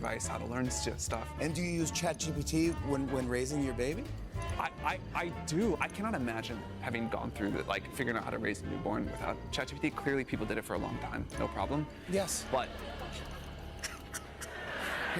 advice, how to learn stuff. And do you use ChatGPT when raising your baby? I do. I cannot imagine having gone through the, like, figuring out how to raise a newborn without ChatGPT. Clearly, people did it for a long time, no problem. Yes. But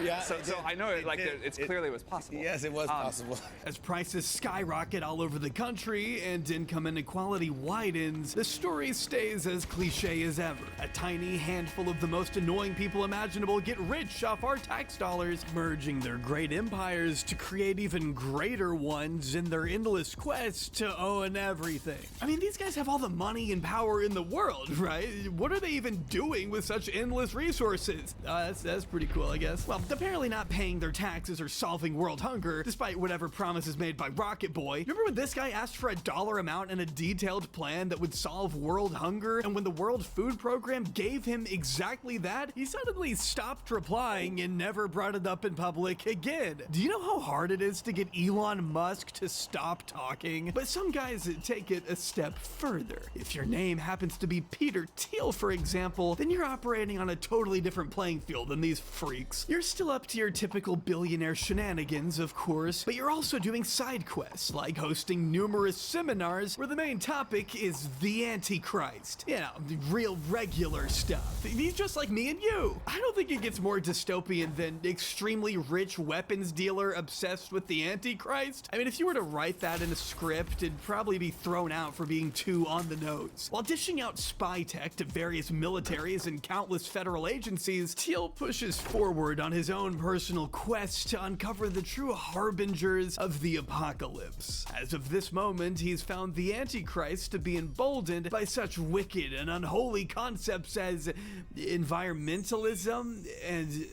yeah. So I know it's clearly was possible. Yes, it was possible. As prices skyrocket all over the country and income inequality widens, the story stays as cliche as ever. A tiny handful of the most annoying people imaginable get rich off our tax dollars, merging their great empires to create even greater ones in their endless quest to own everything. I mean, these guys have all the money and power in the world, right? What are they even doing with such endless resources? That's pretty cool, I guess. Well, apparently not paying their taxes or solving world hunger, despite whatever promises made by Rocket Boy. Remember when this guy asked for a dollar amount and a detailed plan that would solve world hunger, and when the World Food Program gave him exactly that, he suddenly stopped replying and never brought it up in public again. Do you know how hard it is to get Elon Musk to stop talking? But some guys take it a step further. If your name happens to be Peter Thiel, for example, then you're operating on a totally different playing field than these freaks. You're still up to your typical billionaire shenanigans, of course, but you're also doing side quests, like hosting numerous seminars where the main topic is the Antichrist. You know, real regular stuff. He's just like me and you. I don't think it gets more dystopian than extremely rich weapons dealer obsessed with the Antichrist. I mean, if you were to write that in a script, it'd probably be thrown out for being too on the nose. While dishing out spy tech to various militaries and countless federal agencies, Thiel pushes forward on his own personal quest to uncover the true harbingers of the apocalypse. As of this moment, he's found the Antichrist to be emboldened by such wicked and unholy concepts as environmentalism and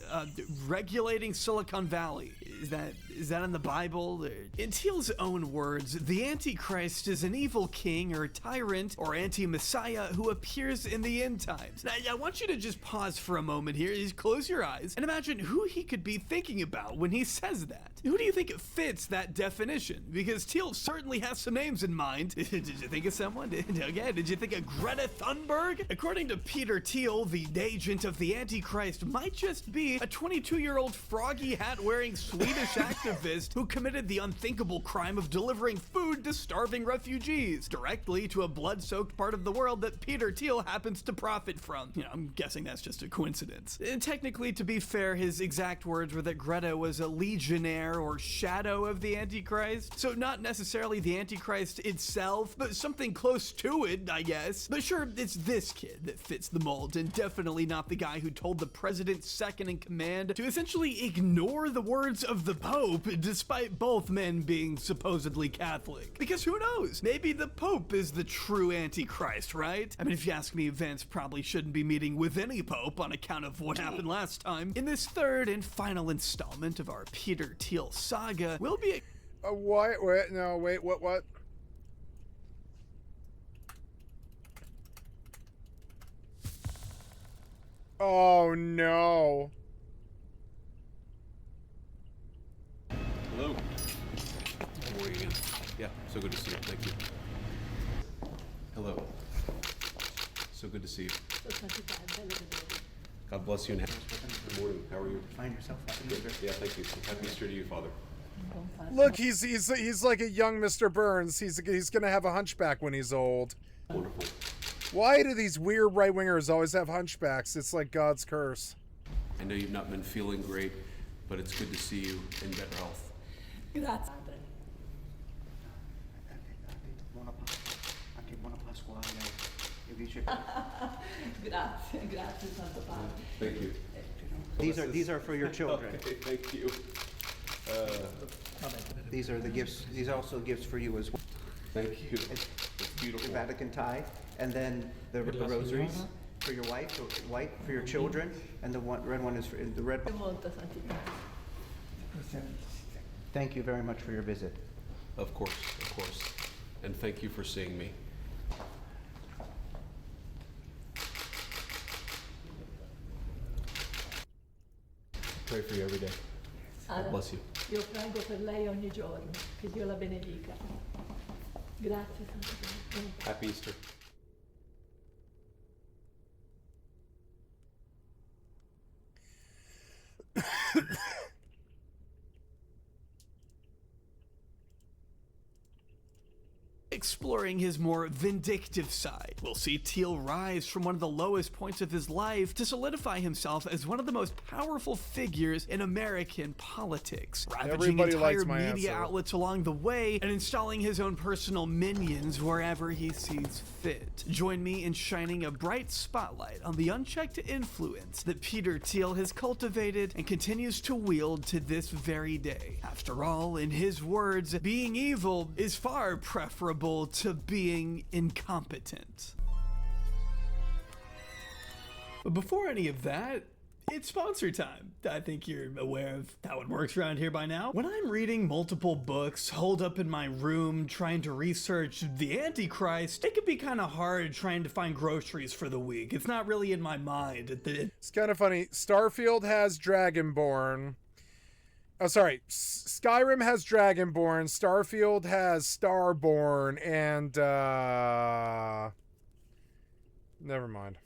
regulating Silicon Valley. Is that in the Bible? In Thiel's own words, the Antichrist is an evil king or tyrant or anti-messiah who appears in the end times. Now, I want you to just pause for a moment here, just close your eyes, and imagine who he could be thinking about when he says that. Who do you think fits that definition? Because Thiel certainly has some names in mind. Did you think of someone? Did you think of Greta Thunberg? According to Peter Thiel, the agent of the Antichrist might just be a 22-year-old froggy hat-wearing Swedish activist who committed the unthinkable crime of delivering food to starving refugees directly to a blood-soaked part of the world that Peter Thiel happens to profit from. You know, I'm guessing that's just a coincidence. And technically, to be fair, his exact words were that Greta was a legionnaire or shadow of the Antichrist. So not necessarily the Antichrist itself, but something close to it, I guess. But sure, it's this kid that fits the mold, and definitely not the guy who told the president's second in command to essentially ignore the words of the Pope, despite both men being supposedly Catholic. Because who knows? Maybe the Pope is the true Antichrist, right? I mean, if you ask me, Vince probably shouldn't be meeting with any Pope on account of what happened last time. In this third and final installment of our Peter Thiel saga, we'll be what? What? Oh no. Hello. How are you? Yeah, so good to see you. Thank you. Hello. So good to see you. God bless you and good morning. How are you? Find yourself happy Good. Yeah, thank you. Happy Easter to you, Father. Look, he's like a young Mr. Burns. He's gonna have a hunchback when he's old. Wonderful. Why do these weird right-wingers always have hunchbacks? It's like God's curse. I know you've not been feeling great, but it's good to see you in better health. Grazie. Anche buona Pasquale. Grazie, Santo Padre. Thank you. These are for your children. Okay, thank you. These are the gifts. These are also gifts for you as well. Thank you. It's The beautiful. Vatican tie, and then the rosaries for your wife, the white for your children, and the red one is for the red. Molto santità. Thank you very much for your visit. Of course. And thank you for seeing me. Pray for you every day. God bless you. Io prego per lei ogni giorno, che Dio la benedica. Grazie, Santo Padre. Happy Easter. exploring his more vindictive side. We'll see Teal rise from one of the lowest points of his life to solidify himself as one of the most powerful figures in American politics, ravaging Everybody entire likes my media answer. outlets along the way and installing his own personal minions wherever he sees fit. Join me in shining a bright spotlight on the unchecked influence that Peter Thiel has cultivated and continues to wield to this very day. After all, in his words, being evil is far preferable to being incompetent. But before any of that, it's sponsor time. I think you're aware of how it works around here by now. When I'm reading multiple books, holed up in my room trying to research the Antichrist, it can be kind of hard trying to find groceries for the week. It's not really in my mind. It's kind of funny. Starfield has Dragonborn. Oh, sorry. Skyrim has Dragonborn. Starfield has Starborn. And, never mind.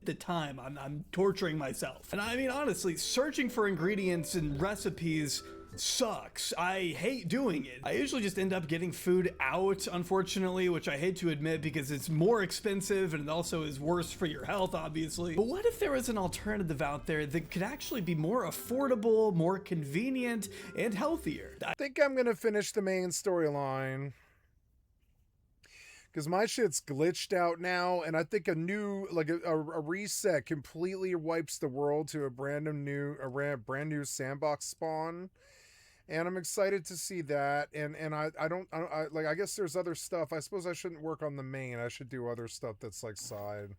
The time I'm torturing myself. And I mean, honestly, searching for ingredients and recipes sucks. I hate doing it. I usually just end up getting food out, unfortunately, which I hate to admit because it's more expensive and it also is worse for your health, obviously. But what if there was an alternative out there that could actually be more affordable, more convenient, and healthier? I think I'm going to finish the main storyline. Because my shit's glitched out now, and I think a new, like a reset completely wipes the world to a brand new sandbox spawn, and I'm excited to see that. And I guess there's other stuff. I suppose I shouldn't work on the main. I should do other stuff that's like side,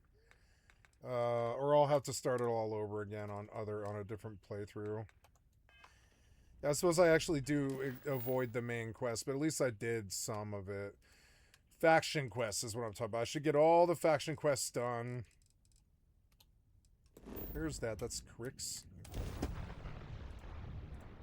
or I'll have to start it all over again on a different playthrough. I suppose I actually do avoid the main quest, but at least I did some of it. Faction quests is what I'm talking about. I should get all the faction quests done. There's that. That's Crix.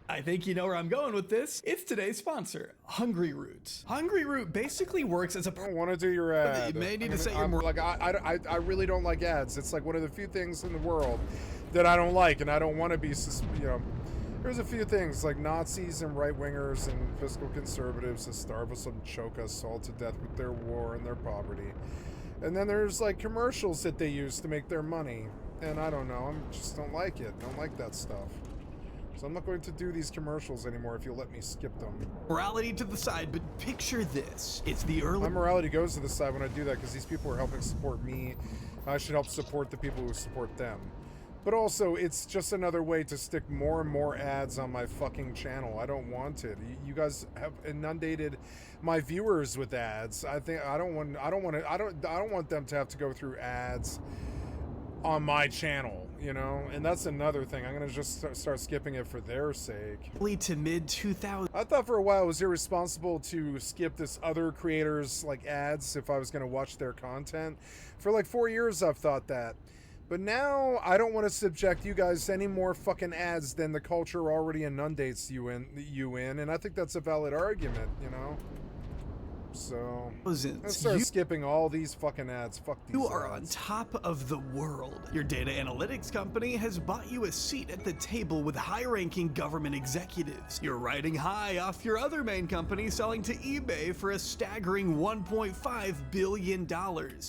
I think you know where I'm going with this. It's today's sponsor, Hungry Root. Hungry Root basically works as a... I don't want to do your ad. You may need to say your more... Like, I really don't like ads. It's like one of the few things in the world that I don't like, and I don't want to be, you know... There's a few things, like Nazis and right-wingers and fiscal conservatives that starve us and choke us all to death with their war and their poverty. And then there's, like, commercials that they use to make their money. And I don't know, I just don't like it. Don't like that stuff. So I'm not going to do these commercials anymore if you'll let me skip them. Morality to the side, but picture this. It's the early... My morality goes to the side when I do that because these people are helping support me. I should help support the people who support them. But also, it's just another way to stick more and more ads on my fucking channel. I don't want it. You guys have inundated my viewers with ads. I don't want them to have to go through ads on my channel, you know? And that's another thing. I'm gonna just start skipping it for their sake. Early to mid 2000s. I thought for a while it was irresponsible to skip this other creators like ads if I was gonna watch their content. For like 4 years I've thought that. But now, I don't want to subject you guys to any more fucking ads than the culture already inundates you in, and I think that's a valid argument, you know? So, let's start skipping all these fucking ads. Fuck these You are ads. on top of the world. Your data analytics company has bought you a seat at the table with high-ranking government executives. You're riding high off your other main company selling to eBay for a staggering $1.5 billion,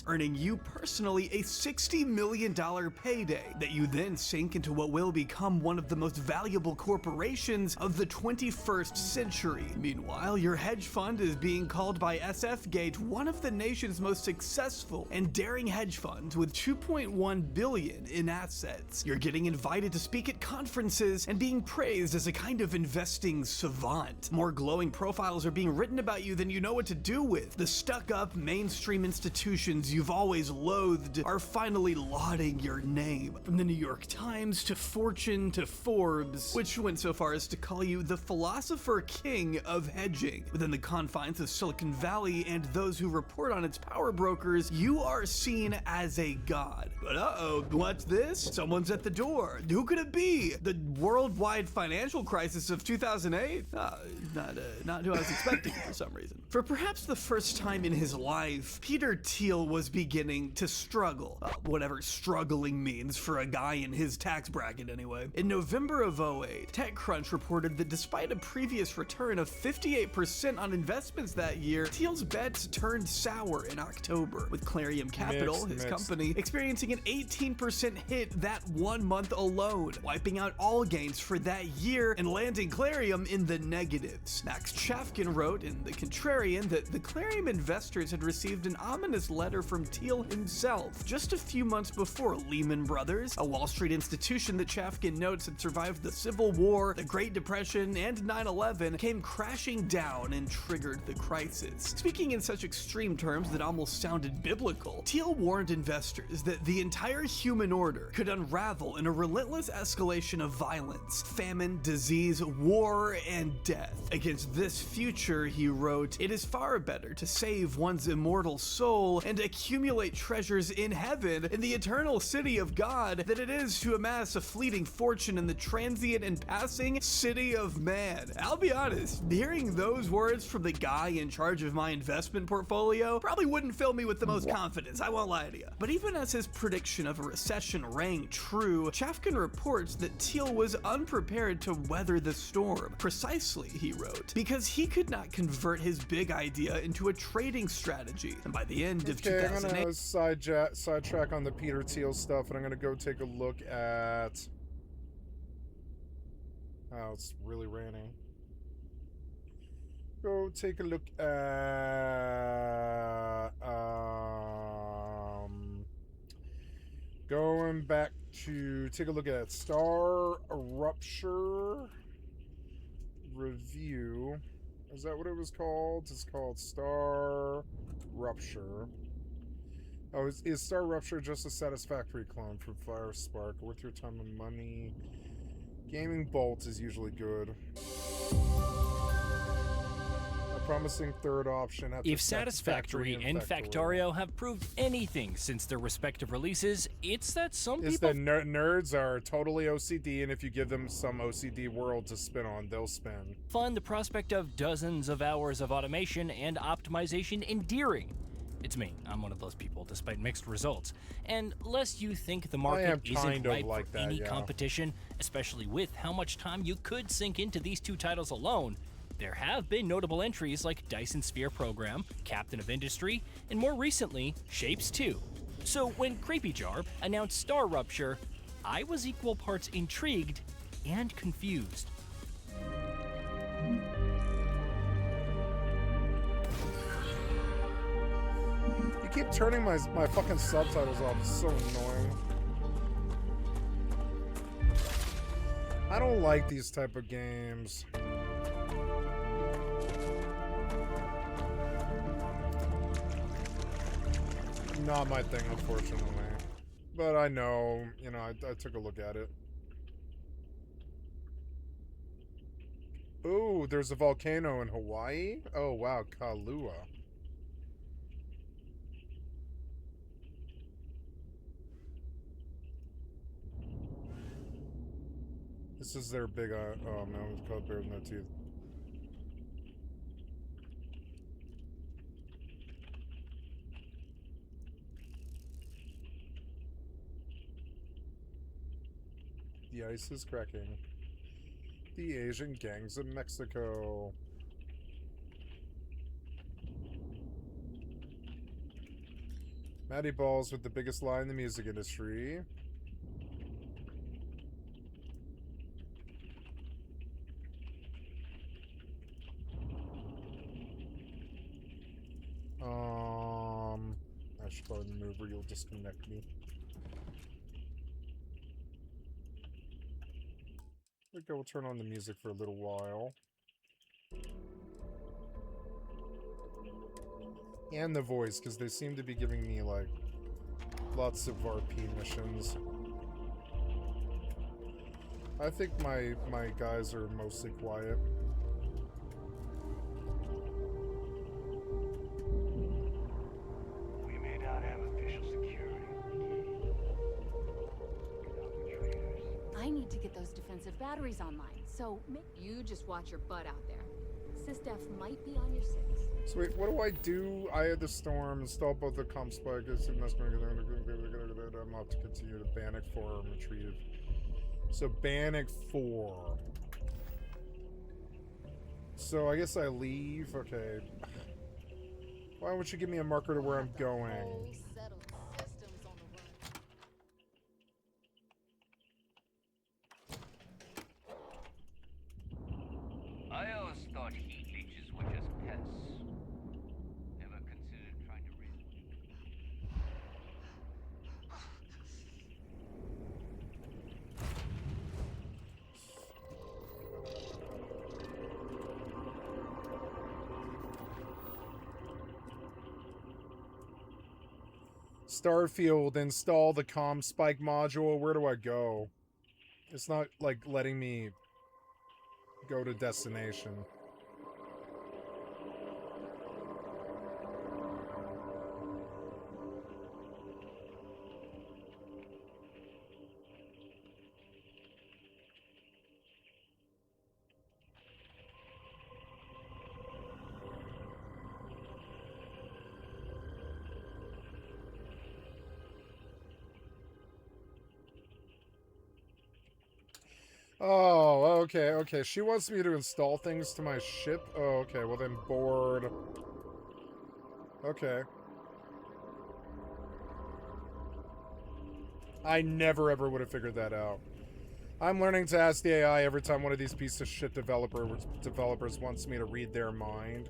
earning you personally a $60 million payday that you then sink into what will become one of the most valuable corporations of the 21st century. Meanwhile, your hedge fund is being called by SFGate one of the nation's most successful and daring hedge funds with $2.1 billion in assets. You're getting invited to speak at conferences and being praised as a kind of investing savant. More glowing profiles are being written about you than you know what to do with. The stuck-up mainstream institutions you've always loathed are finally lauding your name. From the New York Times to Fortune to Forbes, which went so far as to call you the philosopher king of hedging. Within the confines of Silicon Valley and those who report on its power brokers, you are seen as a god. But uh-oh, what's this? Someone's at the door. Who could it be? The worldwide financial crisis of 2008? Not who I was expecting for some reason. For perhaps the first time in his life, Peter Thiel was beginning to struggle. Whatever struggling means for a guy in his tax bracket anyway. In November of 2008, TechCrunch reported that despite a previous return of 58% on investments that year, Thiel's bets turned sour in October, with Clarium Capital, his company, experiencing an 18% hit that 1 month alone, wiping out all gains for that year and landing Clarium in the negatives. Max Chafkin wrote in The Contrarian that the Clarium investors had received an ominous letter from Thiel himself just a few months before Lehman Brothers, a Wall Street institution that Chafkin notes had survived the Civil War, the Great Depression, and 9/11, came crashing down and triggered the crisis. Speaking in such extreme terms that almost sounded biblical, Thiel warned investors that the entire human order could unravel in a relentless escalation of violence, famine, disease, war, and death. Against this future, he wrote, "It is far better to save one's immortal soul and accumulate treasures in heaven, in the eternal city of God, than it is to amass a fleeting fortune in the transient and passing city of man." I'll be honest, hearing those words from the guy in charge of my investment portfolio probably wouldn't fill me with the most confidence, I won't lie to you. But even as his prediction of a recession rang true, Chafkin reports that Thiel was unprepared to weather the storm. Precisely, he wrote, because he could not convert his big idea into a trading strategy. And by the end of 2008... I'm gonna sidetrack on the Peter Thiel stuff, and I'm gonna go take a look at... Oh, it's really raining. Go take a look at... going back to take a look at Star Rupture Review. Is that what it was called? It's called Star Rupture. Oh, is Star Rupture just a satisfactory clone from Firespark? Worth your time and money? Gaming Bolt is usually good. A promising third option. If Satisfactory and Factorio have proved anything since their respective releases, it's that some people... that nerds are totally OCD, and if you give them some OCD world to spin on, they'll spin. Find the prospect of dozens of hours of automation and optimization endearing. It's me. I'm one of those people, despite mixed results. And lest you think the market isn't ripe for any competition, especially with how much time you could sink into these two titles alone, there have been notable entries like Dyson Sphere Program, Captain of Industry, and more recently, Shapes 2. So when Creepy Jar announced Star Rupture, I was equal parts intrigued and confused. You keep turning my fucking subtitles off. It's so annoying. I don't like these type of games. Not my thing, unfortunately. But I know, you know, I took a look at it. Ooh, there's a volcano in Hawaii? Oh, wow, Kailua. This is their big, oh man, it's called Bears in Their Teeth. The ice is cracking. The Asian gangs of Mexico. Matty Balls with the biggest lie in the music industry. I should probably move or you'll disconnect me. I think I will turn on the music for a little while. And the voice, because they seem to be giving me, like, lots of RP missions. I think my guys are mostly quiet. We may not have official security, defensive batteries online, so you just watch your butt out there. SysDef might be on your 6. So wait, what do I do? Eye of the Storm, install both the comp spikes, I'm gonna have to continue to Bannock 4 and retrieve. So Bannock 4. So I guess I leave, okay. Why would you give me a marker to where I'm going? I always thought heat leeches were just pests. Never considered trying to raise one. Starfield, install the comm spike module. Where do I go? It's not like letting me go to destination. Oh, okay, okay. She wants me to install things to my ship? Oh, okay. Well, then board. Okay. I never ever would have figured that out. I'm learning to ask the AI every time one of these piece of shit developers wants me to read their mind.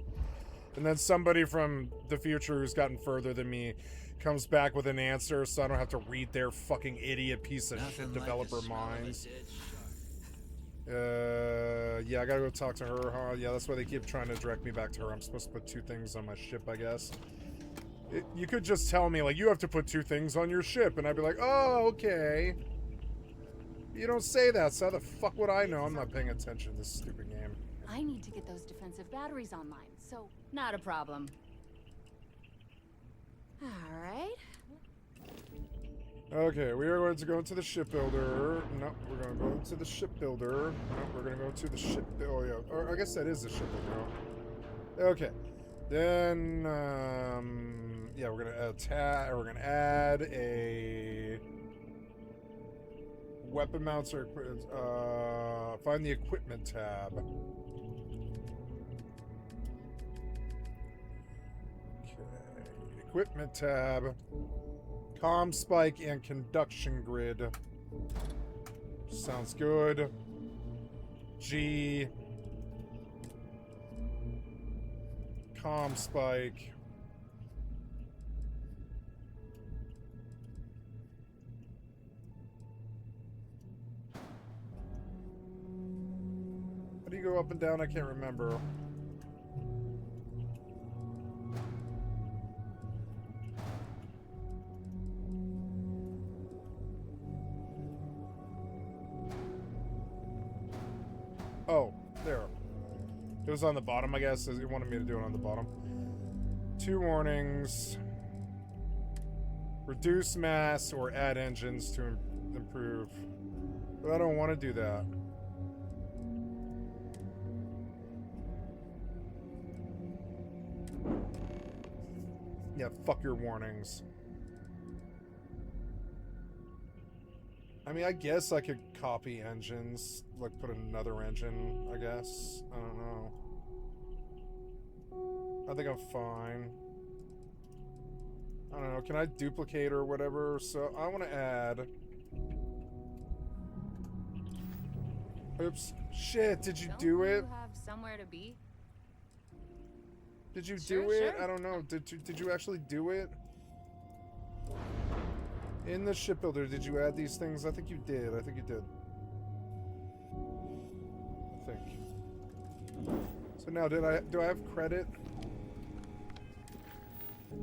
And then somebody from the future who's gotten further than me comes back with an answer so I don't have to read their fucking idiot piece of shit developer minds. Yeah, I gotta go talk to her, huh? Yeah, that's why they keep trying to direct me back to her. I'm supposed to put 2 things on my ship, I guess. You could just tell me, like, you have to put 2 things on your ship, and I'd be like, oh, okay. You don't say that, so how the fuck would I know? I'm not paying attention to this stupid game. I need to get those defensive batteries online, so not a problem. All right. Okay, we are going to go into the shipbuilder. No, we're going to go into the shipbuilder. No, we're going to go to the ship. Oh yeah, or I guess that is the shipbuilder. Okay, then yeah, we're gonna add a weapon mounts or equipment. Find the equipment tab. Okay, equipment tab. Comm spike and conduction grid. Sounds good. G. Comm spike. How do you go up and down? I can't remember. Oh, there. It was on the bottom, I guess. It wanted me to do it on the bottom. 2 warnings. Reduce mass or add engines to improve. But I don't want to do that. Yeah, fuck your warnings. I mean, I guess I could copy engines, like put another engine, I guess. I don't know. I think I'm fine. I don't know, can I duplicate or whatever? So I want to add... Oops. Shit, did you do it? You have somewhere to be? Did you do it? Sure. I don't know. Did you actually do it? In the shipbuilder, did you add these things? I think you did. I think you did. I think. So now, do I have credit?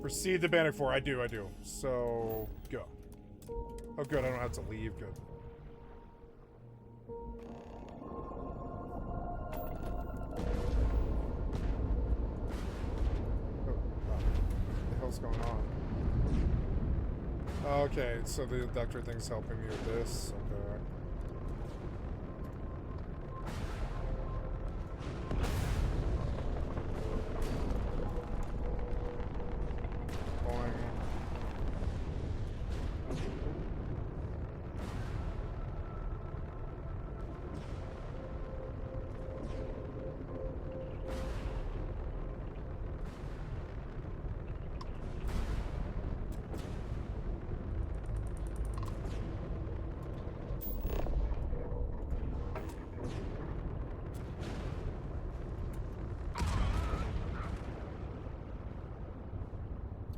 Proceed to Bannock 4. I do. So, go. Oh, good. I don't have to leave. Good. What the hell's going on? Okay, so the inductor thing's helping me with this. Okay.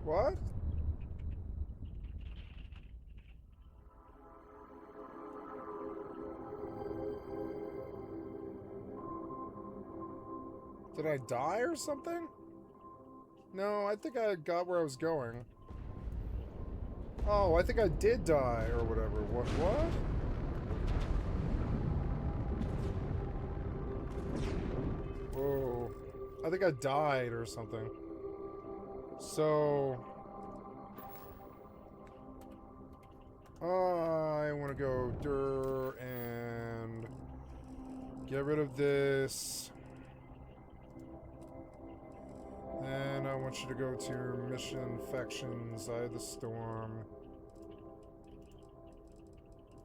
What? Did I die or something? No, I think I got where I was going. Oh, I think I did die or whatever. What? Whoa. I think I died or something. So... I want to go and get rid of this. And I want you to go to Mission Factions, Eye of the Storm.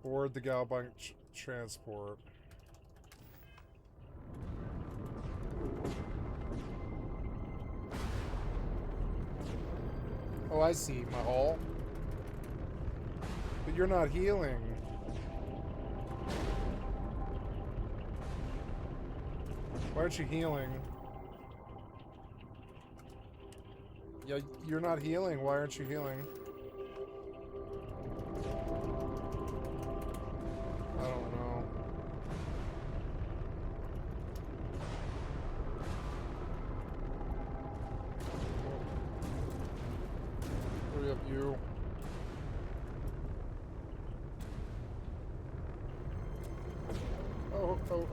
Board the Galbank transport. Oh, I see. My hull. But you're not healing. Why aren't you healing? Yeah, you're not healing. Why aren't you healing? I don't know. Hurry up, you.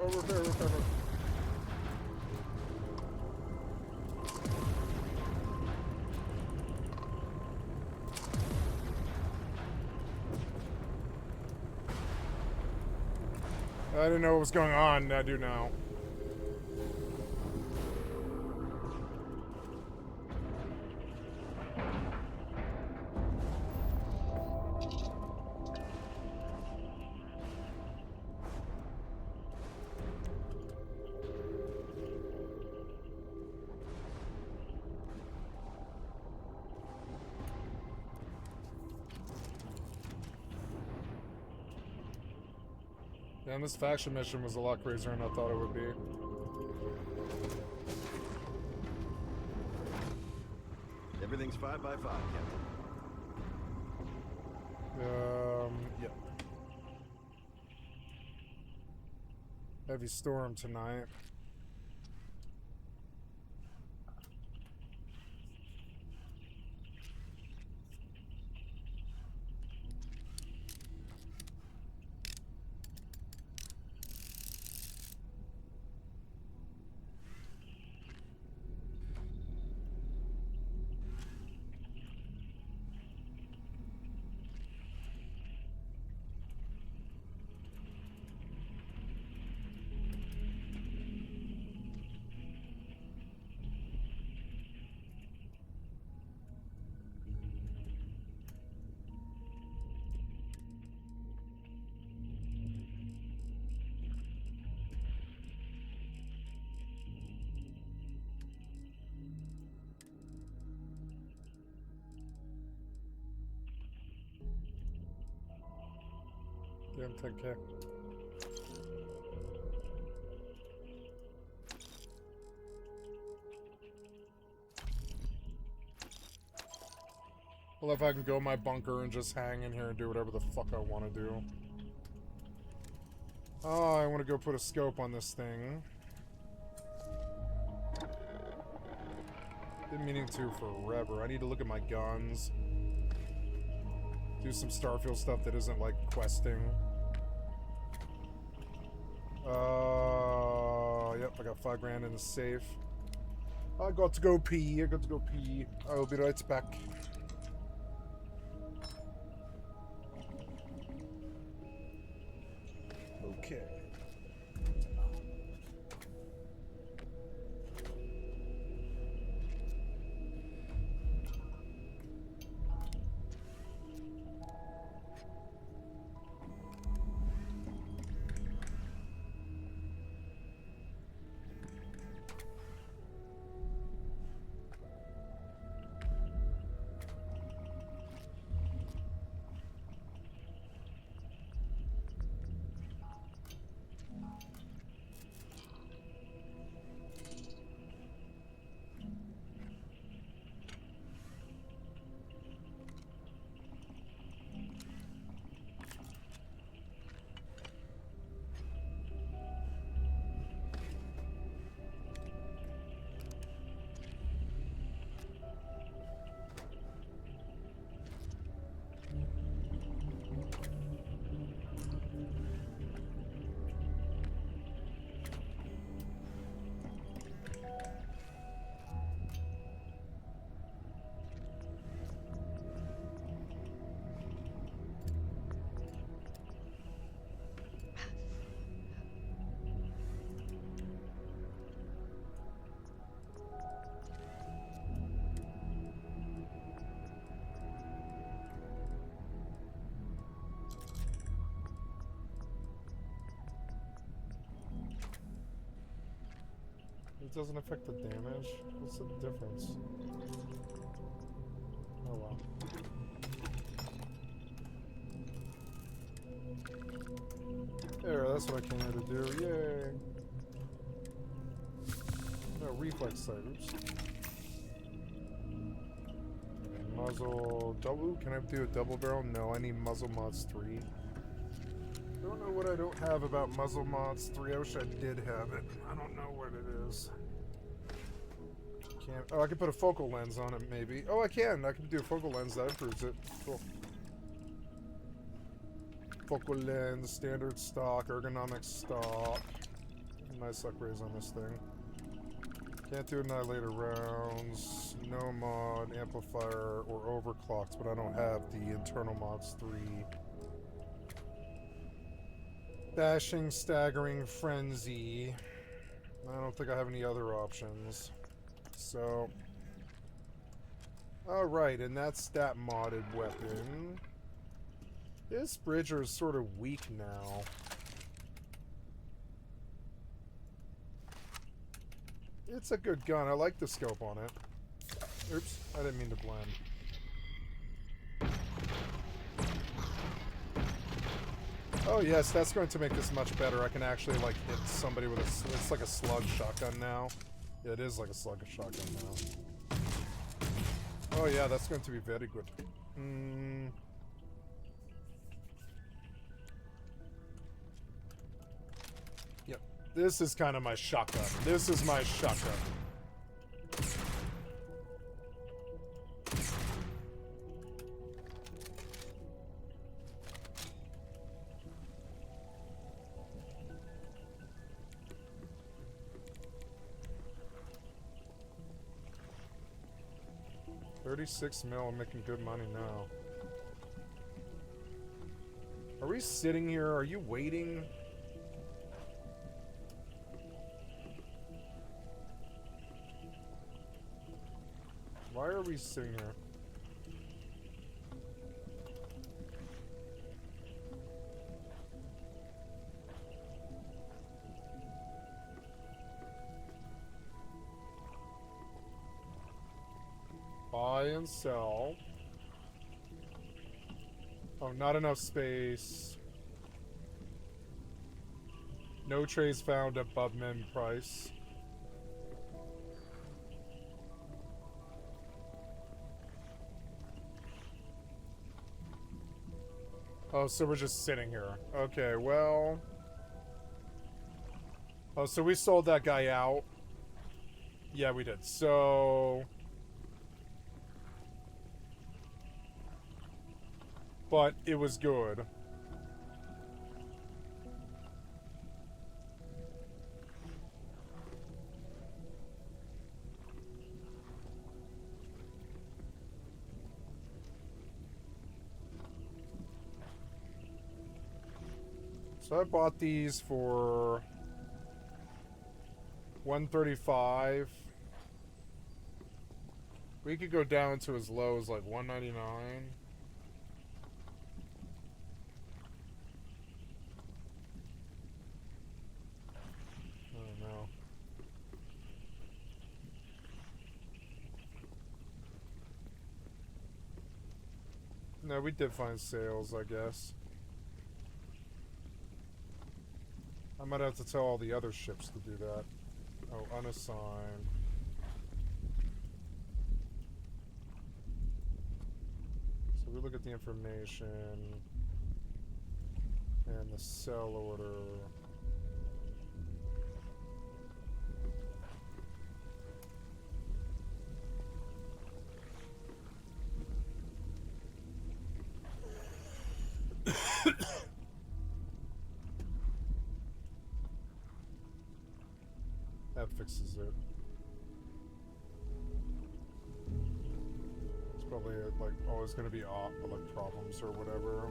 Repair. I didn't know what was going on. I do now. And this faction mission was a lot crazier than I thought it would be. Everything's 5 by 5, Captain. Yeah. Heavy storm tonight. Damn 10K. Well, if I can go in my bunker and just hang in here and do whatever the fuck I want to do. Oh, I want to go put a scope on this thing. Been meaning to forever. I need to look at my guns. Do some Starfield stuff that isn't like questing. Yep, I got $5 in the safe. I got to go pee. I'll be right back. Okay. It doesn't affect the damage? What's the difference? Oh well. There, that's what I came here to do. Yay! No, reflex sight. Oops. Muzzle double. Can I do a double barrel? No, I need muzzle mods 3. Don't know what I don't have about muzzle mods 3. I wish I did have it. I don't know what it is. Can't. Oh, I can put a focal lens on it, maybe. Oh, I can. I can do a focal lens. That improves it. Cool. Focal lens, standard stock, ergonomic stock. Nice upgrades on this thing. Can't do annihilator rounds. No mod, amplifier, or overclocks, but I don't have the internal mods 3. Bashing, staggering, frenzy. I don't think I have any other options. So. Alright, and that's that modded weapon. This Bridger is sort of weak now. It's a good gun. I like the scope on it. Oops, I didn't mean to blend. Oh yes, that's going to make this much better. I can actually like hit somebody with a... It's like a slug shotgun now. Yeah, it is like a slug shotgun now. Oh yeah, that's going to be very good. Yep, this is kind of my shotgun. This is my shotgun. $36 mil, I'm making good money now. Are we sitting here? Are you waiting? Why are we sitting here? Buy and sell. Oh, not enough space. No trays found above min price. Oh, so we're just sitting here. Okay, well... Oh, so we sold that guy out. Yeah, we did. So... But it was good. So I bought these for $135. We could go down to as low as like $199. No, we did find sales, I guess. I might have to tell all the other ships to do that. Oh, unassigned. So we look at the information and the sell order. That fixes it. It's probably like always going to be off, but like problems or whatever.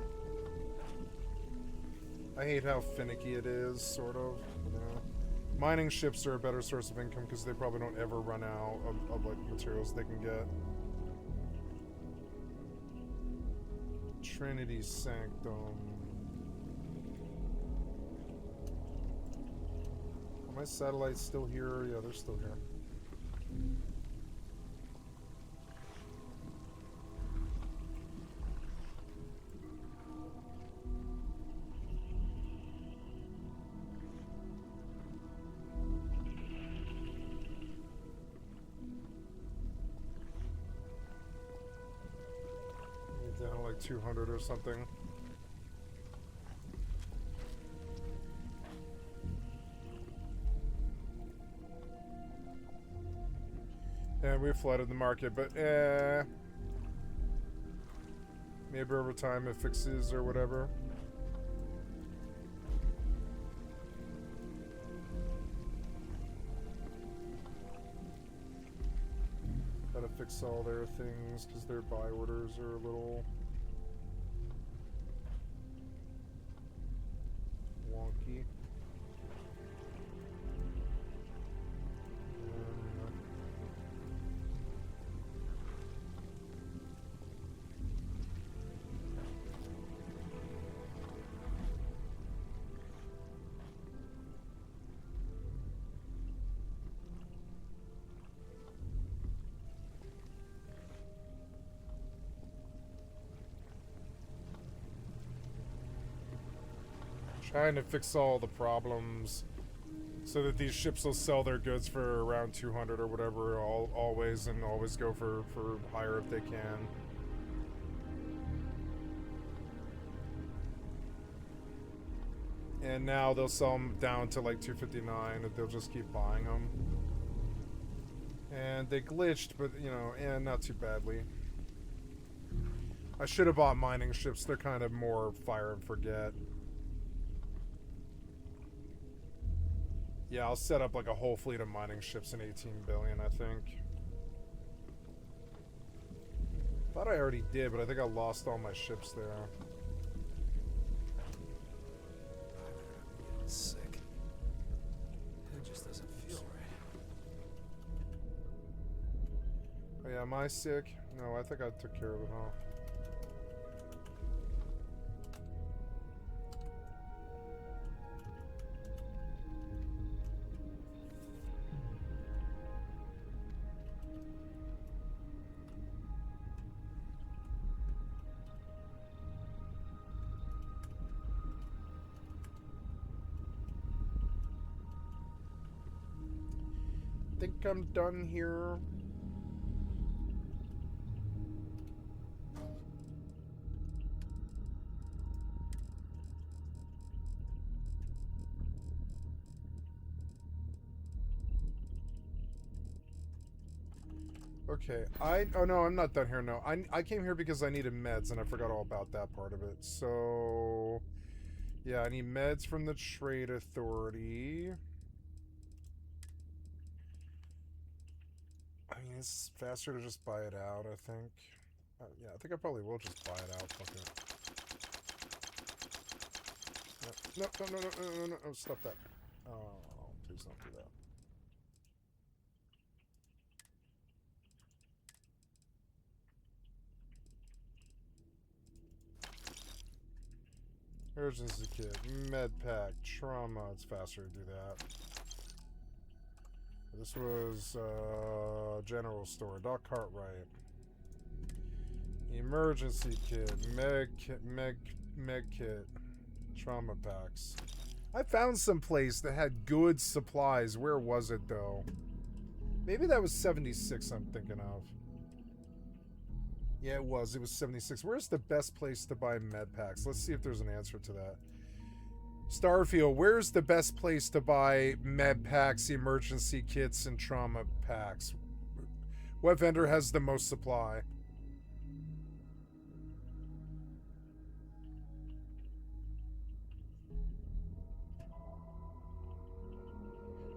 I hate how finicky it is, sort of. You know? Mining ships are a better source of income because they probably don't ever run out of like materials they can get. Trinity Sanctum. my satellites still here? Yeah, they're still here. Down to like 200 or something. And we flooded the market, but maybe over time it fixes or whatever. Gotta fix all their things because their buy orders are a little wonky. Trying to fix all the problems so that these ships will sell their goods for around 200 or whatever always, and always go for higher if they can. And now they'll sell them down to like 259 if they'll just keep buying them. And they glitched, but you know, and not too badly. I should have bought mining ships. They're kind of more fire and forget. Yeah, I'll set up like a whole fleet of mining ships in 18 billion, I think. Thought I already did, but I think I lost all my ships there. Sick. It just doesn't feel right. Oh yeah, am I sick? No, I think I took care of it, huh? Think I'm done here. Okay, oh no, I'm not done here, no. I came here because I needed meds and I forgot all about that part of it. So, yeah, I need meds from the Trade Authority. I mean, it's faster to just buy it out, I think. Yeah, I think I probably will just buy it out. Fuck it. No, stop that. Oh, please don't do that. Urgency kit, med pack, trauma. It's faster to do that. This was general store. Doc Cartwright. Emergency kit, med kit, trauma packs. I found some place that had good supplies. Where was it though? Maybe that was 76 I'm thinking of. Yeah, it was 76. Where's the best place to buy med packs? Let's see if there's an answer to that. Starfield, where's the best place to buy med packs, emergency kits, and trauma packs? What vendor has the most supply?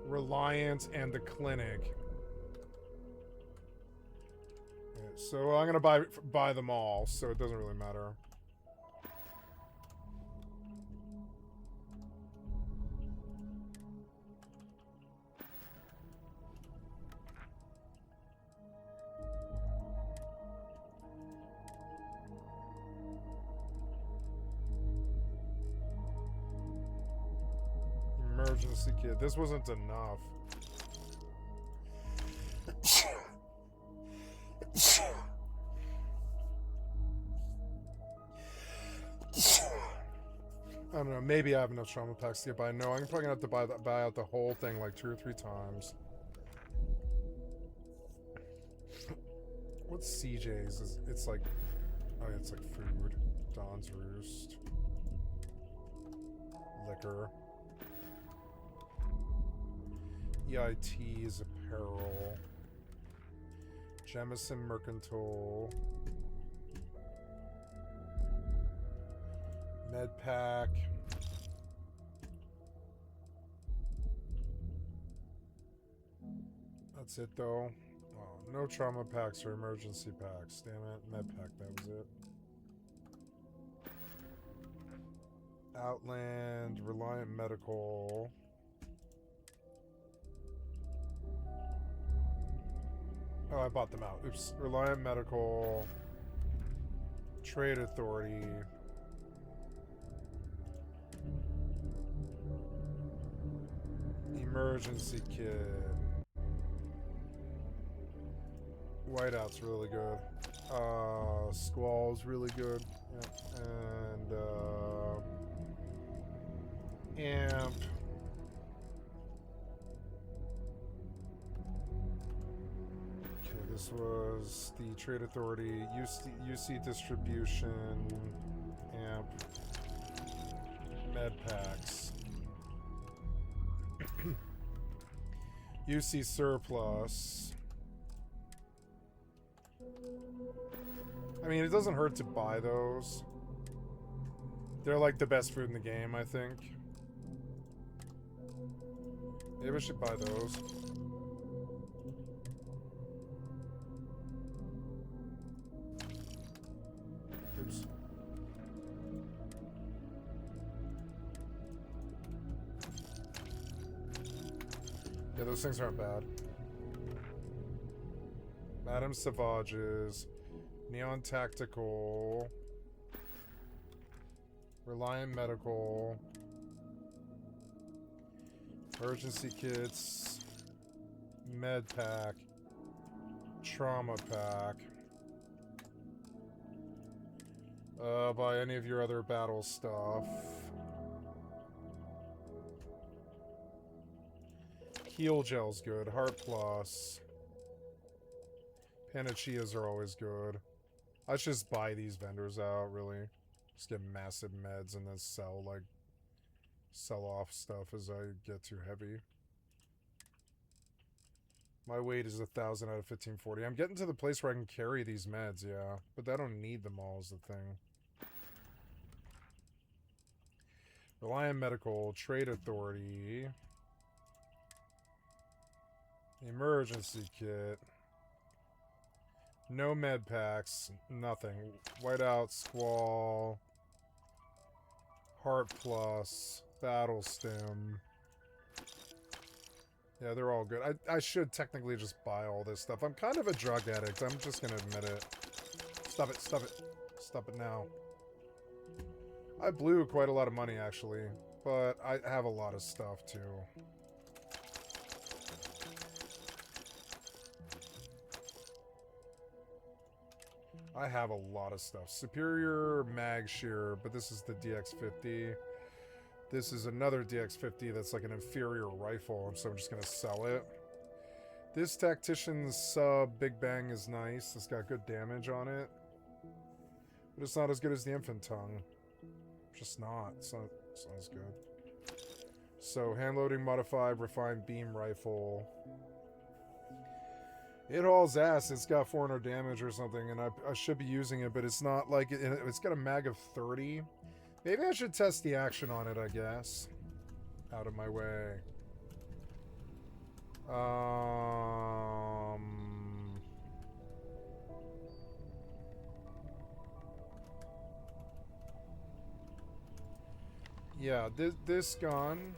Reliant and the Clinic. Yeah, so I'm gonna buy them all, so it doesn't really matter. Emergency kit. This wasn't enough. I don't know, maybe I have enough trauma packs to get by. No, I'm probably gonna have to buy out the whole thing like 2 or 3 times. What's CJ's? It's like, oh yeah, it's like food. Don's Roost. Liquor. EIT is apparel. Jemison Mercantile. Med pack. That's it though. Oh, no trauma packs or emergency packs. Damn it. Med pack, that was it. Outland, Reliant Medical. Oh, I bought them out. Oops. Reliant Medical. Trade Authority. Emergency kit. Whiteout's really good. Squall's really good. Yeah. And Amp. Okay, this was the Trade Authority, UC Distribution, Amp, Med Packs. UC Surplus. I mean, it doesn't hurt to buy those. They're like the best food in the game, I think. Maybe I should buy those. Oops. Yeah, those things aren't bad. Madame Savages, Neon Tactical, Reliant Medical, Emergency Kits, Med Pack, Trauma Pack. Buy any of your other battle stuff. Heal Gel's good. Heart Plus. Panaceas are always good. I should just buy these vendors out, really. Just get massive meds and then sell off stuff as I get too heavy. My weight is 1,000 out of 1540. I'm getting to the place where I can carry these meds, yeah. But I don't need them all is the thing. Reliant Medical, Trade Authority. Emergency Kit. No med packs, nothing. Whiteout, Squall, Heart Plus, Battle Stim. Yeah, they're all good. I should technically just buy all this stuff. I'm kind of a drug addict. I'm just gonna admit it. Stop it, stop it. Stop it now. I blew quite a lot of money, actually. But I have a lot of stuff, too. I have a lot of stuff. Superior Mag Shear, but this is the DX50. This is another DX50 that's like an inferior rifle, so I'm just going to sell it. This Tactician's Sub Big Bang is nice. It's got good damage on it. But it's not as good as the Infant Tongue. Just not. It's not as good. So, hand-loading modified refined beam rifle. It hauls ass. It's got 400 damage or something, and I should be using it, but it's not like... It's got a mag of 30. Maybe I should test the action on it, I guess. Out of my way. Yeah, this gun...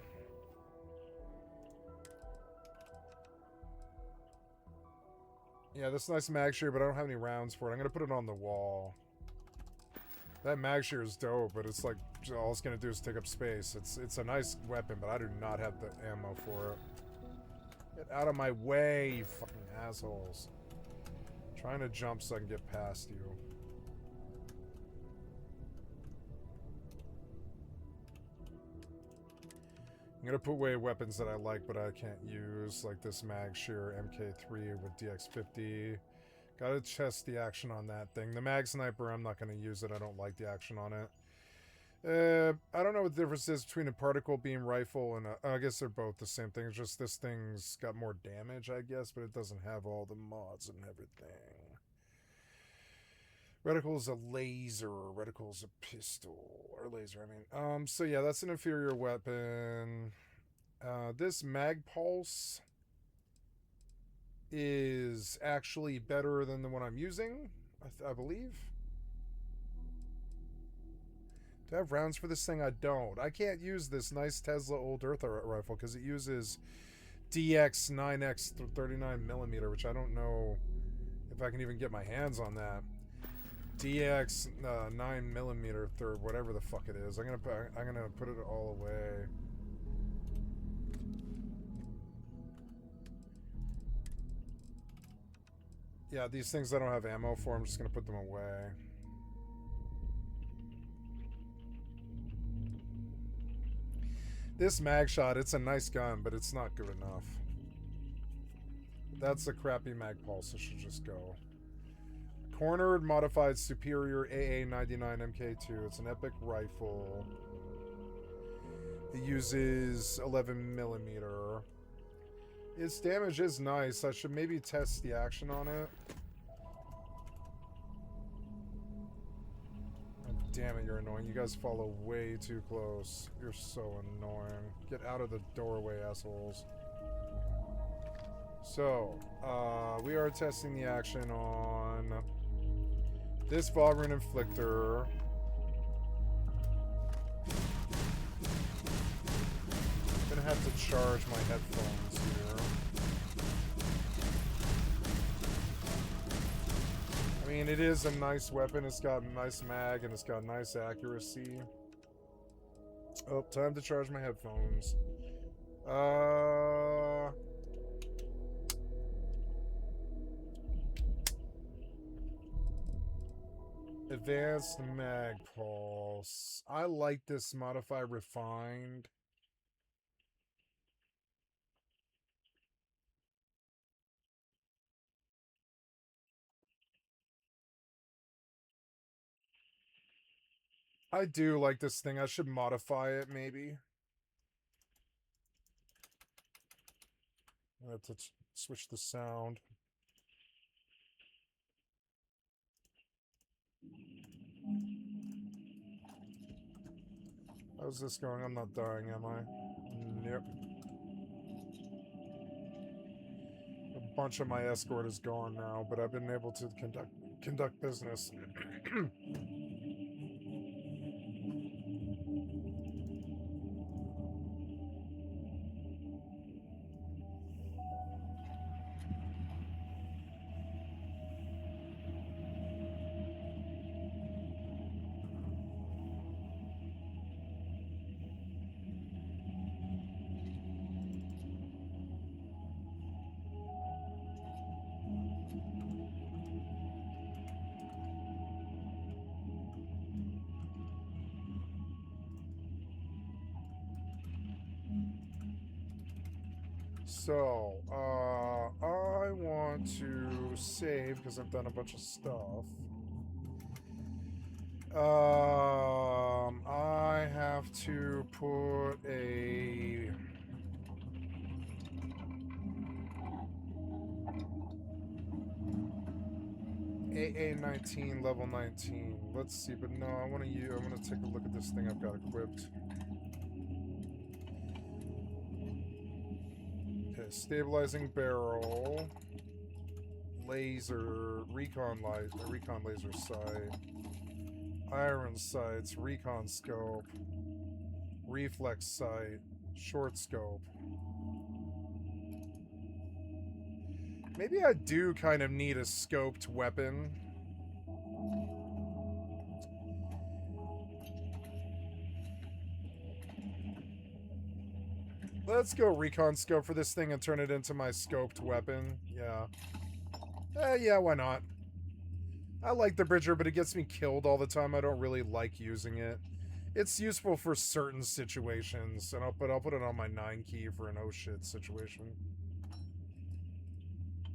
Yeah, this nice mag shear, but I don't have any rounds for it. I'm going to put it on the wall. That mag shear is dope, but it's like all it's gonna do is take up space. It's a nice weapon, but I do not have the ammo for it. Get out of my way, you fucking assholes. I'm trying to jump so I can get past you. I'm gonna put away weapons that I like but I can't use, like this mag shear MK3 with DX50. Gotta test the action on that thing. The mag sniper, I'm not gonna use it. I don't like the action on it. I don't know what the difference is between a particle beam rifle and I guess they're both the same thing. It's just this thing's got more damage, I guess, but it doesn't have all the mods and everything. Reticle's a laser. Reticle's a pistol. Or laser, I mean. So yeah, that's an inferior weapon. This mag pulse is actually better than the one I'm using, I believe. Do I have rounds for this thing? I don't. I can't use this nice Tesla old Earth rifle because it uses DX 9X 39mm, which I don't know if I can even get my hands on that. DX 9mm third, whatever the fuck it is. I'm gonna put it all away. Yeah, these things I don't have ammo for. I'm just gonna put them away. This mag shot, it's a nice gun, but it's not good enough. That's a crappy mag pulse. It should just go. Cornered modified superior AA-99 MK2. It's an epic rifle. It uses 11mm. Its damage is nice. I should maybe test the action on it. Oh, damn it, you're annoying. You guys follow way too close. You're so annoying. Get out of the doorway, assholes. So, we are testing the action on this Vagrant Inflictor. I'm gonna have to charge my headphones here. I mean, it is a nice weapon. It's got a nice mag and it's got nice accuracy. Oh, time to charge my headphones. Advanced mag pulse. I like this modify refined. I do like this thing. I should modify it maybe. I have to switch the sound. How's this going? I'm not dying, am I? Nope. A bunch of my escort is gone now, but I've been able to conduct business. So, I want to save because I've done a bunch of stuff. I have to put a AA-19 level 19. Let's see, but no, I want to take a look at this thing I've got equipped. Stabilizing barrel, laser, recon laser sight, iron sights, recon scope, reflex sight, short scope. Maybe I do kind of need a scoped weapon. let's go recon scope for this thing and turn it into my scoped weapon. Yeah. Yeah, why not? I like the Bridger, but it gets me killed all the time. I don't really like using it. It's useful for certain situations, and I'll put it on my 9 key for an oh shit situation.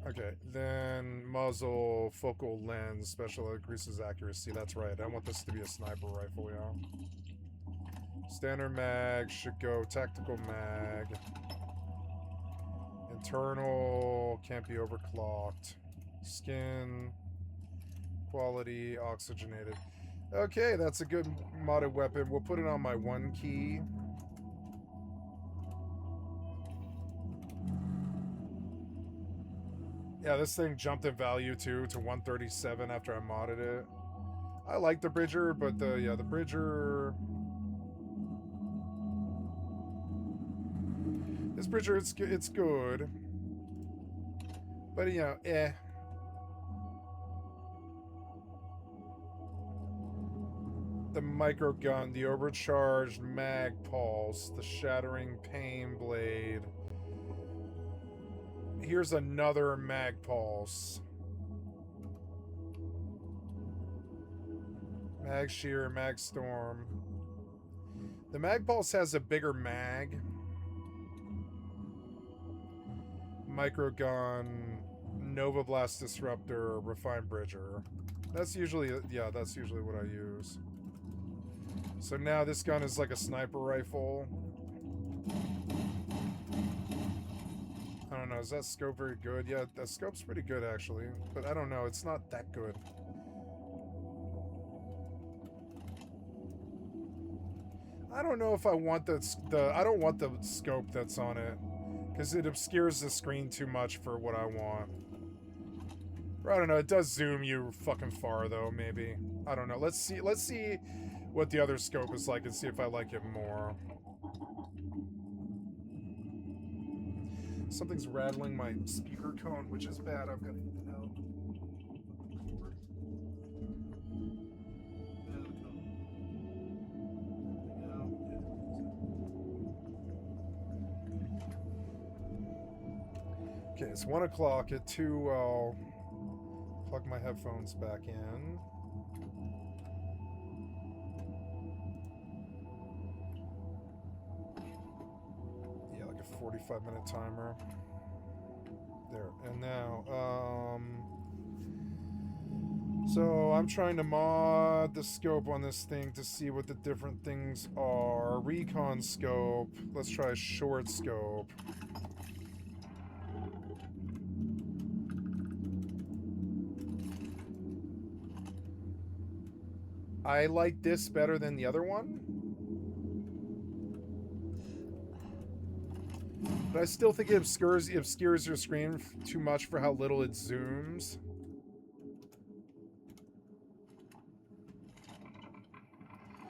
Okay, then muzzle, focal lens, special increases accuracy. That's right. I want this to be a sniper rifle, yeah. Standard mag should go tactical mag. Internal can't be overclocked. Skin, quality, oxygenated. Okay, that's a good modded weapon. We'll put it on my 1 key. Yeah, this thing jumped in value too to 137 after I modded it. I like the Bridger, but the Bridger. This Bridger, it's good. But you know, eh. The micro gun, the overcharged mag pulse, the shattering pain blade. Here's another mag pulse. Mag shear, mag storm. The mag pulse has a bigger mag. Micro gun, Nova Blast disruptor, refined Bridger. That's usually what I use. So now this gun is like a sniper rifle. I don't know, is that scope very good? Yeah, that scope's pretty good actually, but I don't know, it's not that good. I don't know if I want I don't want the scope that's on it, because it obscures the screen too much for what I want. Or I don't know, it does zoom you fucking far though, maybe. I don't know, let's see what the other scope is like and see if I like it more. Something's rattling my speaker cone, which is bad. I've got to get it out. Okay, it's 1 o'clock. At 2, I'll plug my headphones back in. Yeah, like a 45-minute timer. There. And now, so I'm trying to mod the scope on this thing to see what the different things are. Recon scope. Let's try a short scope. I like this better than the other one. But I still think it obscures your screen too much for how little it zooms.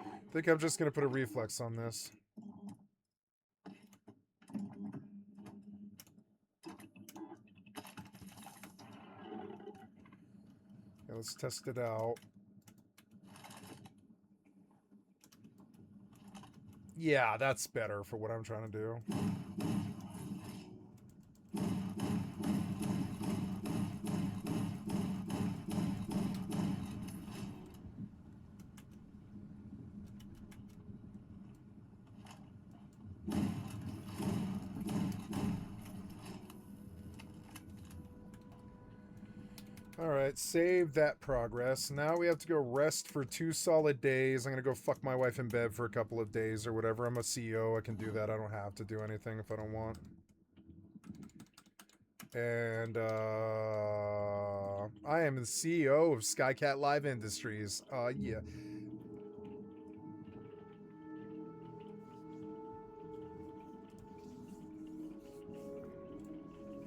I think I'm just going to put a reflex on this. Okay, let's test it out. Yeah, that's better for what I'm trying to do. Alright, save that progress. Now we have to go rest for 2 solid days. I'm gonna go fuck my wife in bed for a couple of days or whatever. I'm a CEO, I can do that. I don't have to do anything if I don't want. And, I am the CEO of Skycatlive Industries. Yeah.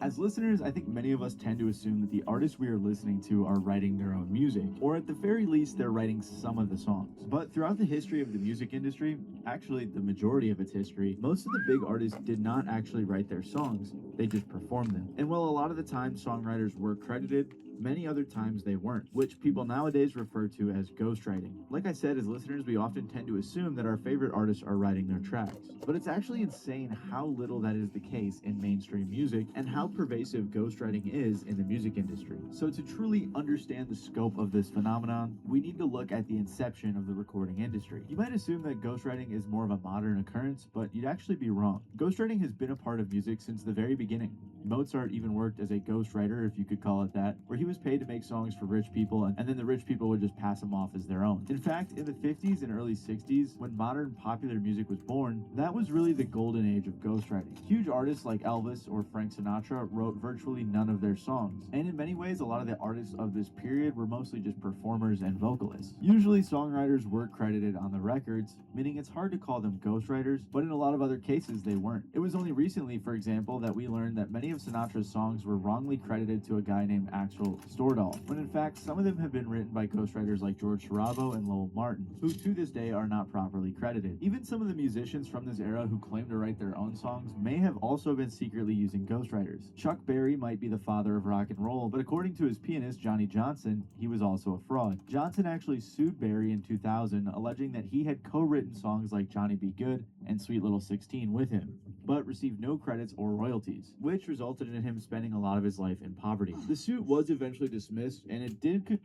As listeners, I think many of us tend to assume that the artists we are listening to are writing their own music, or at the very least, they're writing some of the songs. But throughout the history of the music industry, actually the majority of its history, most of the big artists did not actually write their songs, they just performed them. And while a lot of the time songwriters were credited, many other times they weren't, which people nowadays refer to as ghostwriting. Like I said, as listeners, we often tend to assume that our favorite artists are writing their tracks, but it's actually insane how little that is the case in mainstream music and how pervasive ghostwriting is in the music industry. So to truly understand the scope of this phenomenon, we need to look at the inception of the recording industry. You might assume that ghostwriting is more of a modern occurrence, but you'd actually be wrong. Ghostwriting has been a part of music since the very beginning. Mozart even worked as a ghostwriter, if you could call it that, where he was paid to make songs for rich people, and then the rich people would just pass them off as their own. In fact, in the 50s and early 60s, when modern popular music was born, that was really the golden age of ghostwriting. Huge artists like Elvis or Frank Sinatra wrote virtually none of their songs, and in many ways, a lot of the artists of this period were mostly just performers and vocalists. Usually, songwriters were credited on the records, meaning it's hard to call them ghostwriters, but in a lot of other cases, they weren't. It was only recently, for example, that we learned that many of Sinatra's songs were wrongly credited to a guy named Axel Stordahl, when in fact some of them have been written by ghostwriters like George Sharabo and Lowell Martin, who to this day are not properly credited. Even some of the musicians from this era who claim to write their own songs may have also been secretly using ghostwriters. Chuck Berry might be the father of rock and roll, but according to his pianist Johnny Johnson, he was also a fraud. Johnson actually sued Berry in 2000, alleging that he had co-written songs like Johnny Be Good and Sweet Little 16 with him, but received no credits or royalties, which resulted in him spending a lot of his life in poverty. The suit was eventually dismissed, and it did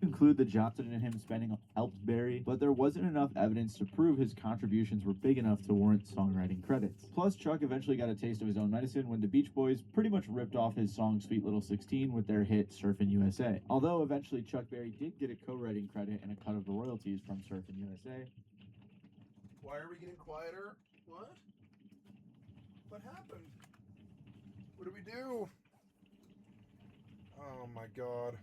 conclude that Johnson and him spending helped Berry, but there wasn't enough evidence to prove his contributions were big enough to warrant songwriting credits. Plus, Chuck eventually got a taste of his own medicine when the Beach Boys pretty much ripped off his song Sweet Little 16 with their hit Surfin' USA. Although eventually Chuck Berry did get a co-writing credit and a cut of the royalties from Surfin' USA. Why are we getting quieter? What? What happened? What do we do? Oh my god.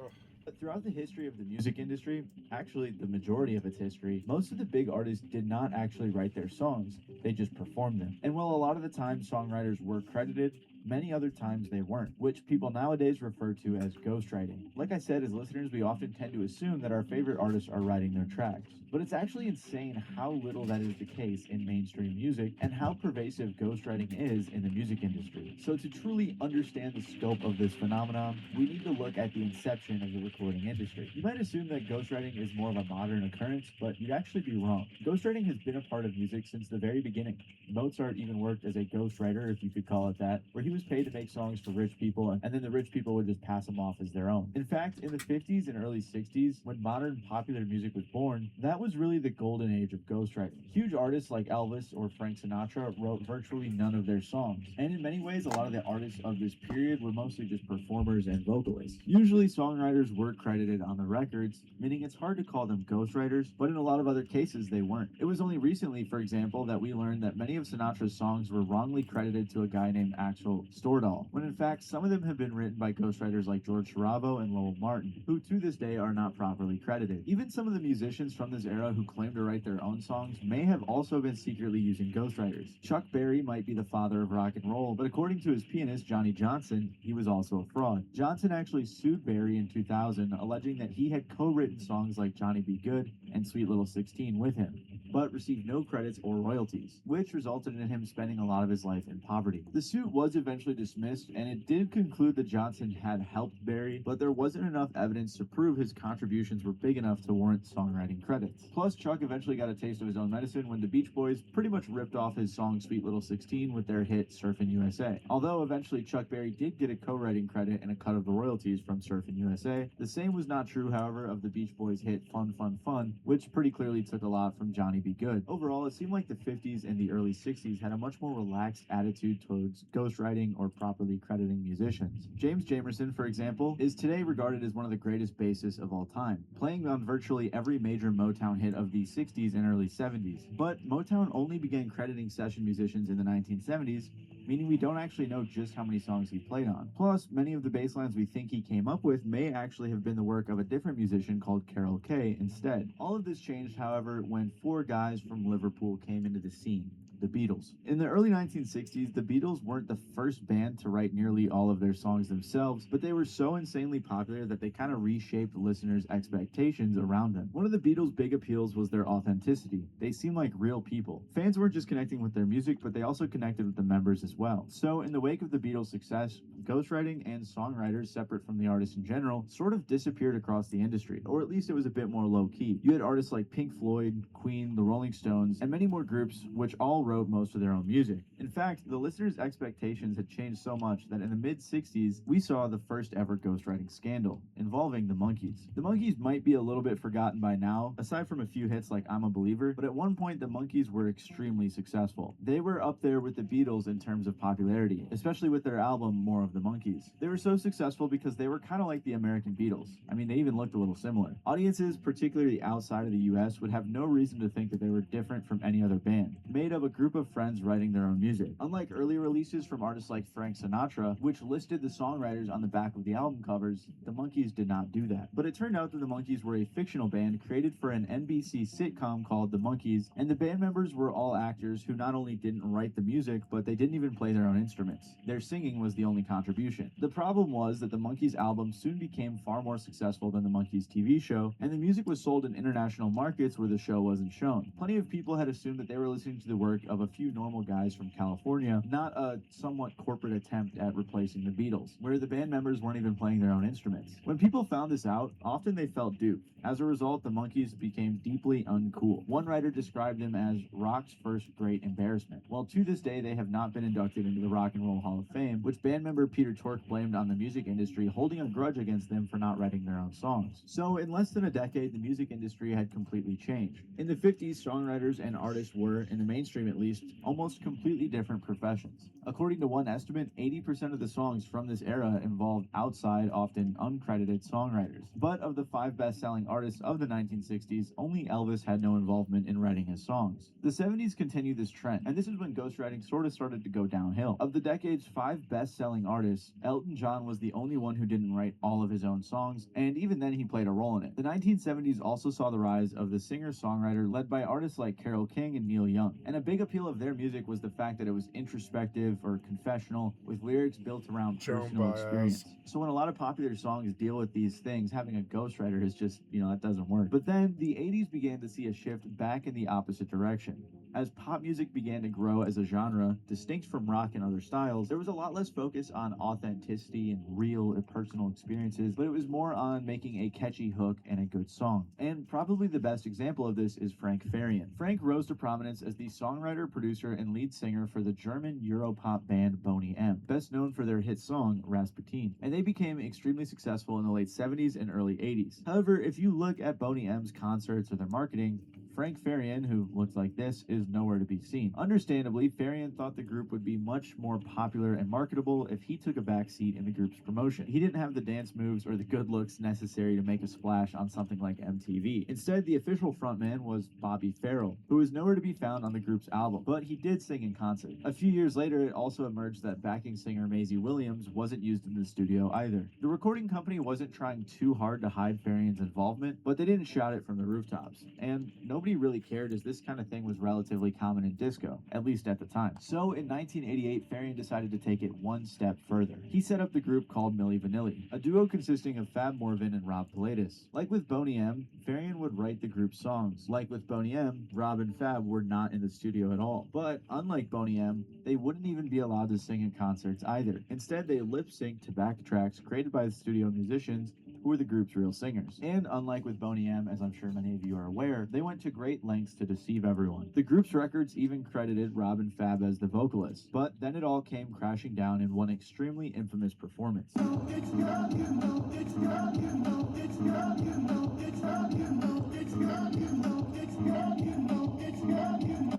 Ugh. But throughout the history of the music industry, actually the majority of its history, most of the big artists did not actually write their songs, they just performed them. And while a lot of the time songwriters were credited, many other times they weren't, which people nowadays refer to as ghostwriting. Like I said, as listeners, we often tend to assume that our favorite artists are writing their tracks, but it's actually insane how little that is the case in mainstream music and how pervasive ghostwriting is in the music industry. So to truly understand the scope of this phenomenon, we need to look at the inception of the recording industry. You might assume that ghostwriting is more of a modern occurrence, but you'd actually be wrong. Ghostwriting has been a part of music since the very beginning. Mozart even worked as a ghostwriter, if you could call it that, where he was paid to make songs for rich people, and then the rich people would just pass them off as their own. In fact, in the 50s and early 60s, when modern popular music was born, that was really the golden age of ghostwriting. Huge artists like Elvis or Frank Sinatra wrote virtually none of their songs, and in many ways, a lot of the artists of this period were mostly just performers and vocalists. Usually, songwriters were credited on the records, meaning it's hard to call them ghostwriters, but in a lot of other cases, they weren't. It was only recently, for example, that we learned that many of Sinatra's songs were wrongly credited to a guy named Axel Stordahl, when in fact some of them have been written by ghostwriters like George Sharabo and Lowell Martin, who to this day are not properly credited. Even some of the musicians from this era who claim to write their own songs may have also been secretly using ghostwriters. Chuck Berry might be the father of rock and roll, but according to his pianist Johnny Johnson, he was also a fraud. Johnson actually sued Berry in 2000, alleging that he had co-written songs like Johnny Be Good and Sweet Little 16 with him, but received no credits or royalties, which resulted in him spending a lot of his life in poverty. The suit was eventually dismissed, and it did conclude that Johnson had helped Berry, but there wasn't enough evidence to prove his contributions were big enough to warrant songwriting credits. Plus, Chuck eventually got a taste of his own medicine when the Beach Boys pretty much ripped off his song Sweet Little 16 with their hit Surfin' USA. Although eventually Chuck Berry did get a co-writing credit and a cut of the royalties from Surfin' USA, the same was not true, however, of the Beach Boys' hit Fun Fun Fun, which pretty clearly took a lot from Johnny Be Good. Overall, it seemed like the 50s and the early 60s had a much more relaxed attitude towards ghostwriting or properly crediting musicians. James Jamerson, for example, is today regarded as one of the greatest bassists of all time, playing on virtually every major Motown hit of the 60s and early 70s. But Motown only began crediting session musicians in the 1970s, meaning we don't actually know just how many songs he played on. Plus, many of the bass lines we think he came up with may actually have been the work of a different musician called Carol Kay instead. All of this changed, however, when four guys from Liverpool came into the scene: the Beatles. In the early 1960s, the Beatles weren't the first band to write nearly all of their songs themselves, but they were so insanely popular that they kind of reshaped listeners' expectations around them. One of the Beatles' big appeals was their authenticity. They seemed like real people. Fans weren't just connecting with their music, but they also connected with the members as as well. So in the wake of the Beatles' success, ghostwriting and songwriters separate from the artists in general sort of disappeared across the industry, or at least it was a bit more low-key. You had artists like Pink Floyd, Queen, the Rolling Stones, and many more groups which all wrote most of their own music. In fact, the listeners' expectations had changed so much that in the mid-60s, we saw the first ever ghostwriting scandal involving the Monkees. The Monkees might be a little bit forgotten by now, aside from a few hits like I'm a Believer, but at one point the Monkees were extremely successful. They were up there with the Beatles in terms of popularity, especially with their album More of the Monkees. They were so successful because they were kind of like the American Beatles. I mean, they even looked a little similar. Audiences, particularly outside of the US, would have no reason to think that they were different from any other band, made of a group of friends writing their own music. Unlike early releases from artists like Frank Sinatra, which listed the songwriters on the back of the album covers, the Monkees did not do that. But it turned out that the Monkees were a fictional band created for an NBC sitcom called The Monkees, and the band members were all actors who not only didn't write the music, but they didn't even play their own instruments. Their singing was the only contribution. The problem was that the Monkees album soon became far more successful than the Monkees TV show, and the music was sold in international markets where the show wasn't shown. Plenty of people had assumed that they were listening to the work of a few normal guys from California, not a somewhat corporate attempt at replacing the Beatles, where the band members weren't even playing their own instruments. When people found this out, often they felt duped. As a result, the Monkees became deeply uncool. One writer described them as rock's first great embarrassment. Well, to this day, they have not been inducted into the Rock and Roll Hall of Fame, which band member Peter Tork blamed on the music industry holding a grudge against them for not writing their own songs. So in less than a decade, the music industry had completely changed. In the 50s, songwriters and artists were, in the mainstream at least, almost completely different professions. According to one estimate, 80% of the songs from this era involved outside, often uncredited songwriters. But of the 5 best-selling artists of the 1960s, only Elvis had no involvement in writing his songs. The 70s continued this trend, and this is when ghostwriting sort of started to go downhill. Of the decade's 5 best-selling artists, Elton John was the only one who didn't write all of his own songs, and even then he played a role in it. The 1970s also saw the rise of the singer-songwriter led by artists like Carole King and Neil Young, and a big appeal of their music was the fact that it was introspective or confessional, with lyrics built around personal experience. So when a lot of popular songs deal with these things, having a ghostwriter is just, that doesn't work. But then the 80s began to see a shift back in the opposite direction. As pop music began to grow as a genre, distinct from rock and other styles, there was a lot less focus on authenticity and real or personal experiences, but it was more on making a catchy hook and a good song. And probably the best example of this is Frank Farian. Frank rose to prominence as the songwriter, producer, and lead singer for the German Europop band Boney M, best known for their hit song Rasputin, and they became extremely successful in the late 70s and early 80s. However, if you look at Boney M's concerts or their marketing, Frank Farian, who looks like this, is nowhere to be seen. Understandably, Farian thought the group would be much more popular and marketable if he took a backseat in the group's promotion. He didn't have the dance moves or the good looks necessary to make a splash on something like MTV. Instead, the official frontman was Bobby Farrell, who was nowhere to be found on the group's album, but he did sing in concert. A few years later, it also emerged that backing singer Maisie Williams wasn't used in the studio either. The recording company wasn't trying too hard to hide Farian's involvement, but they didn't shout it from the rooftops, and nobody really cared as this kind of thing was relatively common in disco, at least at the time. So in 1988, Farian decided to take it one step further. He set up the group called Milli Vanilli, a duo consisting of Fab Morvan and Rob Pilatus. Like with Boney M, Farian would write the group's songs. Like with Boney M, Rob and Fab were not in the studio at all. But unlike Boney M, they wouldn't even be allowed to sing in concerts either. Instead, they lip-synced to backtracks created by the studio musicians who were the group's real singers. And unlike with Boney M, as I'm sure many of you are aware, they went to great lengths to deceive everyone. The group's records even credited Rob and Fab as the vocalists, but then it all came crashing down in one extremely infamous performance.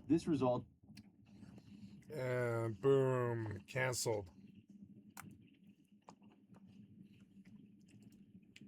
This result, and boom, canceled.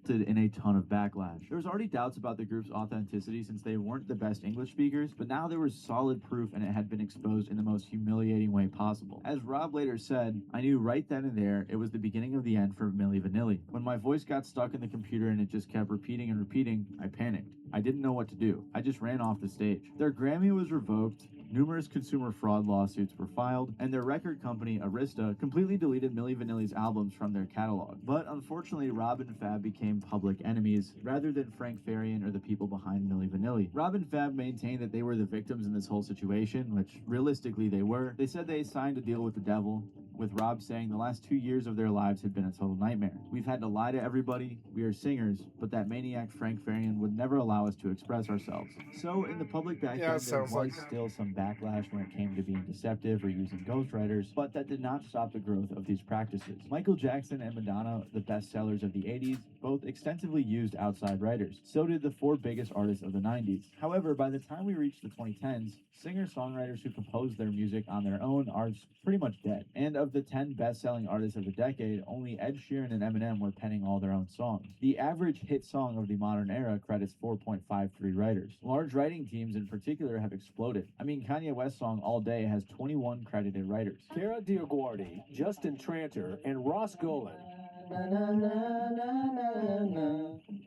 In a ton of backlash. There was already doubts about the group's authenticity since they weren't the best English speakers, but now there was solid proof and it had been exposed in the most humiliating way possible. As Rob later said, "I knew right then and there it was the beginning of the end for Milli Vanilli. When my voice got stuck in the computer and it just kept repeating and repeating, I panicked. I didn't know what to do. I just ran off the stage." Their Grammy was revoked, numerous consumer fraud lawsuits were filed, and their record company, Arista, completely deleted Milli Vanilli's albums from their catalog. But unfortunately, Rob and Fab became public enemies, rather than Frank Farian or the people behind Milli Vanilli. Rob and Fab maintained that they were the victims in this whole situation, which realistically they were. They said they signed a deal with the devil, with Rob saying the last 2 years of their lives had been a total nightmare. We've had to lie to everybody, we are singers, but that maniac Frank Farian would never allow us to express ourselves. So in the public back then, there was still some backlash when it came to being deceptive or using ghostwriters, but that did not stop the growth of these practices. Michael Jackson and Madonna, the best sellers of the 80s, both extensively used outside writers. So did the 4 biggest artists of the 90s. However, by the time we reached the 2010s, singer-songwriters who composed their music on their own are pretty much dead. And of the 10 best-selling artists of the decade, only Ed Sheeran and Eminem were penning all their own songs. The average hit song of the modern era credits 4.53 writers. Large writing teams in particular have exploded. I mean, Kanye West's song All Day has 21 credited writers. Cara Dioguardi, Justin Tranter, and Ross Golan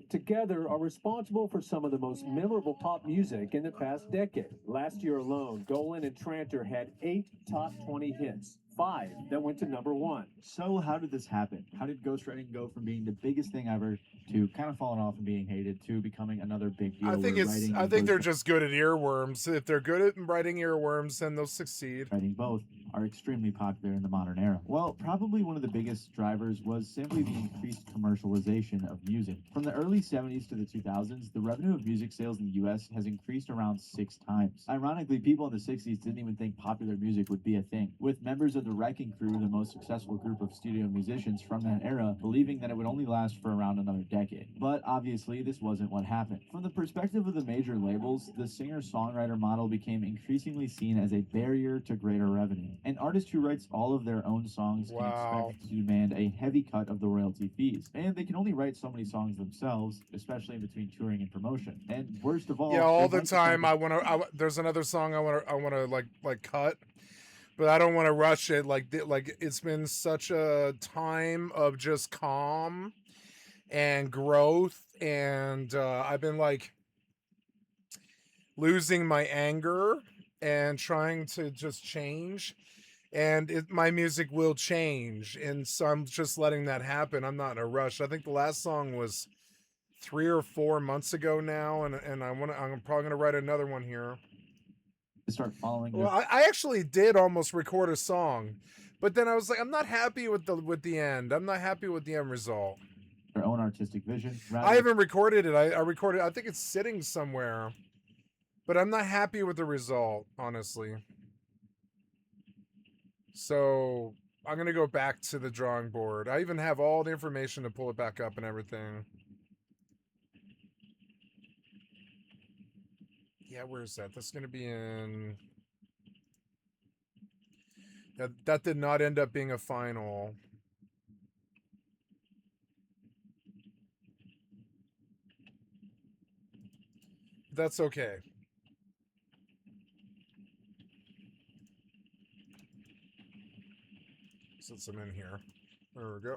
together are responsible for some of the most memorable pop music in the past decade. Last year alone, Golan and Tranter had 8 top 20 hits. 5 that went to #1. So how did this happen? How did ghostwriting go from being the biggest thing ever to kind of falling off and being hated to becoming another big deal? I think they're just good at earworms. If they're good at writing earworms, then they'll succeed. Writing both are extremely popular in the modern era. Well, probably one of the biggest drivers was simply the increased commercialization of music. From the early 70s to the 2000s, the revenue of music sales in the US has increased around 6 times. Ironically, people in the 60s didn't even think popular music would be a thing, with members of the Wrecking Crew, the most successful group of studio musicians from that era, believing that it would only last for around another decade. But obviously, this wasn't what happened. From the perspective of the major labels, the singer-songwriter model became increasingly seen as a barrier to greater revenue. An artist who writes all of their own songs can expect to demand a heavy cut of the royalty fees, and they can only write so many songs themselves, especially in between touring and promotion. And worst of all, all the time there's another song I want to like cut, but I don't want to rush it. Like it's been such a time of just calm and growth, and I've been like losing my anger and trying to just change, and my music will change, and so I'm just letting that happen. I'm not in a rush. I think the last song was 3 or 4 months ago now, and I'm probably gonna write another one here. Start following. Well, I actually did almost record a song, but then I was like, I'm not happy with the end. I'm not happy with the end result. Their own artistic vision. I haven't recorded it. I recorded. I think it's sitting somewhere, but I'm not happy with the result, honestly. So I'm gonna go back to the drawing board. I even have all the information to pull it back up and everything. Yeah, where is that? That's going to be in... That did not end up being a final. That's okay. Since I'm in here. There we go.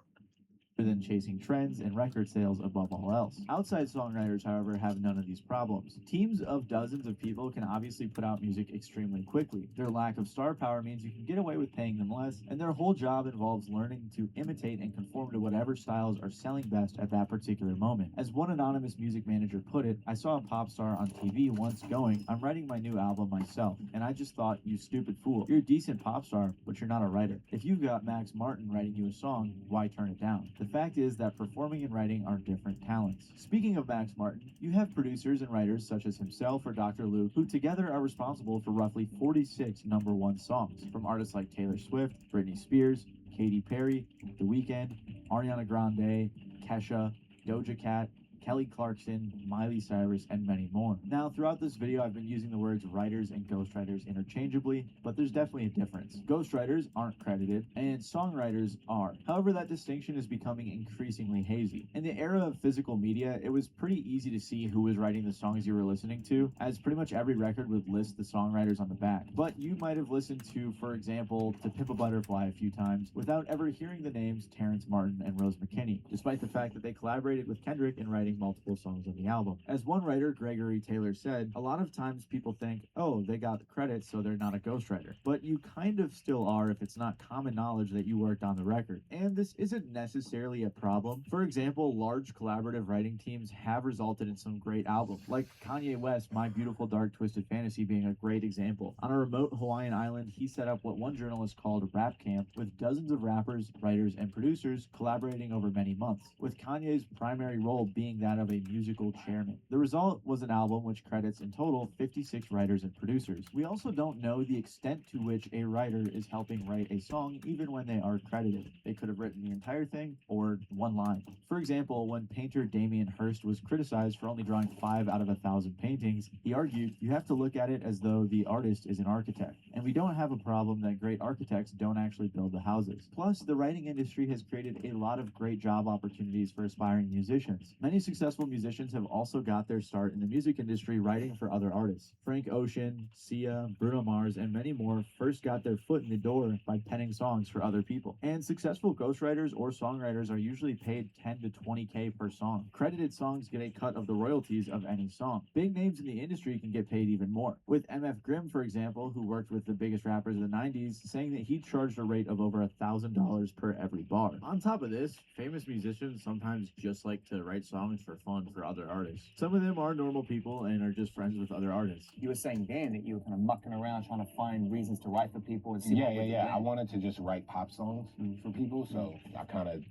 Than chasing trends and record sales above all else. Outside songwriters, however, have none of these problems. Teams of dozens of people can obviously put out music extremely quickly. Their lack of star power means you can get away with paying them less, and their whole job involves learning to imitate and conform to whatever styles are selling best at that particular moment. As one anonymous music manager put it, I saw a pop star on TV once going, "I'm writing my new album myself," and I just thought, you stupid fool. You're a decent pop star, but you're not a writer. If you've got Max Martin writing you a song, why turn it down? The fact is that performing and writing are different talents. Speaking of Max Martin, you have producers and writers such as himself or Dr. Luke, who together are responsible for roughly 46 #1 songs, from artists like Taylor Swift, Britney Spears, Katy Perry, The Weeknd, Ariana Grande, Kesha, Doja Cat, Kelly Clarkson, Miley Cyrus, and many more. Now, throughout this video, I've been using the words writers and ghostwriters interchangeably, but there's definitely a difference. Ghostwriters aren't credited, and songwriters are. However, that distinction is becoming increasingly hazy. In the era of physical media, it was pretty easy to see who was writing the songs you were listening to, as pretty much every record would list the songwriters on the back. But you might have listened to, for example, To Pimp a Butterfly a few times without ever hearing the names Terrence Martin and Rose McKinney, despite the fact that they collaborated with Kendrick in writing writing multiple songs on the album. As one writer, Gregory Taylor, said, a lot of times people think, oh, they got the credit, so they're not a ghostwriter. But you kind of still are if it's not common knowledge that you worked on the record. And this isn't necessarily a problem. For example, large collaborative writing teams have resulted in some great albums, like Kanye West, My Beautiful Dark Twisted Fantasy being a great example. On a remote Hawaiian island, he set up what one journalist called a rap camp with dozens of rappers, writers, and producers collaborating over many months, with Kanye's primary role being that of a musical chairman. The result was an album which credits in total 56 writers and producers. We also don't know the extent to which a writer is helping write a song even when they are credited. They could have written the entire thing or one line. For example, when painter Damien Hirst was criticized for only drawing 5 out of 1,000 paintings, he argued, you have to look at it as though the artist is an architect. And we don't have a problem that great architects don't actually build the houses. Plus, the writing industry has created a lot of great job opportunities for aspiring musicians. Many successful musicians have also got their start in the music industry writing for other artists. Frank Ocean, Sia, Bruno Mars, and many more first got their foot in the door by penning songs for other people. And successful ghostwriters or songwriters are usually paid 10 to 20K per song. Credited songs get a cut of the royalties of any song. Big names in the industry can get paid even more, with MF Grimm, for example, who worked with the biggest rappers of the 90s, saying that he charged a rate of over $1,000 per every bar. On top of this, famous musicians sometimes just like to write songs for fun for other artists. Some of them are normal people and are just friends with other artists. You were saying, Dan, that you were kind of mucking around trying to find reasons to write for people. And Yeah. I wanted to just write pop songs for people, so I kind of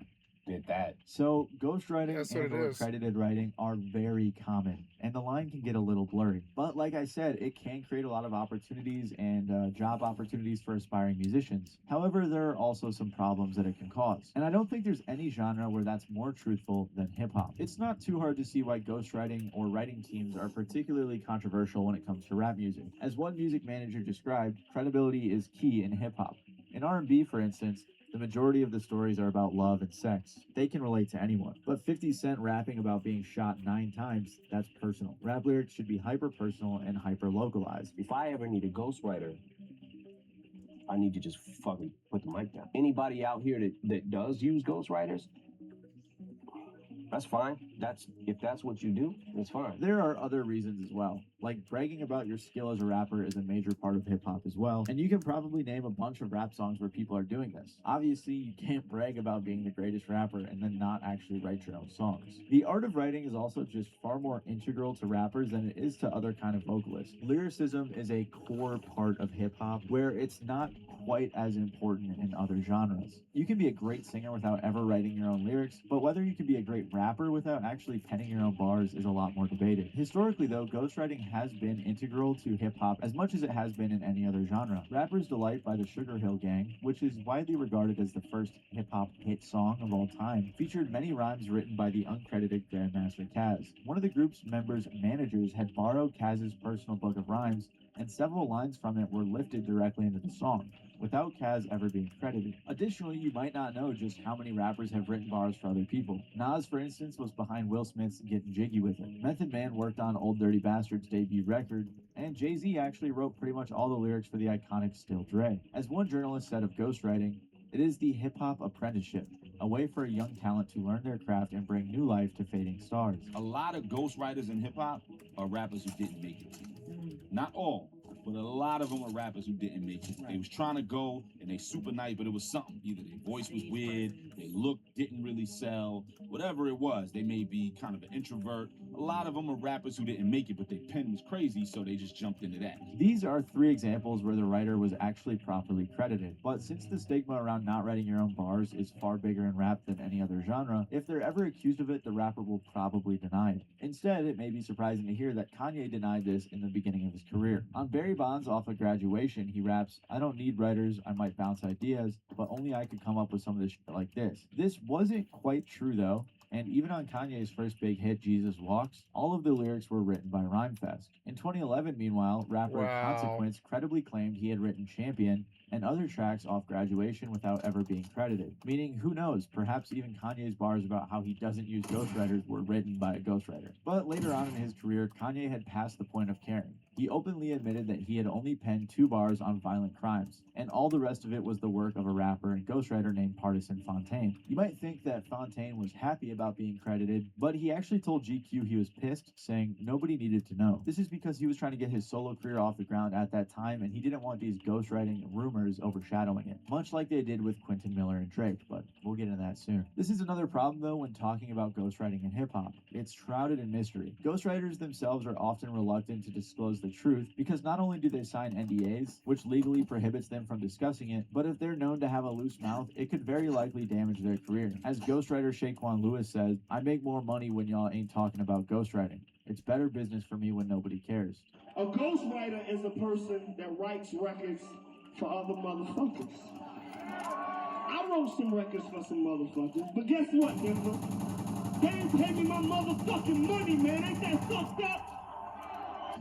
did that. So ghostwriting and credited writing are very common, and the line can get a little blurry. But like I said, it can create a lot of opportunities and job opportunities for aspiring musicians. However, there are also some problems that it can cause. And I don't think there's any genre where that's more truthful than hip-hop. It's not too hard to see why ghostwriting or writing teams are particularly controversial when it comes to rap music. As one music manager described, credibility is key in hip-hop. In R&B, for instance, the majority of the stories are about love and sex. They can relate to anyone. But 50 Cent rapping about being shot 9 times, that's personal. Rap lyrics should be hyper-personal and hyper-localized. If I ever need a ghostwriter, I need to just fucking put the mic down. Anybody out here that does use ghostwriters, that's fine. If that's what you do, that's fine. There are other reasons as well. Like bragging about your skill as a rapper is a major part of hip-hop as well, and you can probably name a bunch of rap songs where people are doing this. Obviously, you can't brag about being the greatest rapper and then not actually write your own songs. The art of writing is also just far more integral to rappers than it is to other kind of vocalists. Lyricism is a core part of hip-hop where it's not quite as important in other genres. You can be a great singer without ever writing your own lyrics, but whether you can be a great rapper without actually penning your own bars is a lot more debated. Historically, though, ghostwriting has been integral to hip-hop as much as it has been in any other genre. Rapper's Delight by the Sugar Hill Gang, which is widely regarded as the first hip-hop hit song of all time, featured many rhymes written by the uncredited Grandmaster Caz. One of the group's members' managers had borrowed Caz's personal book of rhymes, and several lines from it were lifted directly into the song, without Caz ever being credited. Additionally, you might not know just how many rappers have written bars for other people. Nas, for instance, was behind Will Smith's Getting Jiggy With It. Method Man worked on Old Dirty Bastard's debut record, and Jay-Z actually wrote pretty much all the lyrics for the iconic Still Dre. As one journalist said of ghostwriting, it is the hip-hop apprenticeship, a way for a young talent to learn their craft and bring new life to fading stars. A lot of ghostwriters in hip-hop are rappers who didn't make it. Not all, but a lot of them are rappers who didn't make it. They was trying to go, and they super nice, but it was something. Either their voice was weird, their look didn't really sell, whatever it was. They may be kind of an introvert. A lot of them are rappers who didn't make it, but their pen was crazy, so they just jumped into that. These are 3 examples where the writer was actually properly credited. But since the stigma around not writing your own bars is far bigger in rap than any other genre, if they're ever accused of it, the rapper will probably deny it. Instead, it may be surprising to hear that Kanye denied this in the beginning of his career. On Barry Bonds off of Graduation, he raps, "I don't need writers, I might bounce ideas, but only I could come up with some of this shit like this." This wasn't quite true though, and even on Kanye's first big hit, Jesus Walks, all of the lyrics were written by Rhymefest. In 2011, meanwhile, rapper Consequence credibly claimed he had written Champion and other tracks off Graduation without ever being credited. Meaning, who knows, perhaps even Kanye's bars about how he doesn't use ghostwriters were written by a ghostwriter. But later on in his career, Kanye had passed the point of caring. He openly admitted that he had only penned 2 bars on Violent Crimes, and all the rest of it was the work of a rapper and ghostwriter named Partisan Fontaine. You might think that Fontaine was happy about being credited, but he actually told GQ he was pissed, saying nobody needed to know. This is because he was trying to get his solo career off the ground at that time, and he didn't want these ghostwriting rumors overshadowing it, much like they did with Quentin Miller and Drake, but we'll get into that soon. This is another problem though when talking about ghostwriting in hip-hop. It's shrouded in mystery. Ghostwriters themselves are often reluctant to disclose the truth because not only do they sign NDAs, which legally prohibits them from discussing it, but if they're known to have a loose mouth, it could very likely damage their career. As ghostwriter Shaquan Lewis says, "I make more money when y'all ain't talking about ghostwriting. It's better business for me when nobody cares." A ghostwriter is a person that writes records for other motherfuckers. I wrote some records for some motherfuckers, but guess what, Denver? They ain't pay me my motherfucking money, man. Ain't that fucked up?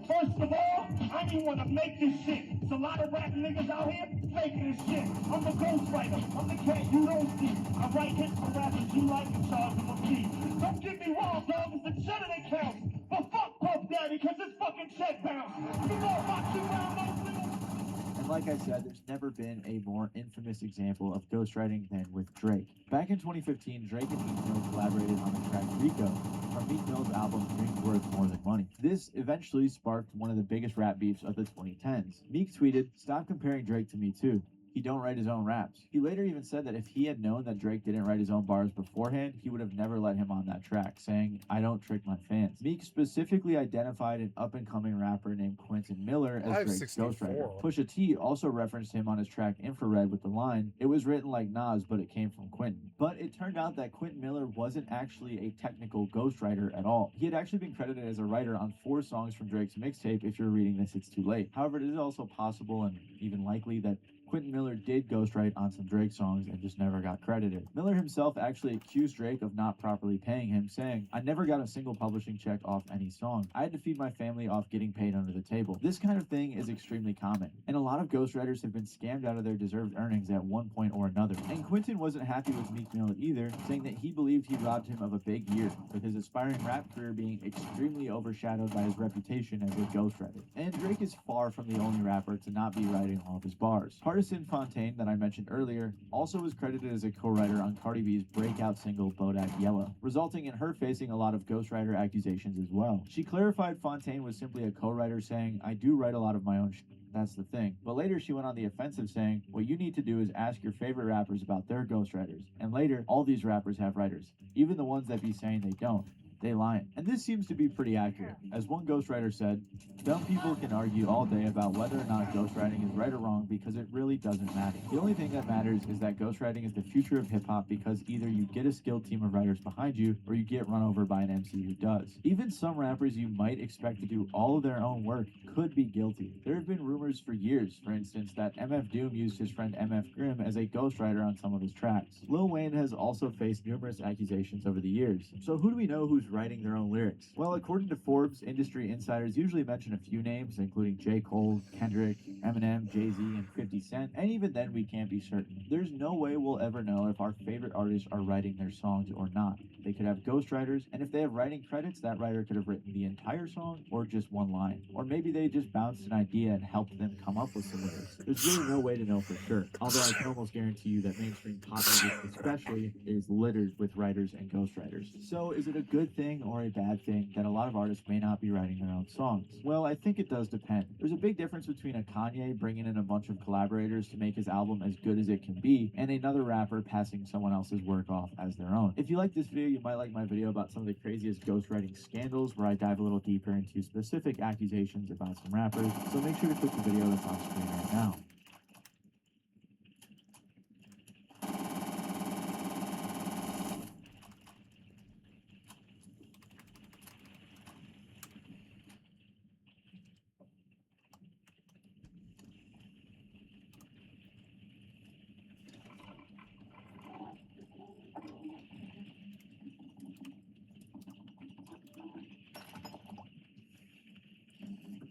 First of all, I didn't want to make this shit. It's a lot of rap niggas out here faking this shit. I'm the ghostwriter. I'm the cat you don't see. I write hits for rappers you like and charge them a fee. Don't get me wrong, dog. It's a cheddar that counts. But fuck Puff Daddy, cause this fucking check bounce. You know about you around those niggas? And like I said, there's never been a more infamous example of ghostwriting than with Drake. Back in 2015, Drake and Meek Mill collaborated on the track Rico from Meek Mill's album Dreams Worth More Than Money. This eventually sparked one of the biggest rap beefs of the 2010s. Meek tweeted, "Stop comparing Drake to me too. He don't write his own raps." He later even said that if he had known that Drake didn't write his own bars beforehand, he would have never let him on that track, saying, "I don't trick my fans." Meek specifically identified an up-and-coming rapper named Quentin Miller as Drake's ghostwriter. Pusha T also referenced him on his track Infrared with the line, "It was written like Nas, but it came from Quentin." But it turned out that Quentin Miller wasn't actually a technical ghostwriter at all. He had actually been credited as a writer on 4 songs from Drake's mixtape. If you're reading this, it's too late. However, it is also possible and even likely that Quentin Miller did ghostwrite on some Drake songs and just never got credited. Miller himself actually accused Drake of not properly paying him, saying, "I never got a single publishing check off any song. I had to feed my family off getting paid under the table." This kind of thing is extremely common, and a lot of ghostwriters have been scammed out of their deserved earnings at one point or another. And Quentin wasn't happy with Meek Mill either, saying that he believed he robbed him of a big year, with his aspiring rap career being extremely overshadowed by his reputation as a ghostwriter. And Drake is far from the only rapper to not be writing all of his bars. Partisan Fontaine, that I mentioned earlier, also was credited as a co-writer on Cardi B's breakout single Bodak Yellow, resulting in her facing a lot of ghostwriter accusations as well. She clarified Fontaine was simply a co-writer, saying, "I do write a lot of my own shit. That's the thing." But later she went on the offensive, saying, "What you need to do is ask your favorite rappers about their ghostwriters." And later, all these rappers have writers, even the ones that be saying they don't. They lying. And this seems to be pretty accurate. As one ghostwriter said, "Dumb people can argue all day about whether or not ghostwriting is right or wrong because it really doesn't matter. The only thing that matters is that ghostwriting is the future of hip-hop because either you get a skilled team of writers behind you or you get run over by an MC who does." Even some rappers you might expect to do all of their own work could be guilty. There have been rumors for years, for instance, that MF Doom used his friend MF Grimm as a ghostwriter on some of his tracks. Lil Wayne has also faced numerous accusations over the years. So who do we know who's writing their own lyrics? Well, according to Forbes, industry insiders usually mention a few names, including J. Cole, Kendrick, Eminem, Jay-Z, and 50 Cent, and even then we can't be certain. There's no way we'll ever know if our favorite artists are writing their songs or not. They could have ghostwriters, and if they have writing credits, that writer could have written the entire song or just one line. Or maybe they just bounced an idea and helped them come up with some lyrics. There's really no way to know for sure, although I can almost guarantee you that mainstream pop music especially is littered with writers and ghostwriters. So is it a good thing or a bad thing that a lot of artists may not be writing their own songs? Well, I think it does depend. There's a big difference between a Kanye bringing in a bunch of collaborators to make his album as good as it can be, and another rapper passing someone else's work off as their own. If you like this video, you might like my video about some of the craziest ghostwriting scandals, where I dive a little deeper into specific accusations about some rappers, so make sure to click the video that's on screen right now.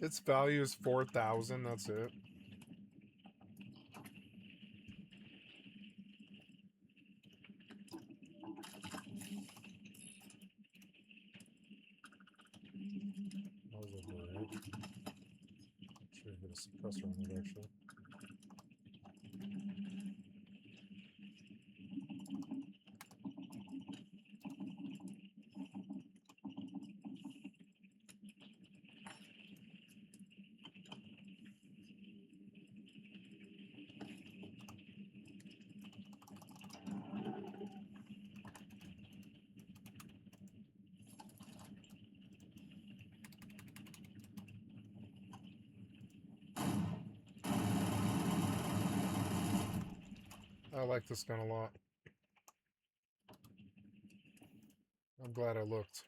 Its value is 4,000. That's it. suppressor on it, actually. I like this gun a lot. I'm glad I looked.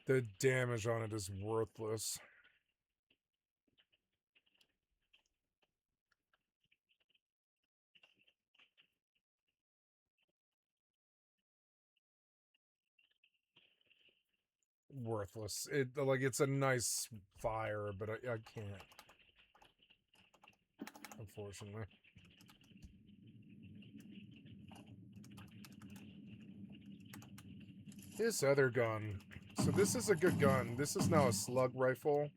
The damage on it is worthless. Worthless. It's a nice fire, but I can't. Unfortunately. This other gun. So this is a good gun. This is now a slug rifle.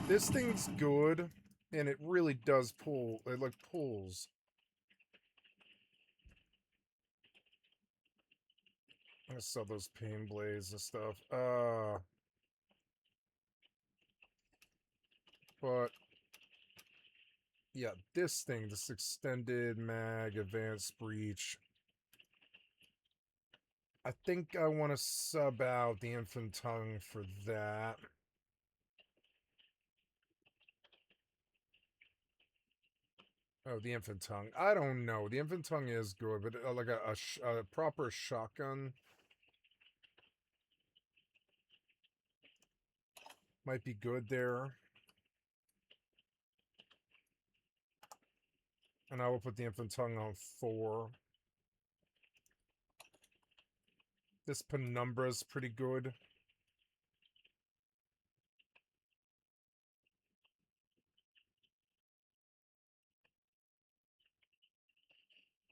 This thing's good, and it really does pull. It pulls. I'm gonna sell those pain blades and stuff. But yeah, this thing, this extended mag, advanced breach. I think I want to sub out the infant tongue for that. Oh, the infant tongue. I don't know. The infant tongue is good, but like a proper shotgun might be good there. And I will put the infant tongue on 4. This penumbra's pretty good.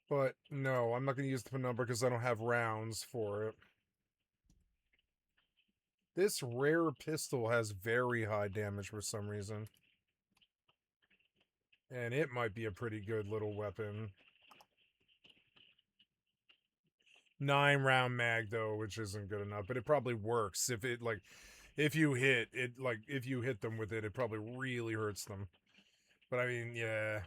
But no, I'm not going to use the penumbra because I don't have rounds for it. This rare pistol has very high damage for some reason. And it might be a pretty good little weapon. 9-round mag though, which isn't good enough, but it probably works. If you hit them with it, it probably really hurts them. But I mean, yeah.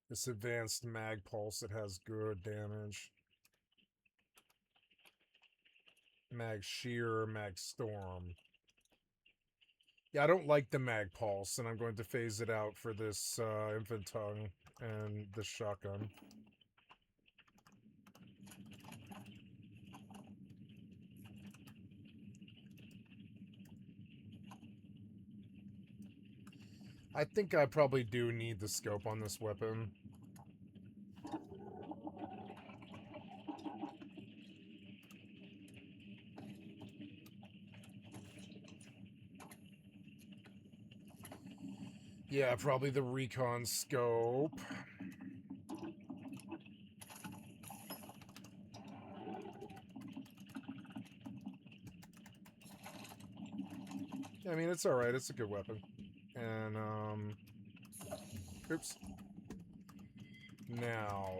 This advanced mag pulse, it has good damage. Mag shear, mag storm. Yeah, I don't like the mag pulse, and I'm going to phase it out for this infant tongue and the shotgun. I think I probably do need the scope on this weapon. Yeah, probably the recon scope. I mean, it's alright. It's a good weapon. And, oops. Now.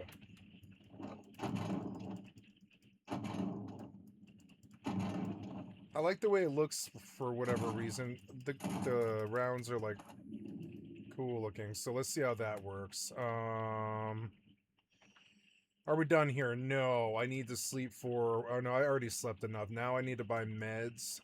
I like the way it looks for whatever reason. The rounds are, like, cool looking. So let's see how that works. Are we done here? No, I need to sleep for... Oh, no, I already slept enough. Now I need to buy meds.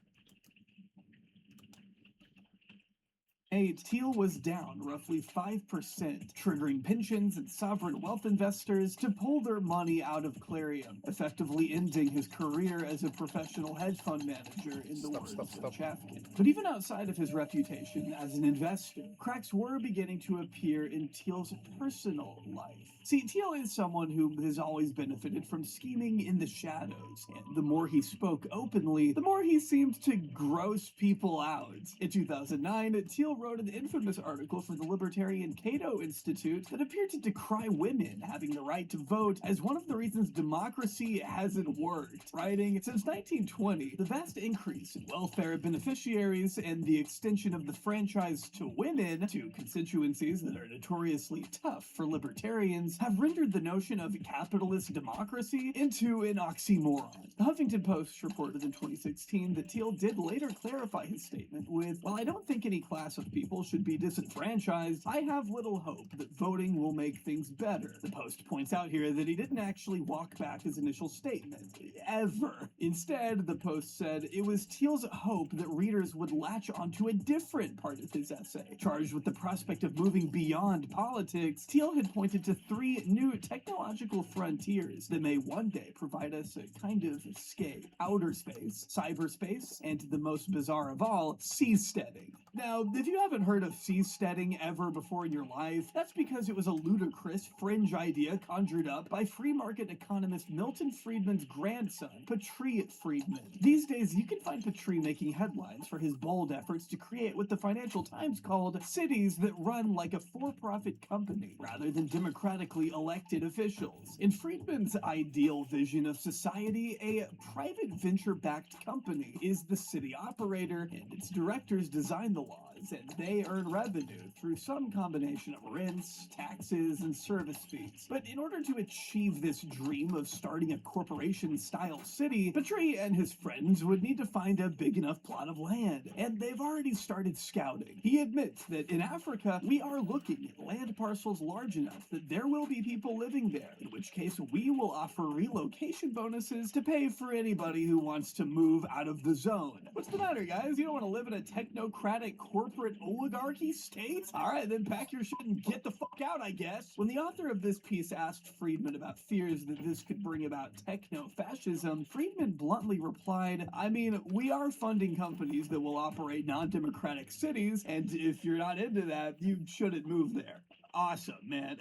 2008, Teal was down roughly 5%, triggering pensions and sovereign wealth investors to pull their money out of Clarion, effectively ending his career as a professional hedge fund manager in the words of Chafkin. But even outside of his reputation as an investor, cracks were beginning to appear in Teal's personal life. See, Teal is someone who has always benefited from scheming in the shadows, and the more he spoke openly, the more he seemed to gross people out. In 2009, Teal wrote an infamous article for the libertarian Cato Institute that appeared to decry women having the right to vote as one of the reasons democracy hasn't worked, writing, "Since 1920, the vast increase in welfare beneficiaries and the extension of the franchise to women, to constituencies that are notoriously tough for libertarians, have rendered the notion of capitalist democracy into an oxymoron." The Huffington Post reported in 2016 that Teal did later clarify his statement with, "While I don't think any class of people should be disenfranchised, I have little hope that voting will make things better." The Post points out here that he didn't actually walk back his initial statement, ever. Instead, the Post said it was Teal's hope that readers would latch onto a different part of his essay. Charged with the prospect of moving beyond politics, Teal had pointed to 3 new technological frontiers that may one day provide us a kind of escape: outer space, cyberspace, and the most bizarre of all, seasteading. Now, if you haven't heard of seasteading ever before in your life, that's because it was a ludicrous, fringe idea conjured up by free market economist Milton Friedman's grandson, Patri Friedman. These days, you can find Patri making headlines for his bold efforts to create what the Financial Times called cities that run like a for-profit company, rather than democratically elected officials. In Friedman's ideal vision of society, a private venture-backed company is the city operator, and its directors design the laws, and they earn revenue through some combination of rents, taxes, and service fees. But in order to achieve this dream of starting a corporation-style city, Patri and his friends would need to find a big enough plot of land, and they've already started scouting. He admits that in Africa, we are looking at land parcels large enough that there will be people living there, in which case we will offer relocation bonuses to pay for anybody who wants to move out of the zone. What's the matter, guys? You don't want to live in a technocratic corporate oligarchy state? Alright, then pack your shit and get the fuck out, I guess. When the author of this piece asked Friedman about fears that this could bring about techno-fascism, Friedman bluntly replied, "I mean, we are funding companies that will operate non-democratic cities, and if you're not into that, you shouldn't move there." Awesome, man.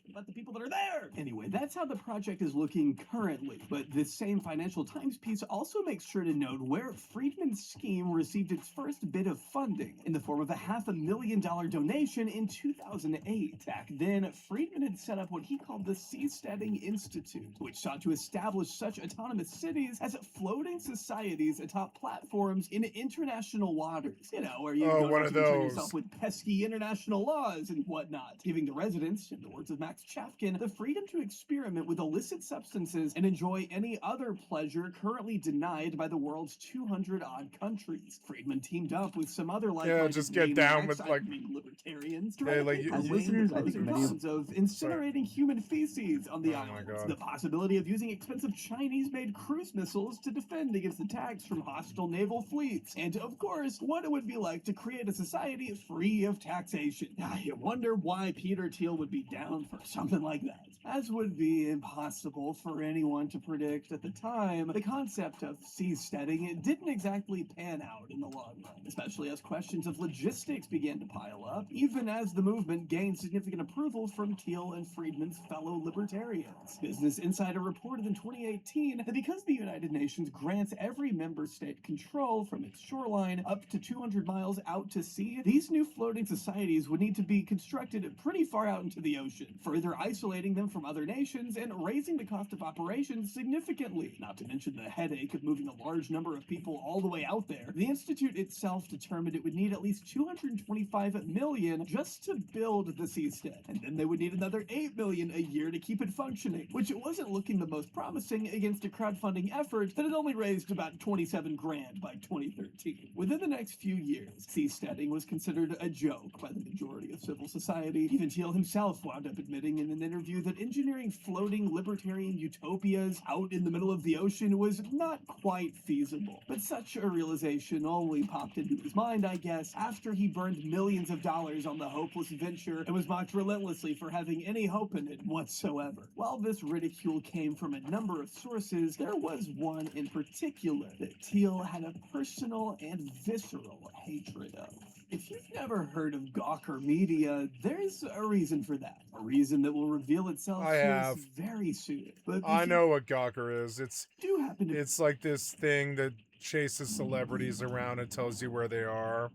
About the people that are there. Anyway, that's how the project is looking currently. But this same Financial Times piece also makes sure to note where Friedman's scheme received its first bit of funding, in the form of a $500,000 donation in 2008. Back then, Friedman had set up what he called the Seasteading Institute, which sought to establish such autonomous cities as floating societies atop platforms in international waters. You know, where you don't have to concern yourself with pesky international laws and whatnot, giving the residents, in the words of Max Chafkin, the freedom to experiment with illicit substances and enjoy any other pleasure currently denied by the world's 200-odd countries. Friedman teamed up with some other like just get down with libertarians to as listeners, I think many of incinerating human feces on the islands, the possibility of using expensive Chinese-made cruise missiles to defend against attacks from hostile naval fleets, and of course, what it would be like to create a society free of taxation. I wonder why Peter Thiel would be down for something like that. As would be impossible for anyone to predict at the time, the concept of seasteading didn't exactly pan out in the long run, especially as questions of logistics began to pile up, even as the movement gained significant approval from Thiel and Friedman's fellow libertarians. Business Insider reported in 2018 that because the United Nations grants every member state control from its shoreline up to 200 miles out to sea, these new floating societies would need to be constructed pretty far out into the ocean, further isolating them from other nations and raising the cost of operations significantly, not to mention the headache of moving a large number of people all the way out there. The Institute itself determined it would need at least $225 million just to build the seastead, and then they would need another $8 million a year to keep it functioning, which wasn't looking the most promising against a crowdfunding effort that had only raised about 27 grand by 2013. Within the next few years, seasteading was considered a joke by the majority of civil society. Even Thiel himself wound up admitting in an interview that engineering floating libertarian utopias out in the middle of the ocean was not quite feasible. But such a realization only popped into his mind, I guess, after he burned millions of dollars on the hopeless venture and was mocked relentlessly for having any hope in it whatsoever. While this ridicule came from a number of sources, there was one in particular that Thiel had a personal and visceral hatred of. If you've never heard of Gawker Media, there's a reason for that. A reason that will reveal itself to us very soon. But I know what Gawker is. It's like this thing that chases celebrities around and tells you where they are.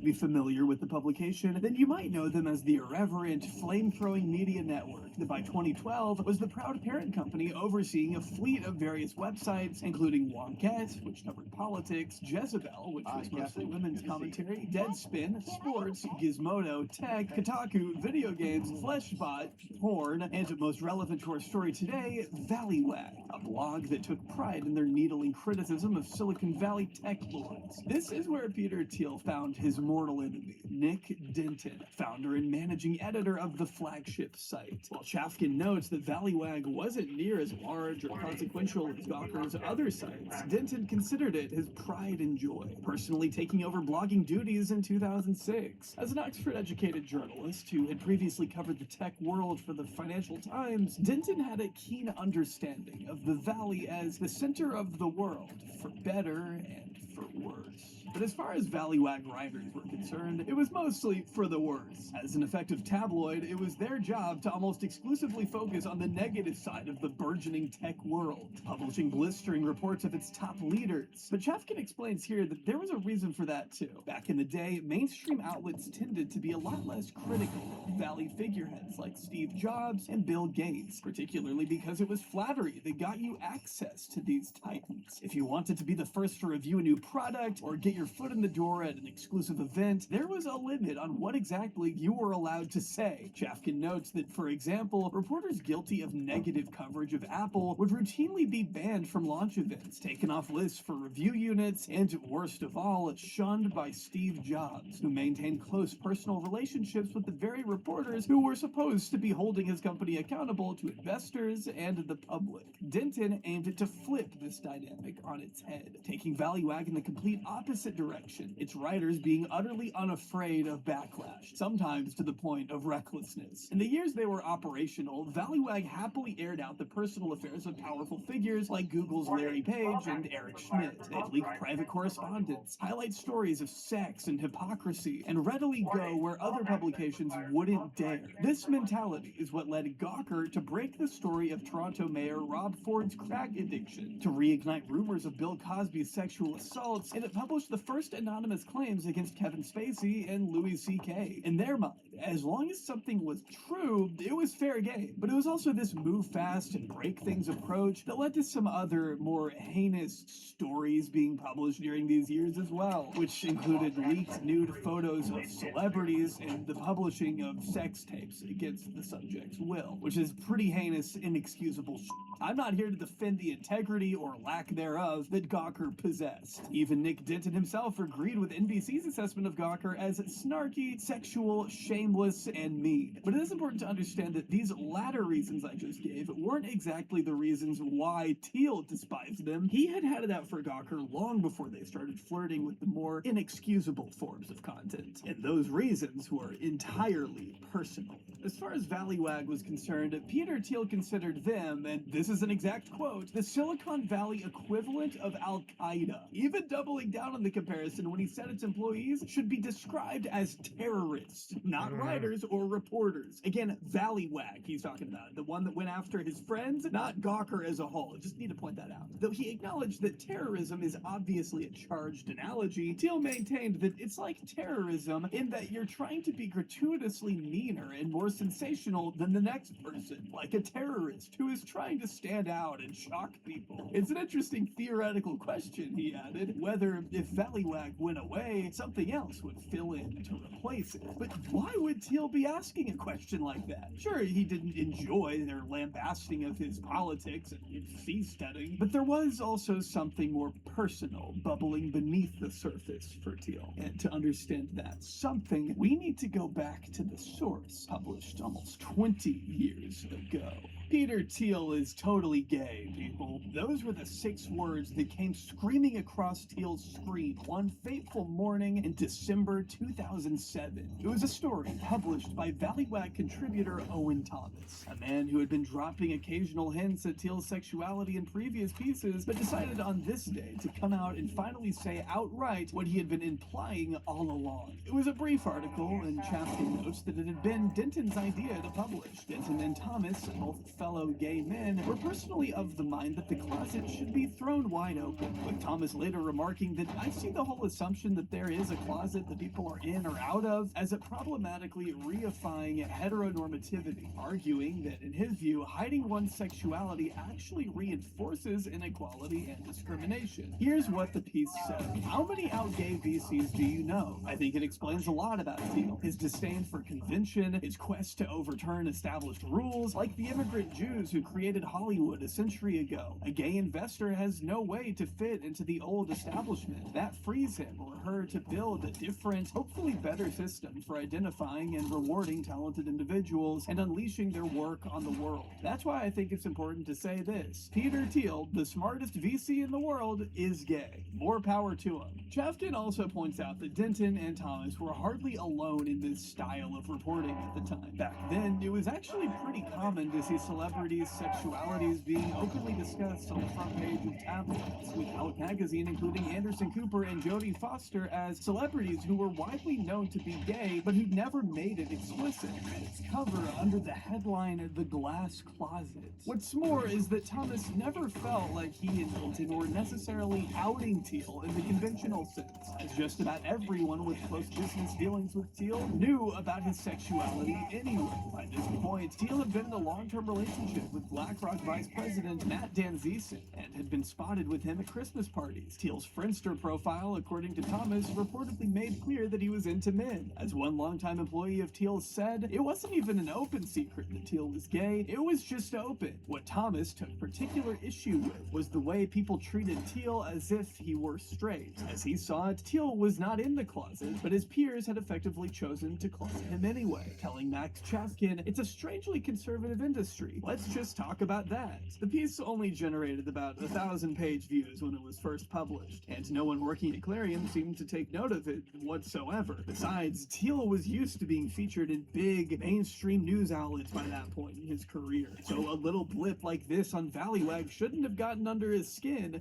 Be familiar with the publication, then you might know them as the irreverent, flame-throwing media network that by 2012 was the proud parent company overseeing a fleet of various websites, including Wonket, which covered politics, Jezebel, which was mostly women's commentary, Deadspin, sports, Gizmodo, tech, Kotaku, video games, Fleshbot, porn, and most relevant to our story today, Valleywag, a blog that took pride in their needling criticism of Silicon Valley tech lords. This is where Peter Thiel found his mortal enemy, Nick Denton, founder and managing editor of the flagship site. While Chafkin notes that Valleywag wasn't near as large or consequential as Gawker's other sites, Denton considered it his pride and joy, personally taking over blogging duties in 2006. As an Oxford-educated journalist who had previously covered the tech world for the Financial Times, Denton had a keen understanding of the Valley as the center of the world, for better and for worse. But as far as Valleywag writers were concerned, it was mostly for the worse. As an effective tabloid, it was their job to almost exclusively focus on the negative side of the burgeoning tech world, publishing blistering reports of its top leaders. But Chafkin explains here that there was a reason for that too. Back in the day, mainstream outlets tended to be a lot less critical of Valley figureheads like Steve Jobs and Bill Gates, particularly because it was flattery that got you access to these titans. If you wanted to be the first to review a new product or get your foot in the door at an exclusive event, there was a limit on what exactly you were allowed to say. Chafkin notes that, for example, reporters guilty of negative coverage of Apple would routinely be banned from launch events, taken off lists for review units, and, worst of all, shunned by Steve Jobs, who maintained close personal relationships with the very reporters who were supposed to be holding his company accountable to investors and the public. Denton aimed to flip this dynamic on its head, taking Valleywag in the complete opposite direction, its writers being utterly unafraid of backlash, sometimes to the point of recklessness. In the years they were operational, Valleywag happily aired out the personal affairs of powerful figures like Google's Larry Page and Eric Schmidt. They'd leak private correspondence, highlight stories of sex and hypocrisy, and readily go where other publications wouldn't dare. This mentality is what led Gawker to break the story of Toronto Mayor Rob Ford's crack addiction, to reignite rumors of Bill Cosby's sexual assaults, and it published the first anonymous claims against Kevin Spacey and Louis C.K. In their mind, as long as something was true, it was fair game. But it was also this move fast and break things approach that led to some other, more heinous stories being published during these years as well, which included leaked nude photos of celebrities and the publishing of sex tapes against the subject's will, which is pretty heinous, inexcusable shit. I'm not here to defend the integrity or lack thereof that Gawker possessed. Even Nick Denton himself agreed with NBC's assessment of Gawker as snarky, sexual, shameless, and mean. But it is important to understand that these latter reasons I just gave weren't exactly the reasons why Thiel despised them. He had it out for Gawker long before they started flirting with the more inexcusable forms of content. And those reasons were entirely personal. As far as Valleywag was concerned, Peter Thiel considered them, and this is an exact quote, the Silicon Valley equivalent of Al-Qaeda, even doubling down on the comparison when he said its employees should be described as terrorists, not writers or reporters. Again, Valleywag he's talking about, the one that went after his friends, not Gawker as a whole. I just need to point that out. Though he acknowledged that terrorism is obviously a charged analogy, Thiel maintained that it's like terrorism in that you're trying to be gratuitously meaner and more sensational than the next person, like a terrorist who is trying to stand out and shock people. It's an interesting theoretical question, he added, whether if Valleywag went away, something something else would fill in to replace it. But why would Teal be asking a question like that? Sure, he didn't enjoy their lambasting of his politics and seasteading, but there was also something more personal bubbling beneath the surface for Teal. And to understand that something, we need to go back to the source, published almost 20 years ago. Peter Thiel is totally gay, people. Those were the 6 words that came screaming across Thiel's screen one fateful morning in December 2007. It was a story published by Valleywag contributor Owen Thomas, a man who had been dropping occasional hints at Thiel's sexuality in previous pieces, but decided on this day to come out and finally say outright what he had been implying all along. It was a brief article, and Chafkin notes that it had been Denton's idea to publish. Denton and Thomas, both fellow gay men, were personally of the mind that the closet should be thrown wide open, with Thomas later remarking that I see the whole assumption that there is a closet that people are in or out of as a problematically reifying heteronormativity, arguing that in his view, hiding one's sexuality actually reinforces inequality and discrimination. Here's what the piece said. How many out gay VCs do you know? I think it explains a lot about Thiel. His disdain for convention, his quest to overturn established rules, like the immigrant Jews who created Hollywood a century ago. A gay investor has no way to fit into the old establishment. That frees him or her to build a different, hopefully better system for identifying and rewarding talented individuals and unleashing their work on the world. That's why I think it's important to say this. Peter Thiel, the smartest VC in the world, is gay. More power to him. Chafkin also points out that Denton and Thomas were hardly alone in this style of reporting at the time. Back then, it was actually pretty common to see celebrities' sexualities being openly discussed on the front page of tabloids, with Out magazine including Anderson Cooper and Jodie Foster as celebrities who were widely known to be gay, but who never made it explicit. Its cover under the headline, The Glass Closet. What's more is that Thomas never felt like he and Denton were necessarily outing Thiel in the conventional sense, as just about everyone with close business dealings with Thiel knew about his sexuality anyway. By this point, Thiel had been in a long-term relationship with BlackRock Vice President Matt Danzisen and had been spotted with him at Christmas parties. Thiel's Friendster profile, according to Thomas, reportedly made clear that he was into men. As one longtime employee of Thiel said, it wasn't even an open secret that Thiel was gay, it was just open. What Thomas took particular issue with was the way people treated Thiel as if he were straight. As he saw it, Thiel was not in the closet, but his peers had effectively chosen to closet him anyway, telling Max Chafkin, it's a strangely conservative industry. Let's just talk about that. The piece only generated about 1,000-page views when it was first published, and no one working at Clarion seemed to take note of it whatsoever. Besides, Thiel was used to being featured in big, mainstream news outlets by that point in his career, so a little blip like this on Valleywag shouldn't have gotten under his skin,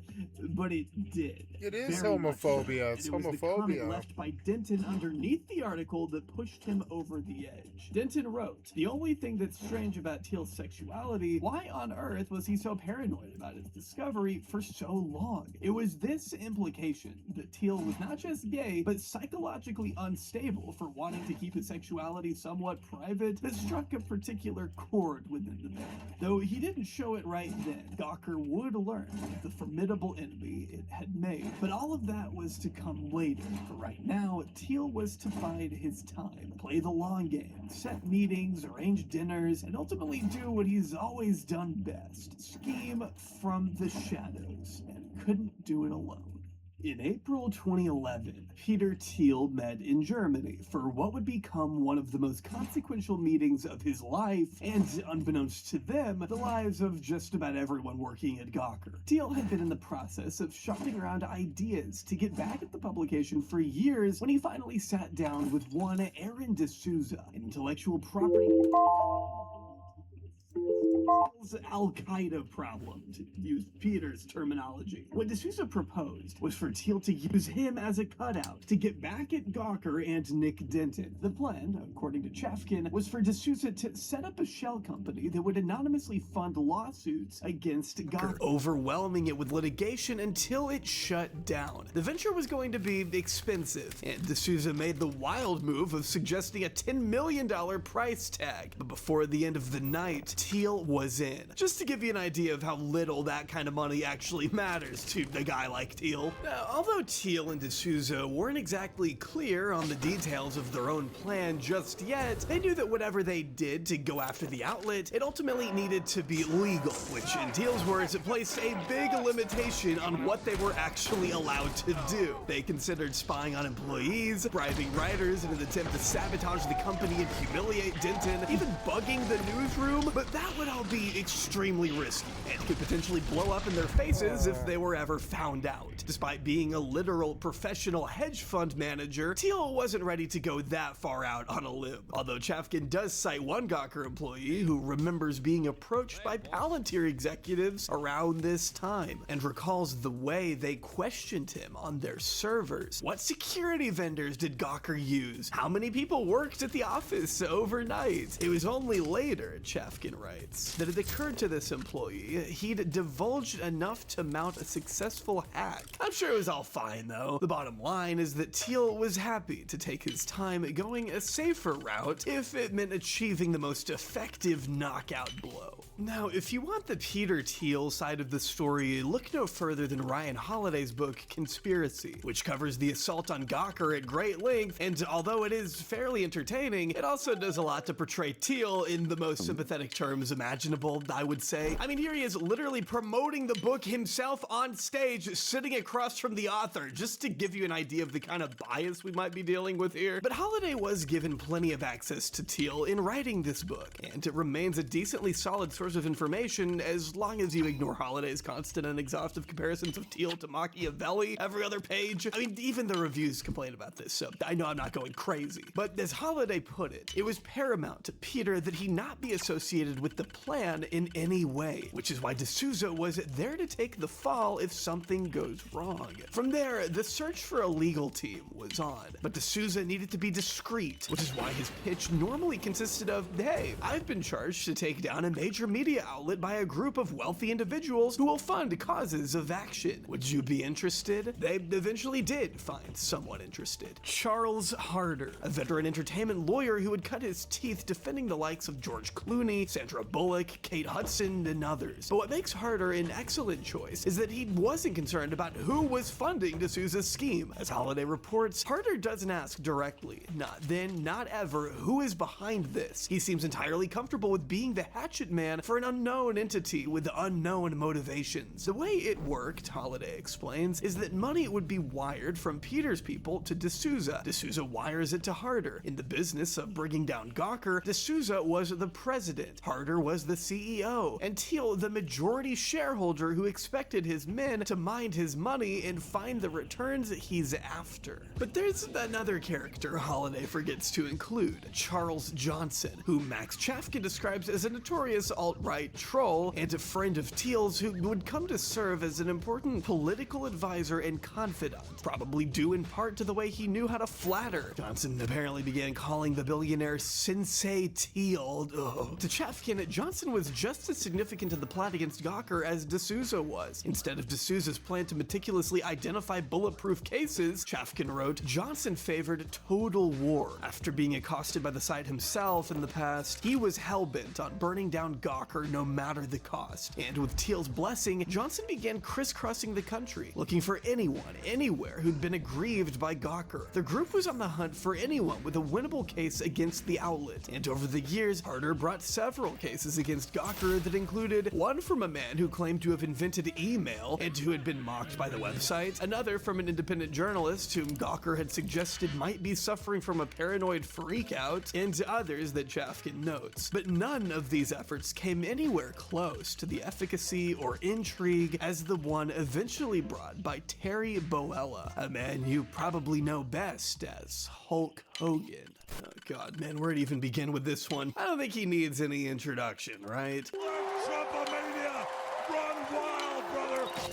but it did. It is Very homophobia. much so. It's It was the comment homophobia. left by Denton underneath the article that pushed him over the edge. Denton wrote, the only thing that's strange about Thiel's sexuality, why on earth was he so paranoid about his discovery for so long? It was this implication that Thiel was not just gay, but psychologically unstable for wanting to keep his sexuality somewhat private that struck a particular chord within the band. Though he didn't show it right then, Gawker would learn the formidable enemy it had made. But all of that was to come later. For right now, Thiel was to bide his time, play the long game, set meetings, arrange dinners, and ultimately do what he's always done best, scheme from the shadows, and couldn't do it alone. In April 2011, Peter Thiel met in Germany for what would become one of the most consequential meetings of his life, and unbeknownst to them, the lives of just about everyone working at Gawker. Thiel had been in the process of shopping around ideas to get back at the publication for years when he finally sat down with one Aaron D'Souza, an intellectual property Al-Qaeda problem, to use Peter's terminology. What D'Souza proposed was for Thiel to use him as a cutout to get back at Gawker and Nick Denton. The plan, according to Chafkin, was for D'Souza to set up a shell company that would anonymously fund lawsuits against Gawker, overwhelming it with litigation until it shut down. The venture was going to be expensive, and D'Souza made the wild move of suggesting a $10 million price tag. But before the end of the night, Thiel was in. Just to give you an idea of how little that kind of money actually matters to a guy like Teal. Now, although Teal and D'Souza weren't exactly clear on the details of their own plan just yet, they knew that whatever they did to go after the outlet, it ultimately needed to be legal, which in Teal's words placed a big limitation on what they were actually allowed to do. They considered spying on employees, bribing writers in an attempt to sabotage the company and humiliate Denton, even bugging the newsroom, but that would all be extremely risky and could potentially blow up in their faces if they were ever found out. Despite being a literal professional hedge fund manager, Teal wasn't ready to go that far out on a limb. Although Chafkin does cite one Gawker employee who remembers being approached by Palantir executives around this time and recalls the way they questioned him on their servers. What security vendors did Gawker use? How many people worked at the office overnight? It was only later, Chafkin writes, that it occurred to this employee he'd divulged enough to mount a successful hack. I'm sure it was all fine though. The bottom line is that Teal was happy to take his time going a safer route if it meant achieving the most effective knockout blow. Now, if you want the Peter Teal side of the story, look no further than Ryan Holiday's book Conspiracy, which covers the assault on Gawker at great length, and although it is fairly entertaining, it also does a lot to portray Teal in the most sympathetic terms imaginable, I would say. I mean, here he is literally promoting the book himself on stage, sitting across from the author, just to give you an idea of the kind of bias we might be dealing with here. But Holiday was given plenty of access to Teal in writing this book, and it remains a decently solid source of information as long as you ignore Holiday's constant and exhaustive comparisons of Teal to Machiavelli every other page. I mean, even the reviews complain about this, so I know I'm not going crazy. But as Holiday put it, it was paramount to Peter that he not be associated with the plan in any way, which is why D'Souza was there to take the fall if something goes wrong. From there, the search for a legal team was on, but D'Souza needed to be discreet, which is why his pitch normally consisted of, hey, I've been charged to take down a major media outlet by a group of wealthy individuals who will fund causes of action. Would you be interested? They eventually did find someone interested. Charles Harder, a veteran entertainment lawyer who had cut his teeth defending the likes of George Clooney, Sandra Bullock, Kate Hudson, and others. But what makes Harder an excellent choice is that he wasn't concerned about who was funding D'Souza's scheme. As Holiday reports, Harder doesn't ask directly, not then, not ever, who is behind this. He seems entirely comfortable with being the hatchet man for an unknown entity with unknown motivations. The way it worked, Holiday explains, is that money would be wired from Peter's people to D'Souza. D'Souza wires it to Harder. In the business of bringing down Gawker, D'Souza was the president, Harder was the CEO, and Teal the majority shareholder who expected his men to mind his money and find the returns he's after. But there's another character Holiday forgets to include, Charles Johnson, who Max Chafkin describes as a notorious alt-right troll and a friend of Teal's who would come to serve as an important political advisor and confidant, probably due in part to the way he knew how to flatter. Johnson apparently began calling the billionaire Sensei Teal. To Chafkin, Johnson was just as significant to the plot against Gawker as D'Souza was. Instead of D'Souza's plan to meticulously identify bulletproof cases, Chafkin wrote, Johnson favored total war. After being accosted by the site himself in the past, he was hell-bent on burning down Gawker no matter the cost. And with Teal's blessing, Johnson began crisscrossing the country, looking for anyone, anywhere who'd been aggrieved by Gawker. The group was on the hunt for anyone with a winnable case against the outlet, and over the years, Harder brought several cases against Gawker that included one from a man who claimed to have invented email and who had been mocked by the website, another from an independent journalist whom Gawker had suggested might be suffering from a paranoid freakout, and others that Chafkin notes. But none of these efforts came anywhere close to the efficacy or intrigue as the one eventually brought by Terry Boella, a man you probably know best as Hulk Hogan. Oh god, man, where to even begin with this one? I don't think he needs any introduction, right?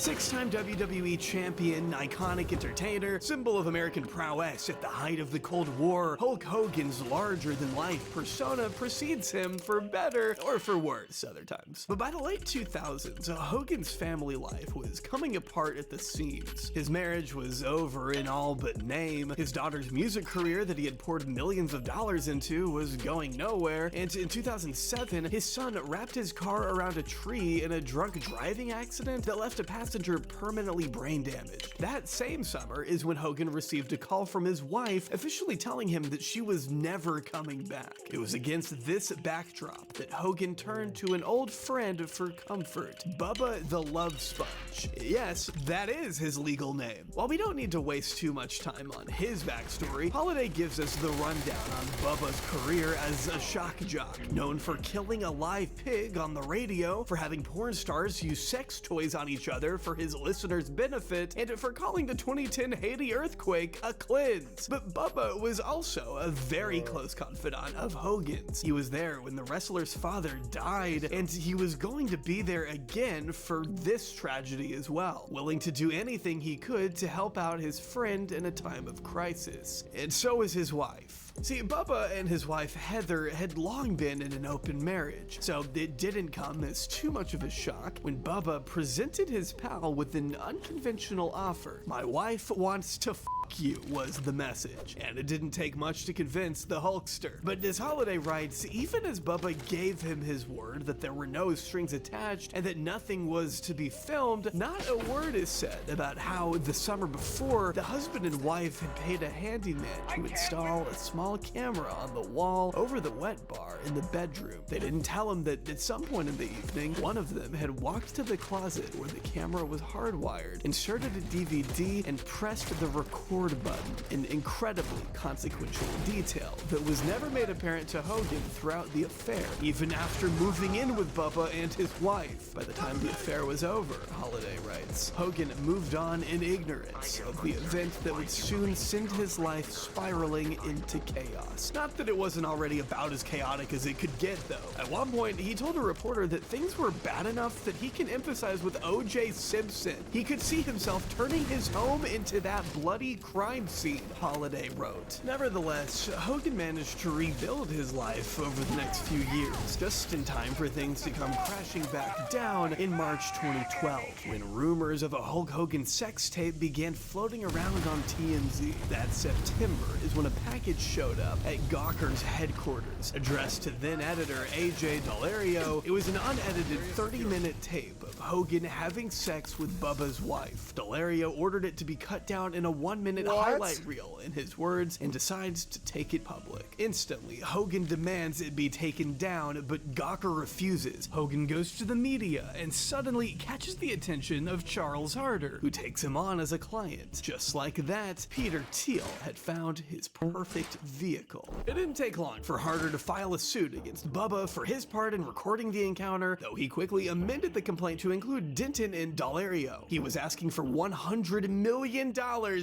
Six-time WWE champion, iconic entertainer, symbol of American prowess at the height of the Cold War, Hulk Hogan's larger-than-life persona precedes him for better or for worse other times. But by the late 2000s, Hogan's family life was coming apart at the seams. His marriage was over in all but name, his daughter's music career that he had poured millions of dollars into was going nowhere, and in 2007, his son wrapped his car around a tree in a drunk driving accident that left a passenger permanently brain damaged. That same summer is when Hogan received a call from his wife officially telling him that she was never coming back. It was against this backdrop that Hogan turned to an old friend for comfort, Bubba the Love Sponge. Yes, that is his legal name. While we don't need to waste too much time on his backstory, Holiday gives us the rundown on Bubba's career as a shock jock, known for killing a live pig on the radio, for having porn stars use sex toys on each other for his listeners' benefit, and for calling the 2010 Haiti earthquake a cleanse. But Bubba was also a very close confidant of Hogan's. He was there when the wrestler's father died, and he was going to be there again for this tragedy as well, willing to do anything he could to help out his friend in a time of crisis. And so was his wife. See, Bubba and his wife Heather had long been in an open marriage, so it didn't come as too much of a shock when Bubba presented his pal with an unconventional offer. "My wife wants to you," was the message, and it didn't take much to convince the Hulkster. But as Holiday writes, even as Bubba gave him his word that there were no strings attached and that nothing was to be filmed, not a word is said about how the summer before, the husband and wife had paid a handyman to install a small camera on the wall over the wet bar in the bedroom. They didn't tell him that at some point in the evening, one of them had walked to the closet where the camera was hardwired, inserted a DVD, and pressed the record button, an incredibly consequential detail that was never made apparent to Hogan throughout the affair, even after moving in with Bubba and his wife. By the time the affair was over, Holiday writes, Hogan moved on in ignorance of the event that would soon send his life spiraling into chaos. Not that it wasn't already about as chaotic as it could get, though. At one point, he told a reporter that things were bad enough that he can emphasize with O.J. Simpson. He could see himself turning his home into that bloody crime scene, Holiday wrote. Nevertheless, Hogan managed to rebuild his life over the next few years, just in time for things to come crashing back down in March 2012, when rumors of a Hulk Hogan sex tape began floating around on TMZ. That September is when a package showed up at Gawker's headquarters, addressed to then-editor AJ Delario. It was an unedited 30-minute tape of Hogan having sex with Bubba's wife. Delario ordered it to be cut down in a 1-minute highlight reel, in his words, and decides to take it public. Instantly, Hogan demands it be taken down, but Gawker refuses. Hogan goes to the media and suddenly catches the attention of Charles Harder, who takes him on as a client. Just like that, Peter Thiel had found his perfect vehicle. It didn't take long for Harder to file a suit against Bubba for his part in recording the encounter, though he quickly amended the complaint to include Denton and Delario. He was asking for $100 million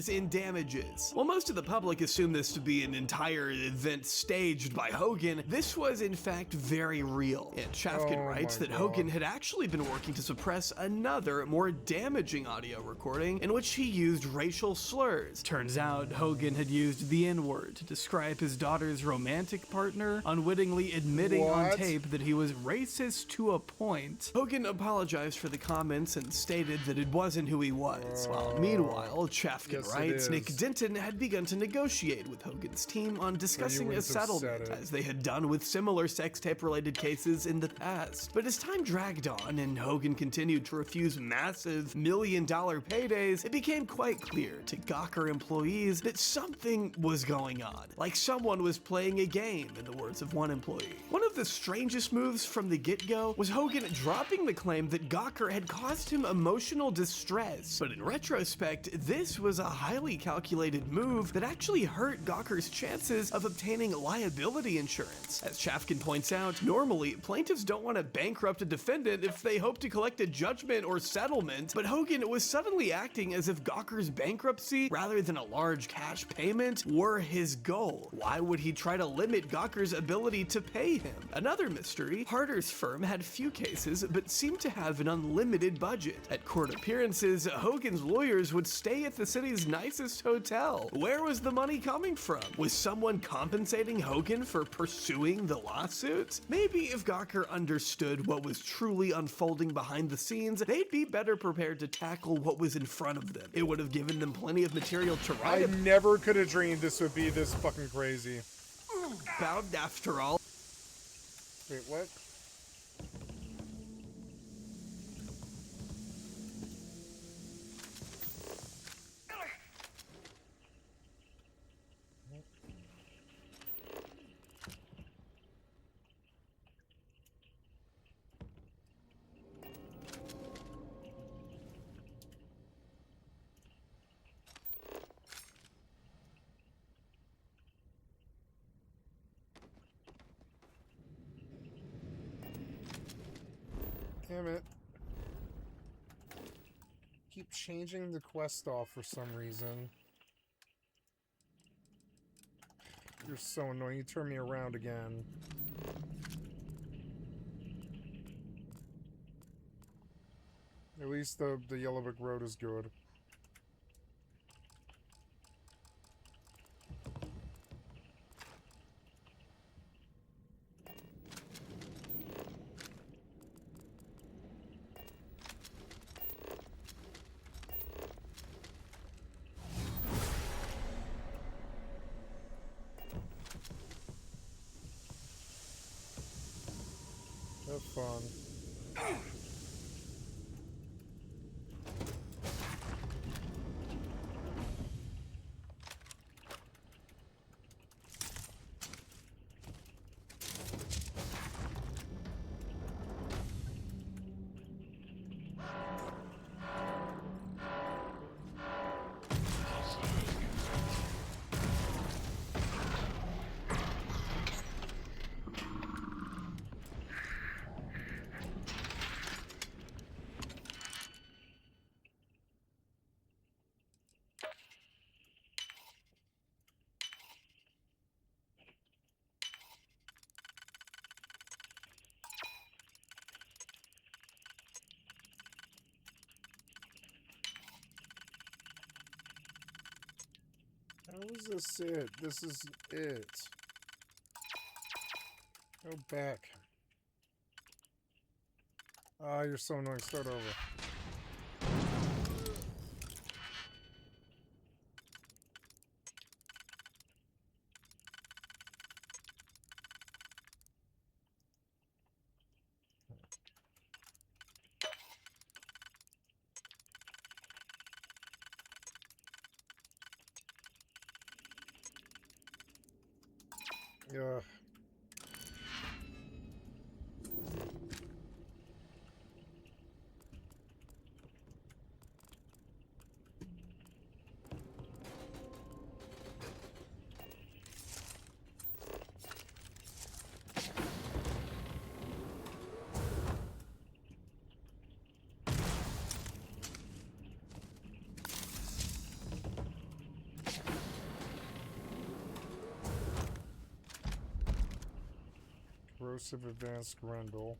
in damages. While most of the public assumed this to be an entire event staged by Hogan, this was in fact very real. And Chafkin writes that Hogan had actually been working to suppress another, more damaging audio recording in which he used racial slurs. Turns out Hogan had used the N-word to describe his daughter's romantic partner, unwittingly admitting on tape that he was racist to a point. Hogan apologized for the comments and stated that it wasn't who he was. While meanwhile, Chafkin writes, Nick Denton had begun to negotiate with Hogan's team on discussing a settlement, as they had done with similar sex tape related cases in the past. But as time dragged on and Hogan continued to refuse massive million-dollar paydays, it became quite clear to Gawker employees that something was going on, like someone was playing a game, in the words of one employee. One of the strangest moves from the get-go was Hogan dropping the claim that Gawker had caused him emotional distress, but in retrospect, this was a highly calculated move that actually hurt Gawker's chances of obtaining liability insurance. As Shafkin points out, normally, plaintiffs don't want to bankrupt a defendant if they hope to collect a judgment or settlement, but Hogan was suddenly acting as if Gawker's bankruptcy, rather than a large cash payment, were his goal. Why would he try to limit Gawker's ability to pay him? Another mystery, Harder's firm had few cases, but seemed to have an unlimited budget. At court appearances, Hogan's lawyers would stay at the city's nicest hotel. Where was the money coming from? Was someone compensating Hogan for pursuing the lawsuit? Maybe if Gawker understood what was truly unfolding behind the scenes, they'd be better prepared to tackle what was in front of them. It would have given them plenty of material to write. I never could have dreamed this would be this fucking crazy. About after all. Wait, what? Damn it. Keep changing the quest off for some reason. You're so annoying. You turn me around again. At least the Yellow Brick Road is good. Have fun. How is this it? This is it. Go back. Ah, you're so annoying. Start over. Yeah. Corrosive Advanced Grendel.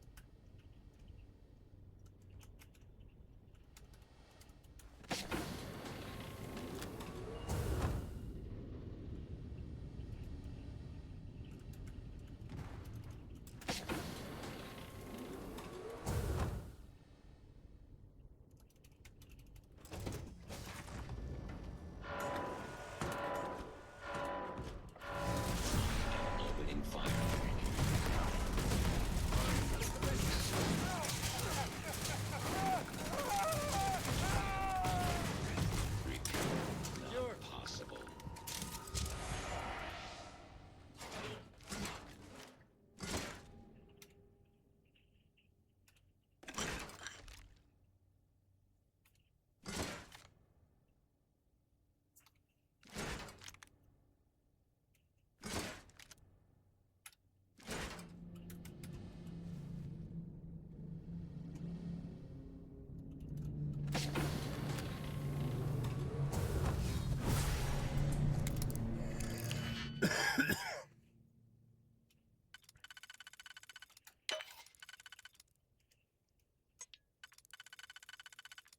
Opening fire.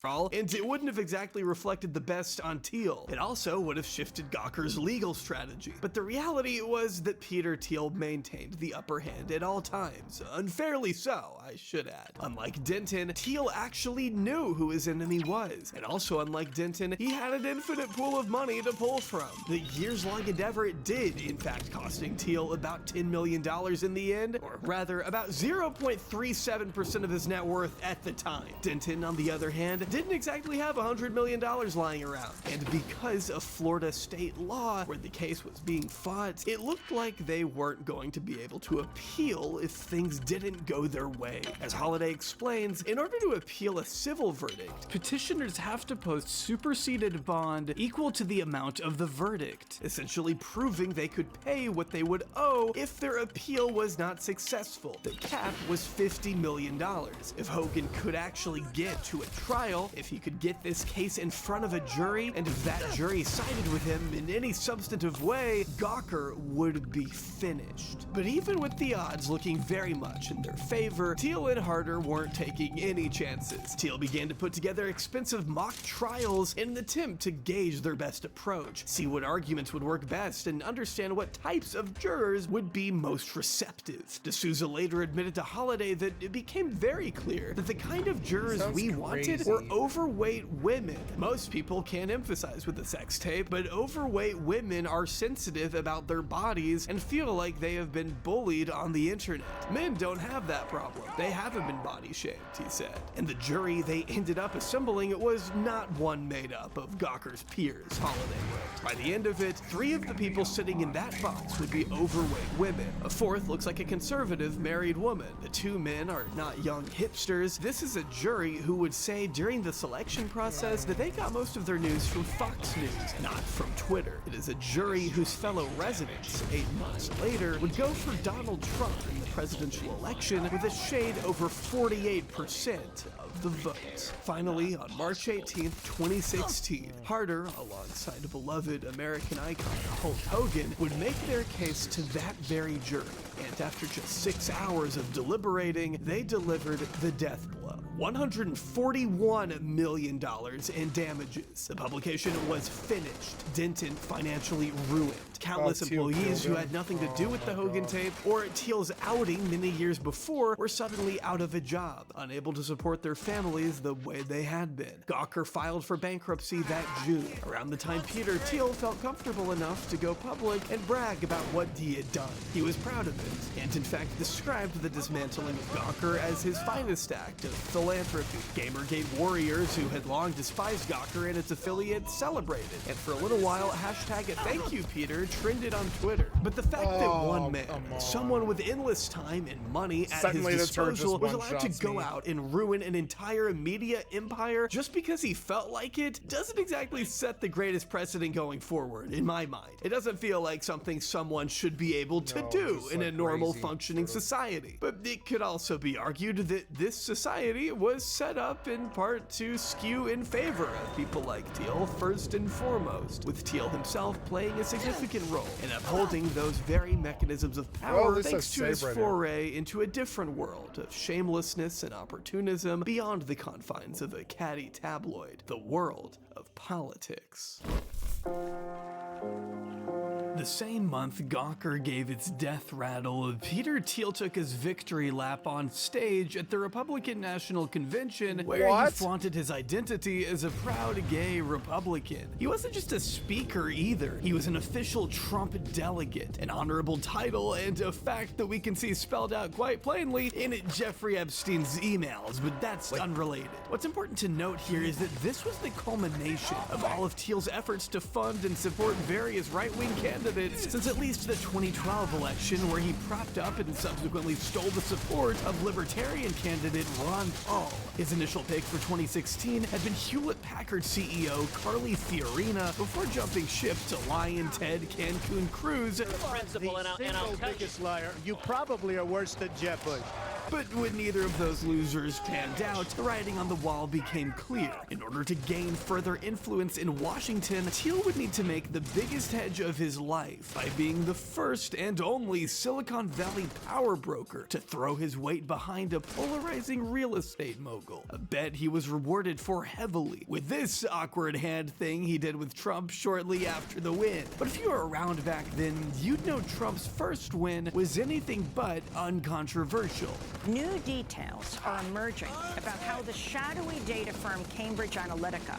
all, and it wouldn't have exactly reflected the best on Thiel. It also would have shifted Gawker's legal strategy. But the reality was that Peter Thiel maintained the upper hand at all times. Unfairly so, I should add. Unlike Denton, Thiel actually knew who his enemy was. And also unlike Denton, he had an infinite pool of money to pull from. The years-long endeavor did, in fact, costing Thiel about $10 million in the end, or rather, about 0.37% of his net worth at the time. Denton, on the other hand, didn't exactly have $100 million lying around. And because of Florida state law, where the case was being fought, it looked like they weren't going to be able to appeal if things didn't go their way. As Holiday explains, in order to appeal a civil verdict, petitioners have to post superseded bond equal to the amount of the verdict, essentially proving they could pay what they would owe if their appeal was not successful. The cap was $50 million. If Hogan could actually get to a trial, if he could get this case in front of a jury, and if that jury sided with him in any substantive way, Gawker would be finished. But even with the odds looking very much in their favor, Thiel and Harder weren't taking any chances. Thiel began to put together expensive mock trials in an attempt to gauge their best approach, see what arguments would work best, and understand what types of jurors would be most receptive. D'Souza later admitted to Holiday that it became very clear that the kind of jurors we wanted were overweight women. Most people can't emphasize with the sex tape, but overweight women are sensitive about their bodies and feel like they have been bullied on the internet. Men don't have that problem. They haven't been body shamed, he said. And the jury they ended up assembling was not one made up of Gawker's peers, Holiday wrote. By the end of it, 3 of the people sitting in that box would be overweight women. A 4th looks like a conservative married woman. The 2 men are not young hipsters. This is a jury who would say during the selection process that they got most of their news from Fox News, not from Twitter. It is a jury whose fellow residents, 8 months later, would go for Donald Trump in the presidential election with a shade over 48% of the vote. Finally, on March 18th, 2016, Harder, alongside beloved American icon Hulk Hogan, would make their case to that very jury. And after just 6 hours of deliberating, they delivered the death blow. $141 million in damages. The publication was finished. Denton financially ruined. Countless employees who had nothing to do with the Hogan tape or Thiel's outing many years before were suddenly out of a job, unable to support their families the way they had been. Gawker filed for bankruptcy that June, around the time Peter Thiel felt comfortable enough to go public and brag about what he had done. He was proud of it, and in fact described the dismantling of Gawker as his finest act of philanthropy. Gamergate warriors who had long despised Gawker and its affiliates celebrated, and for a little while, hashtag Thank You Peter trended on Twitter. But the fact that one man, someone with endless time and money at his disposal, was allowed to go out and ruin an entire media empire just because he felt like it, doesn't exactly set the greatest precedent going forward, in my mind. It doesn't feel like something someone should be able to do in a normal functioning society. But it could also be argued that this society was set up in part to skew in favor of people like Thiel first and foremost, with Thiel himself playing a significant role in upholding those very mechanisms of power thanks to his foray into a different world of shamelessness and opportunism beyond the confines of a catty tabloid, the world of politics. The same month Gawker gave its death rattle, Peter Thiel took his victory lap on stage at the Republican National Convention, where he flaunted his identity as a proud gay Republican. He wasn't just a speaker either. He was an official Trump delegate, an honorable title and a fact that we can see spelled out quite plainly in Jeffrey Epstein's emails, but that's unrelated. What's important to note here is that this was the culmination of all of Thiel's efforts to fund and support various right-wing candidates since at least the 2012 election, where he propped up and subsequently stole the support of Libertarian candidate Ron Paul. His initial pick for 2016 had been Hewlett-Packard CEO Carly Fiorina before jumping ship to Lion Ted Cancun Cruise. The single biggest liar. You probably are worse than Jeb Bush. But when neither of those losers panned out, the writing on the wall became clear. In order to gain further influence in Washington, Thiel would need to make the biggest hedge of his life by being the first and only Silicon Valley power broker to throw his weight behind a polarizing real estate mogul, a bet he was rewarded for heavily with this awkward hand thing he did with Trump shortly after the win. But if you were around back then, you'd know Trump's first win was anything but uncontroversial. New details are emerging about how the shadowy data firm Cambridge Analytica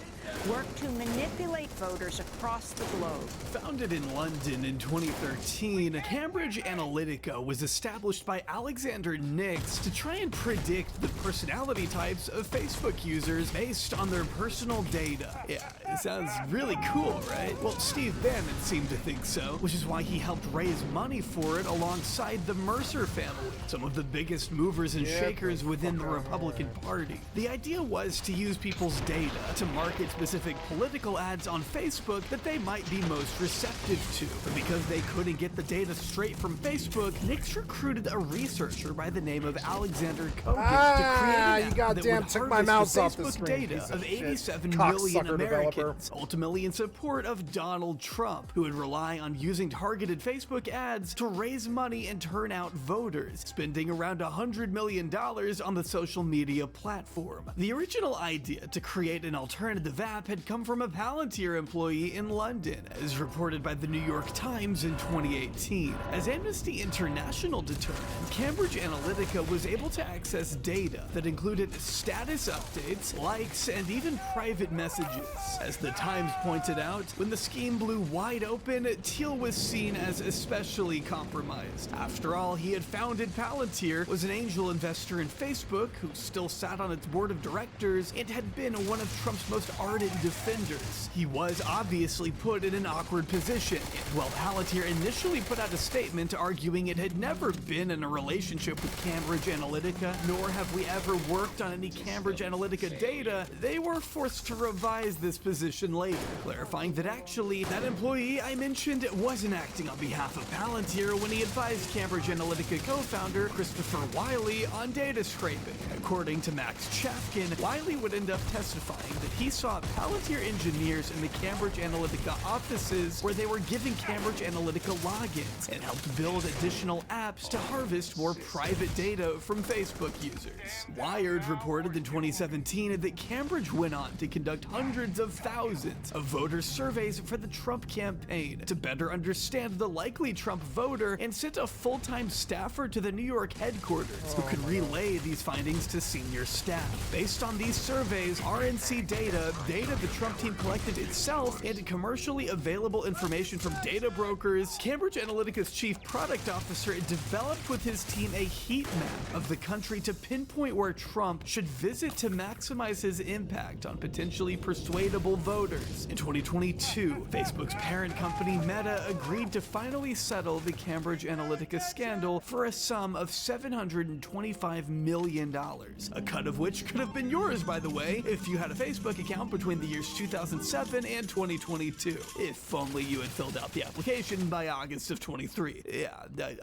worked to manipulate voters across the globe. Founded in London in 2013, Cambridge Analytica was established by Alexander Nix to try and predict the personality types of Facebook users based on their personal data. Yeah, it sounds really cool, right? Well, Steve Bannon seemed to think so, which is why he helped raise money for it alongside the Mercer family, some of the biggest movers and shakers within the Republican Party. The idea was to use people's data to market specific political ads on Facebook that they might be most receptive to. But because they couldn't get the data straight from Facebook, Nix recruited a researcher by the name of Alexander Kogan to create an app that would took my harvest mouse the off the Facebook screen, data piece of of shit. 87 million Cocksucker Americans, developer. ultimately in support of Donald Trump, who would rely on using targeted Facebook ads to raise money and turn out voters, spending around $100 million on the social media platform. The original idea to create an alternative app had come from a Palantir employee in London, as reported by the New York Times in 2018. As Amnesty International determined, Cambridge Analytica was able to access data that included status updates, likes, and even private messages. As the Times pointed out, when the scheme blew wide open, Thiel was seen as especially compromised. After all, he had founded Palantir, was an angel investor in Facebook, who still sat on its board of directors, and had been one of Trump's most ardent defenders. He was obviously put in an awkward position, and while Palantir initially put out a statement arguing it had never been in a relationship with Cambridge Analytica, nor have we ever worked on any Cambridge Analytica data, they were forced to revise this position later, clarifying that actually that employee I mentioned wasn't acting on behalf of Palantir when he advised Cambridge Analytica co-founder Christopher Wiley on data scraping. According to Max Chafkin, Wiley would end up testifying that he saw Palantir engineers in the Cambridge Analytica offices where they were giving Cambridge Analytica logins and helped build additional apps to harvest more private data from Facebook users. Wired reported in 2017 that Cambridge went on to conduct hundreds of thousands of voter surveys for the Trump campaign to better understand the likely Trump voter and sent a full-time staffer to the New York headquarters who could relay these findings to senior staff. Based on these surveys, RNC data the Trump team collected itself, and commercially available information from data brokers, Cambridge Analytica's chief product officer developed with his team a heat map of the country to pinpoint where Trump should visit to maximize his impact on potentially persuadable voters. In 2022, Facebook's parent company Meta agreed to finally settle the Cambridge Analytica scandal for a sum of $725 million, a cut of which could have been yours, by the way, if you had a Facebook account between the years 2007 and 2022. If only you had filled out the application by August of 23. Yeah,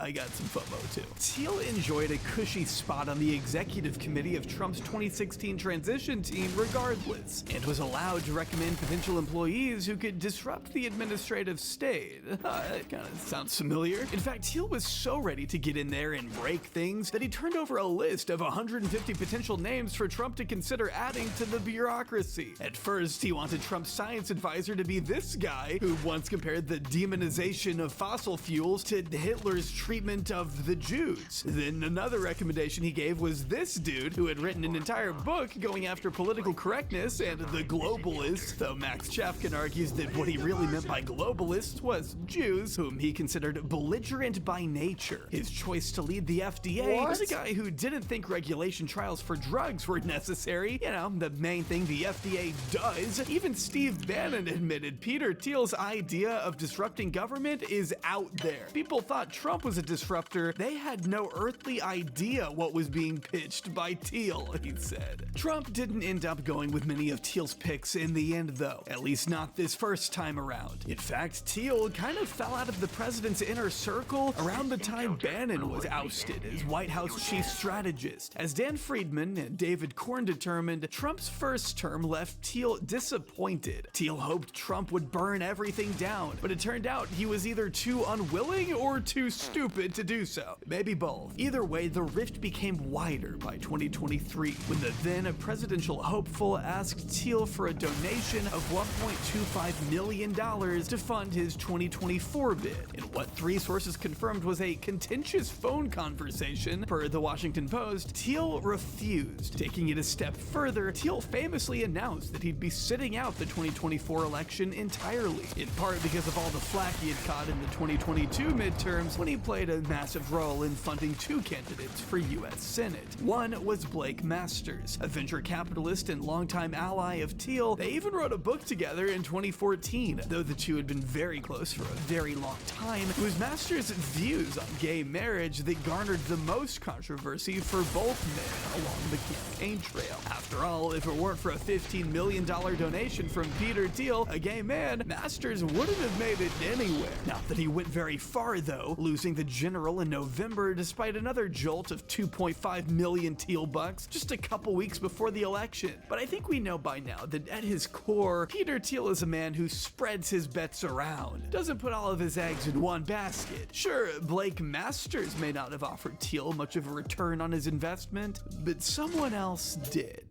I got some FOMO too. Thiel enjoyed a cushy spot on the executive committee of Trump's 2016 transition team regardless, and was allowed to recommend potential employees who could disrupt the administrative state. That kind of sounds familiar. In fact, Thiel was so ready to get in there and break things that he turned over a list of 150 potential names for Trump to consider adding to the bureaucracy. At first, he wanted Trump's science advisor to be this guy, who once compared the demonization of fossil fuels to Hitler's treatment of the Jews. Then another recommendation he gave was this dude, who had written an entire book going after political correctness and the globalists, though Max Chafkin argues that what he really meant by globalists was Jews, whom he considered belligerent by nature. His choice to lead the FDA was a guy who didn't think regulation trials for drugs were necessary. You know, the main thing the FDA does. Even Steve Bannon admitted Peter Thiel's idea of disrupting government is out there. People thought Trump was a disruptor. They had no earthly idea what was being pitched by Thiel, he said. Trump didn't end up going with many of Thiel's picks in the end, though, at least not this first time around. In fact, Thiel kind of fell out of the president's inner circle around the time Bannon was ousted as White House chief strategist. As Dan Friedman and David Korn determined, Trump's first term left Thiel disappointed. Thiel hoped Trump would burn everything down, but it turned out he was either too unwilling or too stupid to do so. Maybe both. Either way, the rift became wider by 2023, when the then presidential hopeful asked Thiel for a donation of $1.25 million to fund his 2024 bid, in what three sources confirmed was a contentious phone conversation. Per the Washington Post, Thiel refused. Taking it a step further, Thiel famously announced that he'd be sitting out the 2024 election entirely, in part because of all the flack he had caught in the 2022 midterms when he played a massive role in funding two candidates for U.S. Senate. One was Blake Masters, a venture capitalist and longtime ally of Thiel. They even wrote a book together in 2014, though the two had been very close for a very long time. It was Masters' views on gay marriage that garnered the most controversy for both men along the campaign trail. After all, if it weren't for a $15 million donation from Peter Thiel, a gay man, Masters wouldn't have made it anywhere. Not that he went very far though, losing the general in November despite another jolt of 2.5 million Thiel bucks just a couple weeks before the election. But I think we know by now that at his core, Peter Thiel is a man who spreads his bets around, doesn't put all of his eggs in one basket. Sure, Blake Masters may not have offered Thiel much of a return on his investment, but someone else did.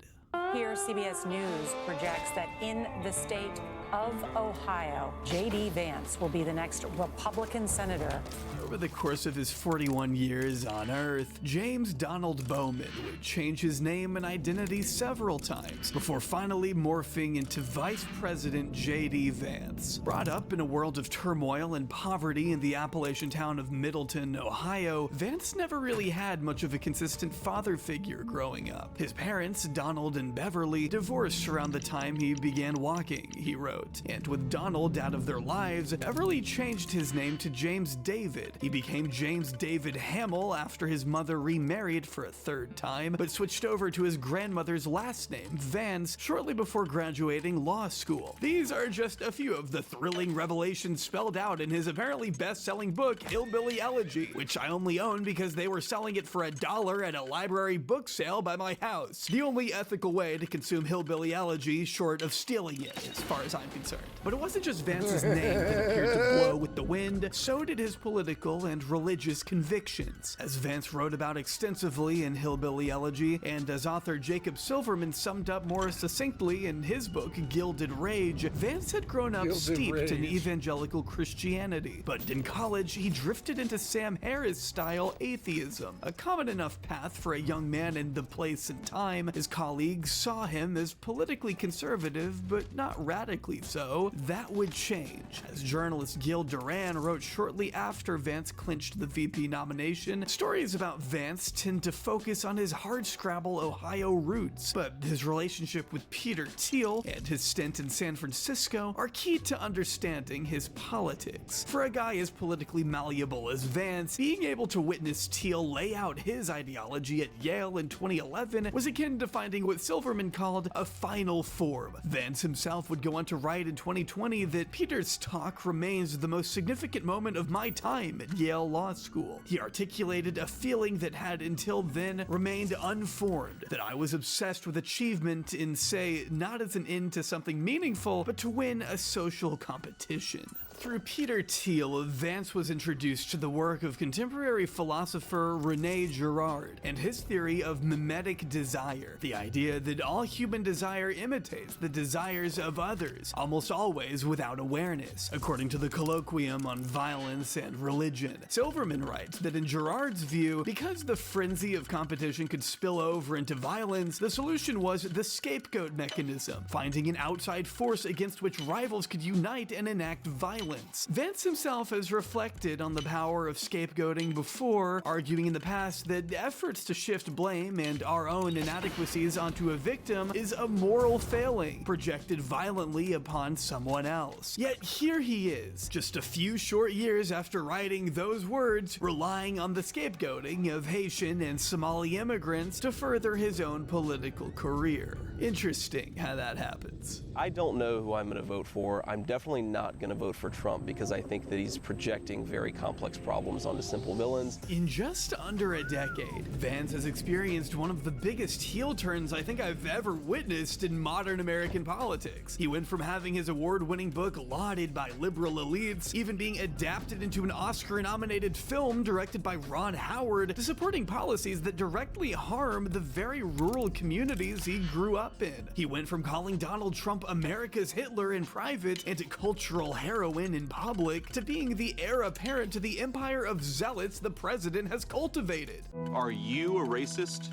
Here, CBS News projects that in the state of Ohio, J.D. Vance will be the next Republican senator. Over the course of his 41 years on Earth, James Donald Bowman would change his name and identity several times before finally morphing into Vice President J.D. Vance. Brought up in a world of turmoil and poverty in the Appalachian town of Middleton, Ohio, Vance never really had much of a consistent father figure growing up. His parents, Donald and Beverly, divorced around the time he began walking, he wrote. And with Donald out of their lives, Beverly changed his name to James David. He became James David Hamill after his mother remarried for a third time, but switched over to his grandmother's last name, Vance, shortly before graduating law school. These are just a few of the thrilling revelations spelled out in his apparently best-selling book, Hillbilly Elegy, which I only own because they were selling it for $1 at a library book sale by my house. The only ethical way to consume Hillbilly Elegy, short of stealing it, as far as I'm concerned. But it wasn't just Vance's name that appeared to blow with the wind, so did his political and religious convictions. As Vance wrote about extensively in Hillbilly Elegy, and as author Jacob Silverman summed up more succinctly in his book Gilded Rage, Vance had grown up steeped in evangelical Christianity, but in college he drifted into Sam Harris-style atheism, a common enough path for a young man in the place and time. His colleagues saw him as politically conservative, but not radically so. That would change, as journalist Gil Duran wrote shortly after Vance clinched the VP nomination. Stories about Vance tend to focus on his hardscrabble Ohio roots, but his relationship with Peter Thiel and his stint in San Francisco are key to understanding his politics. For a guy as politically malleable as Vance, being able to witness Thiel lay out his ideology at Yale in 2011 was akin to finding what Silverman called a final form. Vance himself would go on to write in 2020 that Peter's talk remains the most significant moment of my time at Yale Law School. He articulated a feeling that had until then remained unformed, that I was obsessed with achievement in, say, not as an end to something meaningful, but to win a social competition. Through Peter Thiel, Vance was introduced to the work of contemporary philosopher René Girard and his theory of mimetic desire, the idea that all human desire imitates the desires of others, almost always without awareness, according to the Colloquium on Violence and Religion. Silverman writes that in Girard's view, because the frenzy of competition could spill over into violence, the solution was the scapegoat mechanism, finding an outside force against which rivals could unite and enact violence. Vance himself has reflected on the power of scapegoating before, arguing in the past that efforts to shift blame and our own inadequacies onto a victim is a moral failing, projected violently upon someone else. Yet here he is, just a few short years after writing those words, relying on the scapegoating of Haitian and Somali immigrants to further his own political career. Interesting how that happens. I don't know who I'm going to vote for. I'm definitely not going to vote for Trump because I think that he's projecting very complex problems onto simple villains. In just under a decade, Vance has experienced one of the biggest heel turns I think I've ever witnessed in modern American politics. He went from having his award-winning book lauded by liberal elites, even being adapted into an Oscar-nominated film directed by Ron Howard, to supporting policies that directly harm the very rural communities he grew up in. He went from calling Donald Trump America's Hitler in private and cultural heroine in public to being the heir apparent to the empire of zealots the president has cultivated. Are you a racist?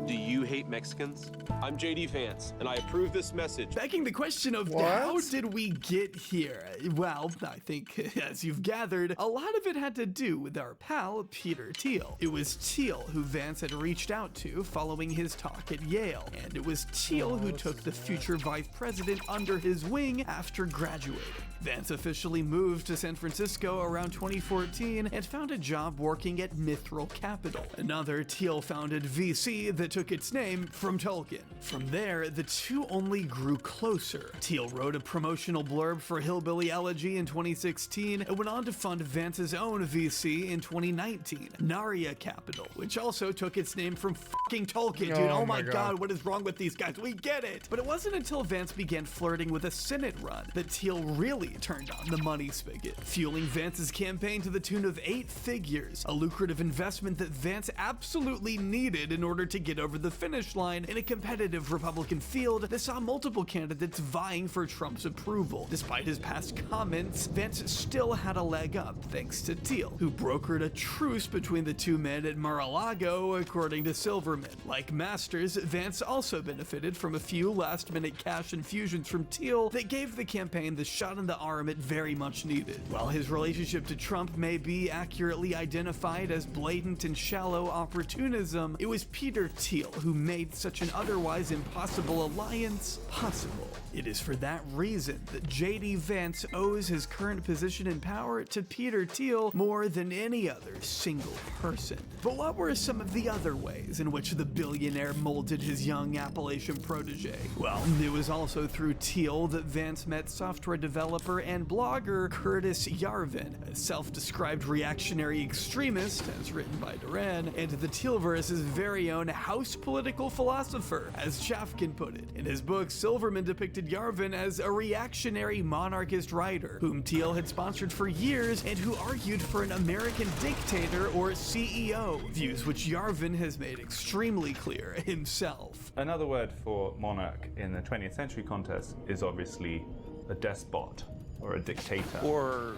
Do you hate Mexicans? I'm JD Vance, and I approve this message. Begging the question of how did we get here? Well, I think, as you've gathered, a lot of it had to do with our pal, Peter Thiel. It was Thiel who Vance had reached out to following his talk at Yale, and it was Thiel who took the future vice president under his wing after graduating. Vance officially moved to San Francisco around 2014 and found a job working at Mithril Capital, another Thiel-founded VC that took its name from Tolkien. From there, the two only grew closer. Thiel wrote a promotional blurb for Hillbilly Elegy in 2016 and went on to fund Vance's own VC in 2019, Narya Capital, which also took its name from fucking Tolkien, dude. Oh my god, what is wrong with these guys? We get it! But it wasn't until Vance began flirting with a Senate run that Thiel really turned on the money spigot, fueling Vance's campaign to the tune of 8 figures, a lucrative investment that Vance absolutely needed in order to get over the finish line in a competitive Republican field that saw multiple candidates vying for Trump's approval. Despite his past comments, Vance still had a leg up thanks to Thiel, who brokered a truce between the two men at Mar-a-Lago, according to Silverman. Like Masters, Vance also benefited from a few last-minute cash infusions from Thiel that gave the campaign the shot in the arm it very much needed. While his relationship to Trump may be accurately identified as blatant and shallow opportunism, it was Peter Thiel who made such an otherwise impossible alliance possible. It is for that reason that JD Vance owes his current position in power to Peter Thiel more than any other single person. But what were some of the other ways in which the billionaire molded his young Appalachian protege? Well, it was also through Thiel that Vance met software developer and blogger Curtis Yarvin, a self-described reactionary extremist, as written by Duran, and the Thielverse's very own house political philosopher, as Chafkin put it. In his book, Silverman depicted Yarvin as a reactionary monarchist writer, whom Thiel had sponsored for years and who argued for an American dictator or CEO, views which Yarvin has made extremely clear himself. Another word for monarch in the 20th century context is obviously a despot or a dictator. Or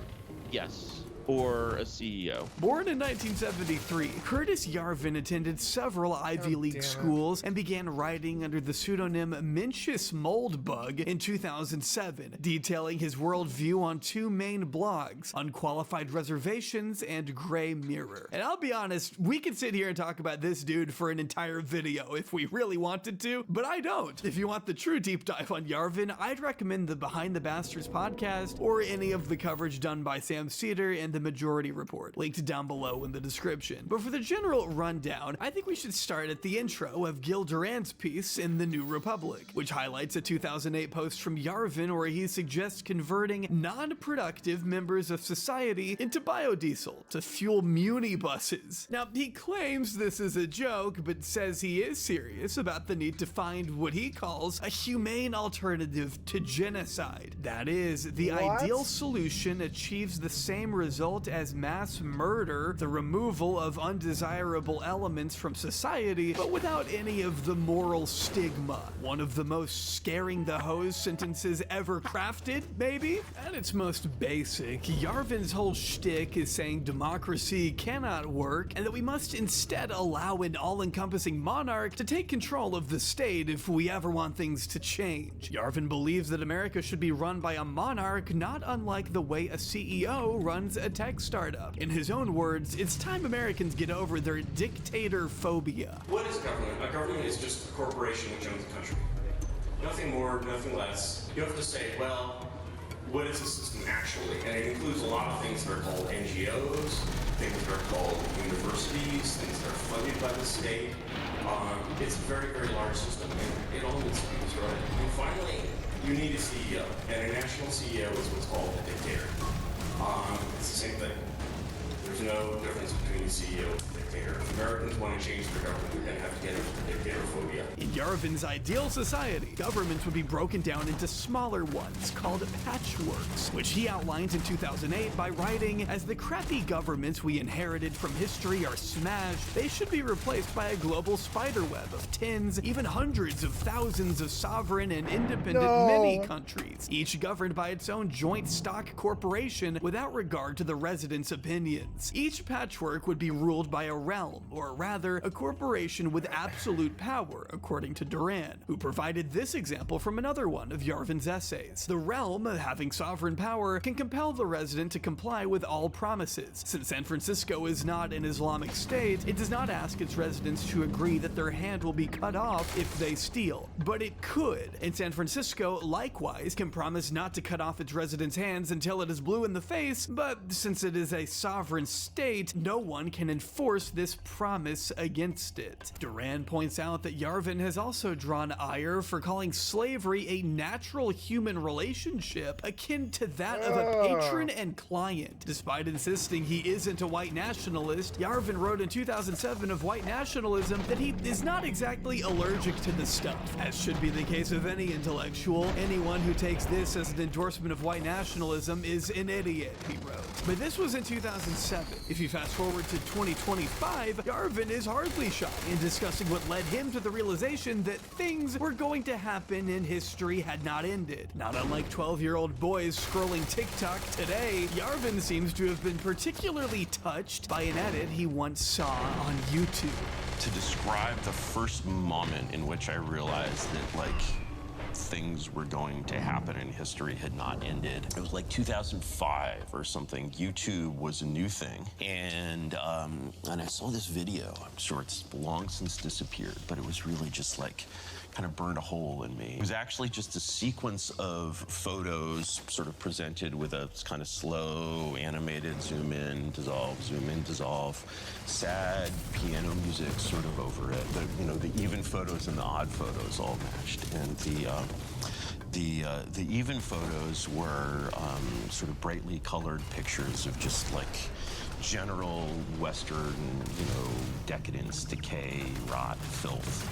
a CEO. Born in 1973, Curtis Yarvin attended several Ivy League schools and began writing under the pseudonym Mencius Moldbug in 2007, detailing his worldview on two main blogs, Unqualified Reservations and Gray Mirror. And I'll be honest, we could sit here and talk about this dude for an entire video if we really wanted to, but I don't. If you want the true deep dive on Yarvin, I'd recommend the Behind the Bastards podcast or any of the coverage done by Sam Cedar and the Majority Report, linked down below in the description. But for the general rundown, I think we should start at the intro of Gil Duran's piece in The New Republic, which highlights a 2008 post from Yarvin where he suggests converting non-productive members of society into biodiesel to fuel muni buses. Now, he claims this is a joke, but says he is serious about the need to find what he calls a humane alternative to genocide. That is, the ideal solution achieves the same result as mass murder, the removal of undesirable elements from society, but without any of the moral stigma. One of the most scaring the hose sentences ever crafted, maybe? At its most basic, Yarvin's whole shtick is saying democracy cannot work, and that we must instead allow an all-encompassing monarch to take control of the state if we ever want things to change. Yarvin believes that America should be run by a monarch, not unlike the way a CEO runs a tech startup. In his own words, it's time Americans get over their dictator phobia. What is government? A government is just a corporation which owns the country. Nothing more, nothing less. You have to say, well, what is the system actually? And it includes a lot of things that are called NGOs, things that are called universities, things that are funded by the state. It's a very, very large system, and it all needs to be destroyed. And finally, you need a CEO, and a national CEO is what's called a dictator. It's the same thing. There's no difference between the CEO and the dictator. If Americans want to change their government, they're going to have to get rid of dictatorphobia. In Yarvin's ideal society, governments would be broken down into smaller ones called patchworks, which he outlines in 2008 by writing, "As the crappy governments we inherited from history are smashed, they should be replaced by a global spiderweb of tens, even hundreds of thousands of sovereign and independent mini-countries, each governed by its own joint stock corporation without regard to the residents' opinions. Each patchwork would be ruled by a realm, or rather, a corporation with absolute power," according to Duran, who provided this example from another one of Yarvin's essays. The realm, having sovereign power, can compel the resident to comply with all promises. Since San Francisco is not an Islamic state, it does not ask its residents to agree that their hand will be cut off if they steal. But it could, and San Francisco, likewise, can promise not to cut off its residents' hands until it is blue in the face, but since it is a sovereign state, no one can enforce this promise against it. Duran points out that Yarvin has also drawn ire for calling slavery a natural human relationship akin to that of a patron and client. Despite insisting he isn't a white nationalist, Yarvin wrote in 2007 of white nationalism that he is not exactly allergic to the stuff. As should be the case of any intellectual, anyone who takes this as an endorsement of white nationalism is an idiot, he wrote. But this was in 2007. If you fast forward to 2025, Yarvin is hardly shy in discussing what led him to the realization that things were going to happen and history had not ended. Not unlike 12-year-old boys scrolling TikTok today, Yarvin seems to have been particularly touched by an edit he once saw on YouTube. To describe the first moment in which I realized that, things were going to happen and history had not ended. It was like 2005 or something. YouTube was a new thing. And I saw this video. I'm sure it's long since disappeared, but it was really just kind of burned a hole in me. It was actually just a sequence of photos sort of presented with a kind of slow, animated zoom in, dissolve, sad piano music sort of over it. The even photos and the odd photos all matched. And the even photos were sort of brightly colored pictures of just general Western, decadence, decay, rot, filth,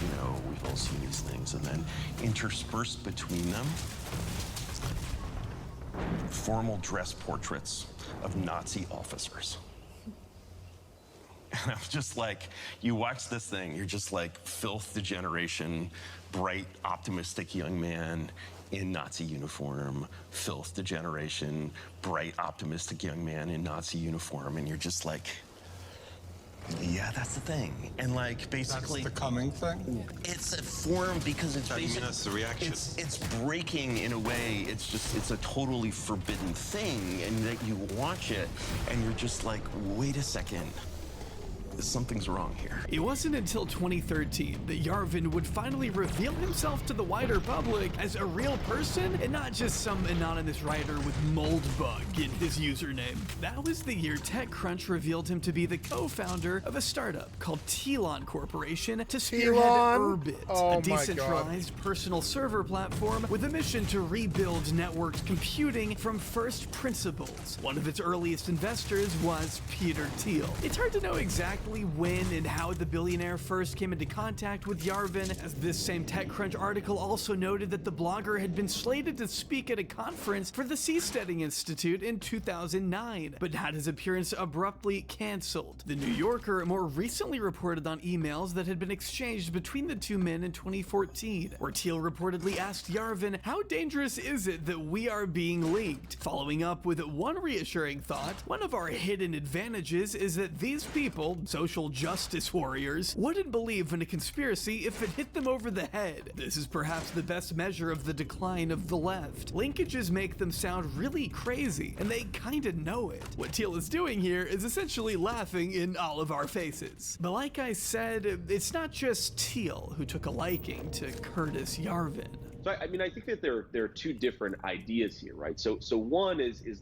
we've all seen these things. And then interspersed between them, formal dress portraits of Nazi officers. And I was just you watch this thing, you're just filth, degeneration, bright, optimistic young man in Nazi uniform, filth, degeneration, bright, optimistic young man in Nazi uniform, and you're just yeah, that's the thing. And basically... That's the coming thing? It's a form because it's basically... that's the reaction. It's breaking in a way. It's a totally forbidden thing, and that you watch it, and you're just wait a second. Something's wrong here. It wasn't until 2013 that Yarvin would finally reveal himself to the wider public as a real person and not just some anonymous writer with Moldbug in his username. That was the year TechCrunch revealed him to be the co-founder of a startup called Telon Corporation to spearhead Urbit, a decentralized personal server platform with a mission to rebuild networked computing from first principles. One of its earliest investors was Peter Thiel. It's hard to know exactly when and how the billionaire first came into contact with Yarvin, as this same TechCrunch article also noted that the blogger had been slated to speak at a conference for the Seasteading Institute in 2009, but had his appearance abruptly canceled. The New Yorker more recently reported on emails that had been exchanged between the two men in 2014, where Thiel reportedly asked Yarvin, "How dangerous is it that we are being leaked?" Following up with one reassuring thought, "One of our hidden advantages is that these people, social justice warriors, wouldn't believe in a conspiracy if it hit them over the head. This is perhaps the best measure of the decline of the left. Linkages make them sound really crazy, and they kinda know it." What Thiel is doing here is essentially laughing in all of our faces. But like I said, it's not just Thiel who took a liking to Curtis Yarvin. So I think that there are two different ideas here, right? So one is there's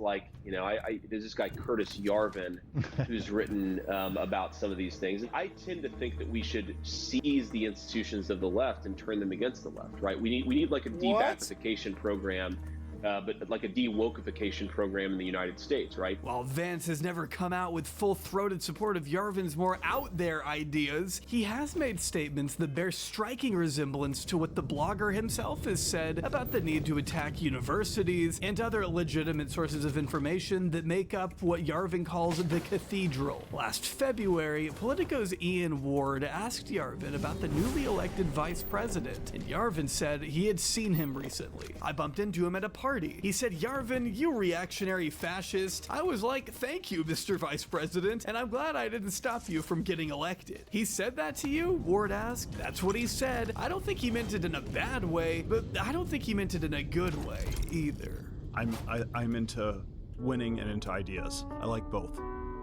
this guy Curtis Yarvin who's written about some of these things. And I tend to think that we should seize the institutions of the left and turn them against the left, right? We need a de-Ba'athification program but like a de-wokeification program in the United States, right? While Vance has never come out with full-throated support of Yarvin's more out-there ideas, he has made statements that bear striking resemblance to what the blogger himself has said about the need to attack universities and other legitimate sources of information that make up what Yarvin calls the cathedral. Last February, Politico's Ian Ward asked Yarvin about the newly elected vice president, and Yarvin said he had seen him recently. I bumped into him at a party. He said, "Yarvin, you reactionary fascist." I was like, "Thank you, Mr. Vice President, and I'm glad I didn't stop you from getting elected." He said that to you? Ward asked. That's what he said. I don't think he meant it in a bad way, but I don't think he meant it in a good way either. I'm into winning and into ideas. I like both.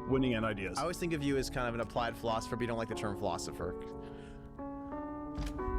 Winning and ideas. I always think of you as kind of an applied philosopher, but you don't like the term philosopher.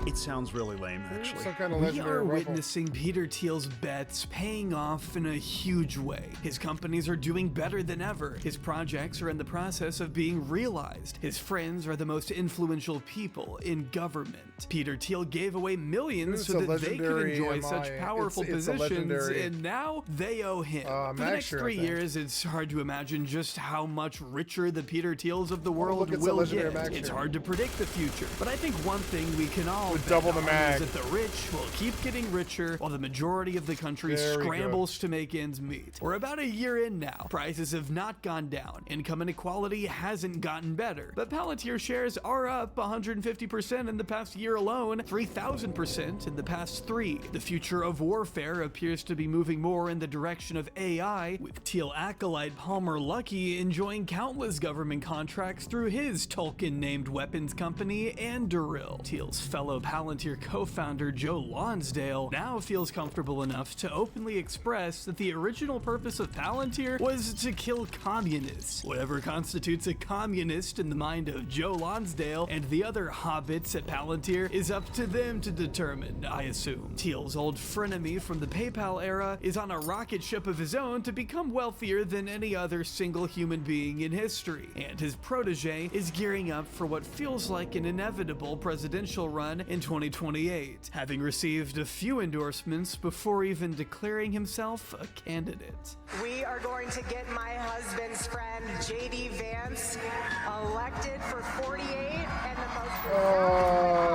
It sounds really lame, actually. Some kind of We legendary are rifle. witnessing Peter Thiel's bets paying off in a huge way. His companies are doing better than ever. His projects are in the process of being realized. His friends are the most influential people in government. Peter Thiel gave away millions It's so a that they could legendary enjoy MI. such powerful It's a positions, legendary- and now they owe him. For the next Maxer, I 3 think. years, it's hard to imagine just how much richer the Peter Thiels of the world look, it's a will legendary get. Maxer. It's hard to predict the future, but I think one thing we can all With bet double the on mag. is that the rich will keep getting richer while the majority of the country There we go. scrambles to make ends meet. We're about a year in now. Prices have not gone down. Income inequality hasn't gotten better. But Palantir shares are up 150% in the past year alone, 3,000% in the past 3. The future of warfare appears to be moving more in the direction of AI, with Thiel acolyte Palmer Luckey enjoying countless government contracts through his Tolkien-named weapons company, Anduril. Thiel's fellow Palantir co-founder Joe Lonsdale now feels comfortable enough to openly express that the original purpose of Palantir was to kill communists. Whatever constitutes a communist in the mind of Joe Lonsdale and the other hobbits at Palantir is up to them to determine, I assume. Thiel's old frenemy from the PayPal era is on a rocket ship of his own to become wealthier than any other single human being in history, and his protege is gearing up for what feels like an inevitable presidential run in 2028, having received a few endorsements before even declaring himself a candidate. We are going to get my husband's friend, J.D. Vance, elected for 48 and the most...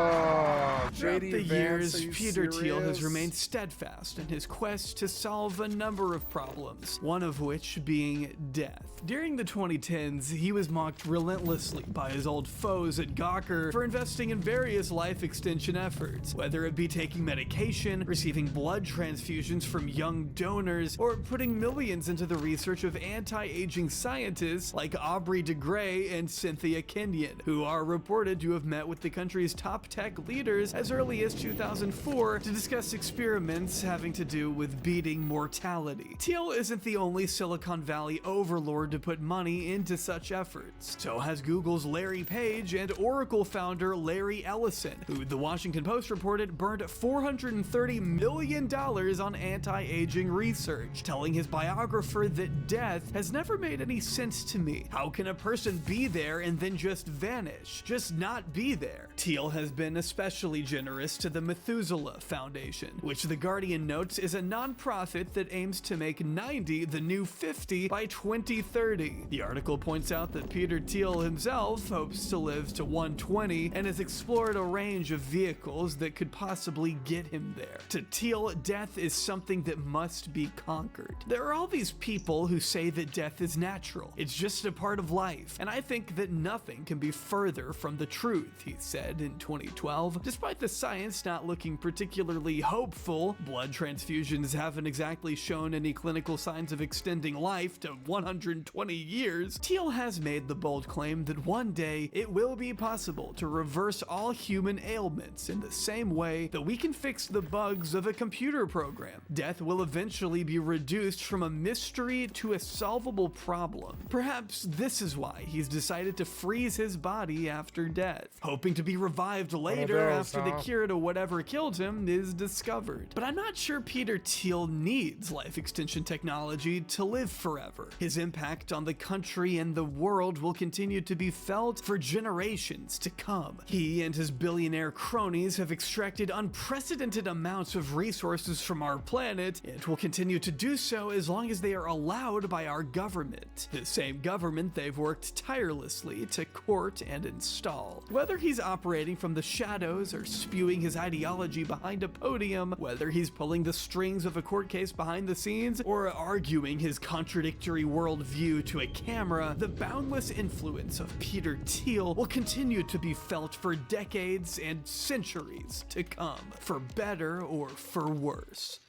Throughout J.D. the Vance, years, are you Peter Thiel has serious? remained steadfast in his quest to solve a number of problems, one of which being death. During the 2010s, he was mocked relentlessly by his old foes at Gawker for investing in various life extension efforts, whether it be taking medication, receiving blood transfusions from young donors, or putting millions into the research of anti-aging scientists like Aubrey de Grey and Cynthia Kenyon, who are reported to have met with the country's top tech leaders as early as 2004 to discuss experiments having to do with beating mortality. Thiel isn't the only Silicon Valley overlord to put money into such efforts. So has Google's Larry Page and Oracle founder Larry Ellison, who the Washington Post reported burned $430 million on anti-aging research, telling his biographer that death has never made any sense to me. How can a person be there and then just vanish? Just not be there. Thiel has been especially generous to the Methuselah Foundation, which The Guardian notes is a non-profit that aims to make 90 the new 50 by 2030. The article points out that Peter Thiel himself hopes to live to 120 and has explored a range of vehicles that could possibly get him there. To Thiel, death is something that must be conquered. There are all these people who say that death is natural. It's just a part of life, and I think that nothing can be further from the truth, he said in 2012. Despite the science not looking particularly hopeful, blood transfusions haven't exactly shown any clinical signs of extending life to 120 years, Thiel has made the bold claim that one day it will be possible to reverse all human ailments in the same way that we can fix the bugs of a computer program. Death will eventually be reduced from a mystery to a solvable problem. Perhaps this is why he's decided to freeze his body after death, hoping to be revived later those, after the cure to whatever killed him is discovered. But I'm not sure Peter Thiel needs life extension technology to live forever. His impact on the country and the world will continue to be felt for generations to come. He and his billionaire cronies have extracted unprecedented amounts of resources from our planet and will continue to do so as long as they are allowed by our government. The same government they've worked tirelessly to court and install. Whether he's operating from the shadows or spewing his ideology behind a podium, whether he's pulling the strings of a court case behind the scenes, or arguing his contradictory worldview to a camera, the boundless influence of Peter Thiel will continue to be felt for decades and centuries to come, for better or for worse.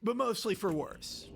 But mostly for worse.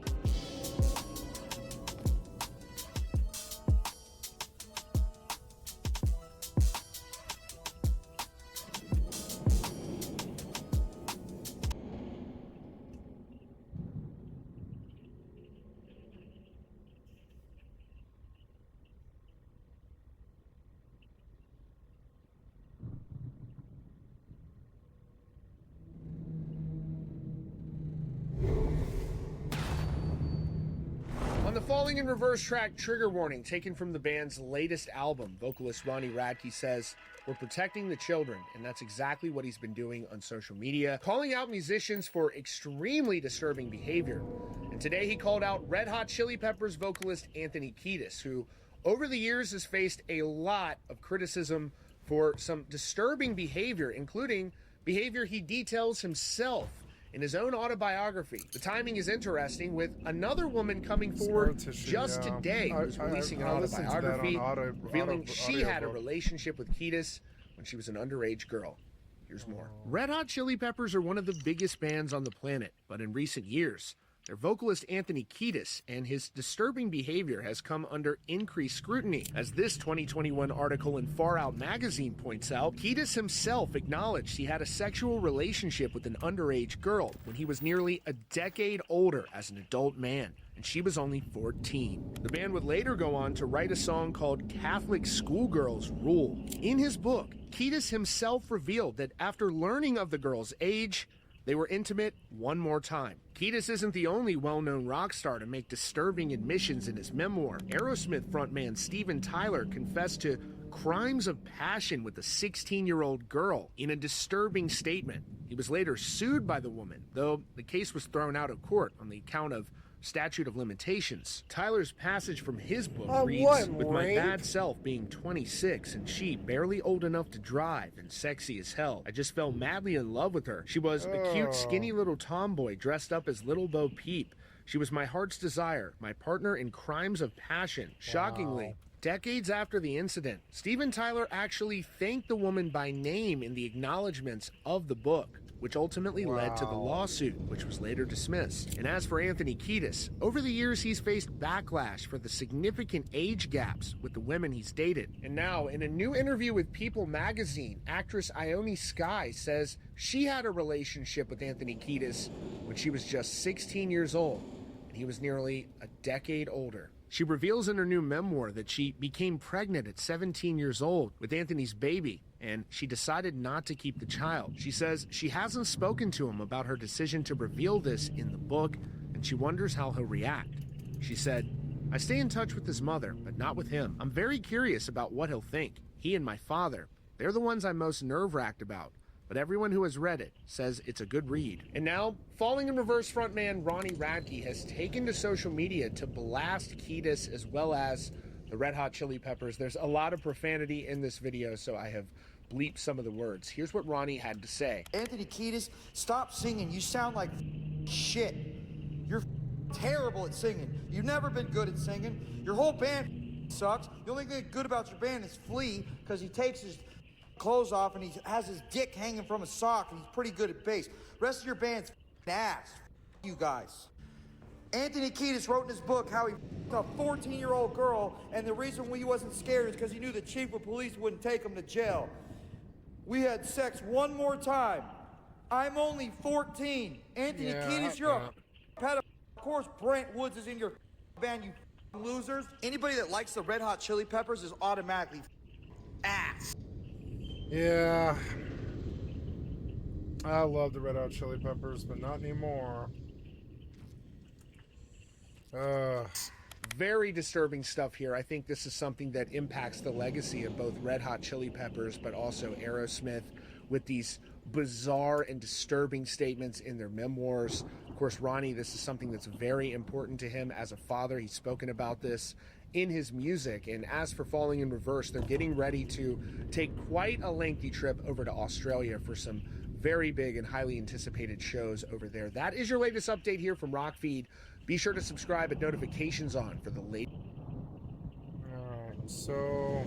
On the Falling in Reverse track, Trigger Warning, taken from the band's latest album, vocalist Ronnie Radke says, "We're protecting the children," and that's exactly what he's been doing on social media, calling out musicians for extremely disturbing behavior. And today he called out Red Hot Chili Peppers vocalist Anthony Kiedis, who over the years has faced a lot of criticism for some disturbing behavior, including behavior he details himself in his own autobiography. The timing is interesting, with another woman coming forward just today who's releasing an autobiography revealing she had a relationship with Kiedis when she was an underage girl. Here's more. Red Hot Chili Peppers are one of the biggest bands on the planet, but in recent years, their vocalist Anthony Kiedis and his disturbing behavior has come under increased scrutiny. As this 2021 article in Far Out magazine points out, Kiedis himself acknowledged he had a sexual relationship with an underage girl when he was nearly a decade older as an adult man, and she was only 14. The band would later go on to write a song called Catholic Schoolgirls Rule. In his book, Kiedis himself revealed that after learning of the girl's age, they were intimate one more time. Kiedis isn't the only well-known rock star to make disturbing admissions in his memoir. Aerosmith frontman Steven Tyler confessed to crimes of passion with a 16-year-old girl in a disturbing statement. He was later sued by the woman, though the case was thrown out of court on the account of statute of limitations. Tyler's passage from his book reads, "With my bad self being 26 and she barely old enough to drive and sexy as hell, I just fell madly in love with her. She was a cute, skinny little tomboy dressed up as Little Bo Peep. She was my heart's desire, my partner in crimes of passion." Shockingly, decades after the incident, Steven Tyler actually thanked the woman by name in the acknowledgments of the book, which ultimately led to the lawsuit, which was later dismissed. And as for Anthony Kiedis, over the years he's faced backlash for the significant age gaps with the women he's dated. And now, in a new interview with People magazine, actress Ione Skye says she had a relationship with Anthony Kiedis when she was just 16 years old, and he was nearly a decade older. She reveals in her new memoir that she became pregnant at 17 years old with Anthony's baby, and she decided not to keep the child. She says she hasn't spoken to him about her decision to reveal this in the book, and she wonders how he'll react. She said, "I stay in touch with his mother, but not with him. I'm very curious about what he'll think. He and my father, they're the ones I'm most nerve-wracked about. But everyone who has read it says it's a good read." And now, Falling in Reverse frontman Ronnie Radke has taken to social media to blast Kiedis as well as the Red Hot Chili Peppers. There's a lot of profanity in this video, so I have bleeped some of the words. Here's what Ronnie had to say. "Anthony Kiedis, stop singing. You sound like shit. You're terrible at singing. You've never been good at singing. Your whole band sucks. The only thing good about your band is Flea, because he takes his clothes off and he has his dick hanging from a sock and he's pretty good at bass. Rest of your band's ass. You guys." Anthony Kiedis wrote in his book how he a 14-year-old girl, and the reason he wasn't scared is because he knew the chief of police wouldn't take him to jail. "We had sex one more time. I'm only 14. Anthony Kiedis, you're a pedophile. Of course Brent Woods is in your band, you losers. Anybody that likes the Red Hot Chili Peppers is automatically ass." Yeah. I love the Red Hot Chili Peppers, but not anymore. Very disturbing stuff here. I think this is something that impacts the legacy of both Red Hot Chili Peppers, but also Aerosmith, with these bizarre and disturbing statements in their memoirs. Of course, Ronnie, this is something that's very important to him as a father. He's spoken about this in his music. And as for Falling in Reverse, they're getting ready to take quite a lengthy trip over to Australia for some very big and highly anticipated shows over there. That is your latest update here from Rockfeed. Be sure to subscribe and notifications on for the latest. Alright, so...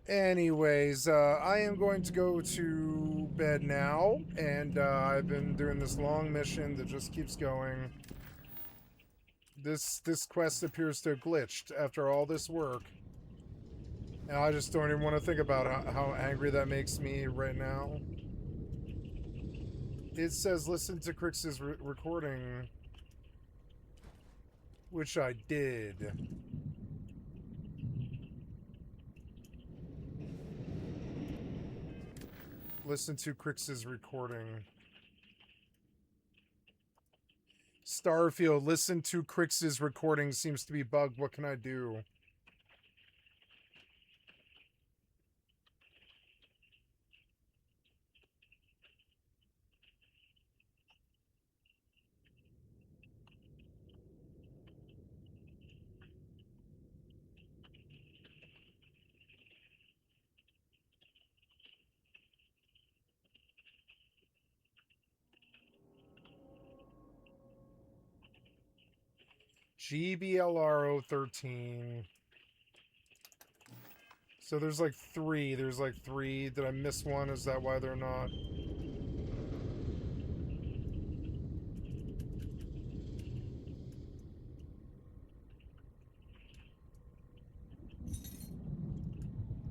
Anyways, I am going to go to bed now, and I've been doing this long mission that just keeps going. This quest appears to have glitched after all this work. And I just don't even want to think about how angry that makes me right now. It says listen to Crix's recording, which I did. Listen to Crix's recording. Starfield, listen to Crix's recording seems to be bugged. What can I do? GBLR 013. So there's like three. There's like three. Did I miss one? Is that why they're not?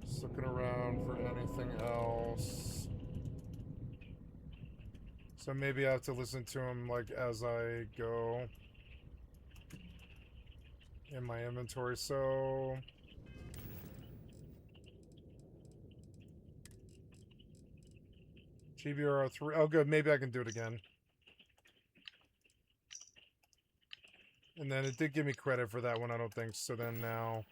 Just looking around for anything else. So maybe I have to listen to them like as I go in my inventory. So GBR03. Oh, good. Maybe I can do it again. And then it did give me credit for that one, I don't think. So then now...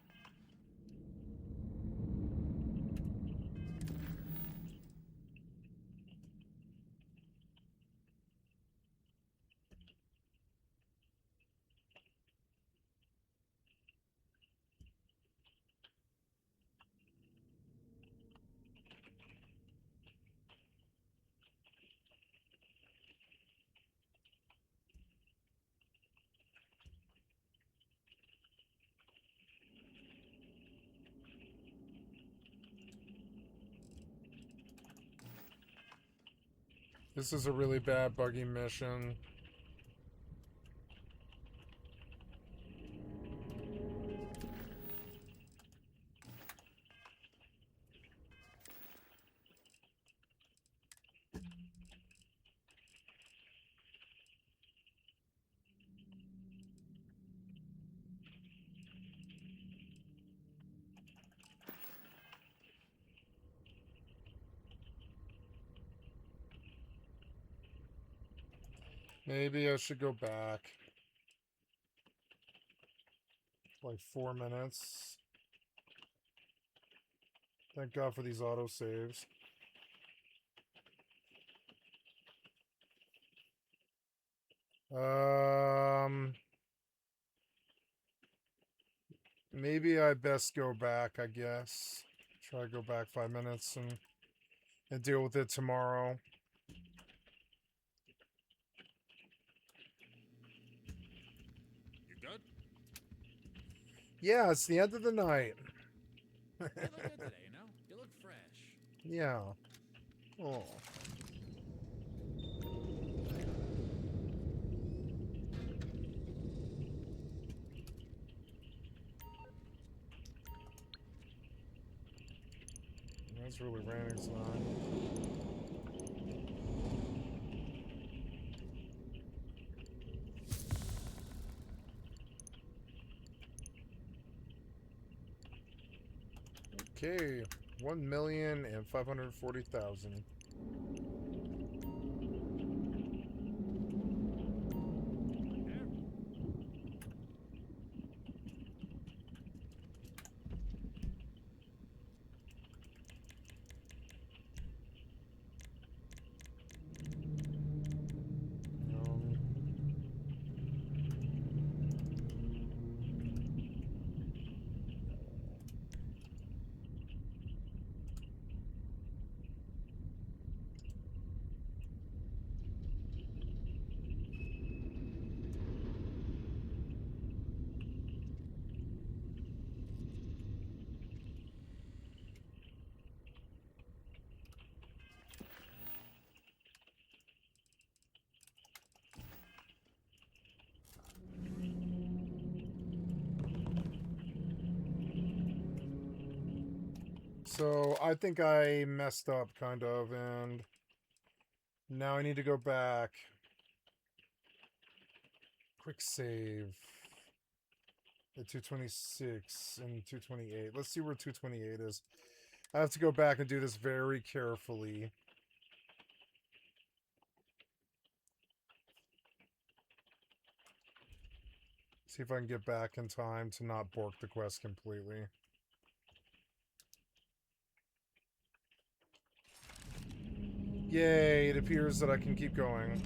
This is a really bad buggy mission. Maybe I should go back. Like 4 minutes. Thank God for these autosaves. Maybe I best go back, I guess. Try to go back 5 minutes and deal with it tomorrow. You good? Yeah, it's the end of the night. You look good today, you know? You look fresh. Yeah. Oh. It's really raining tonight. Okay, 1,540,000. So I think I messed up kind of, and now I need to go back. Quick save. At 226 and 228. Let's see where 228 is. I have to go back and do this very carefully. See if I can get back in time to not bork the quest completely. Yay, it appears that I can keep going.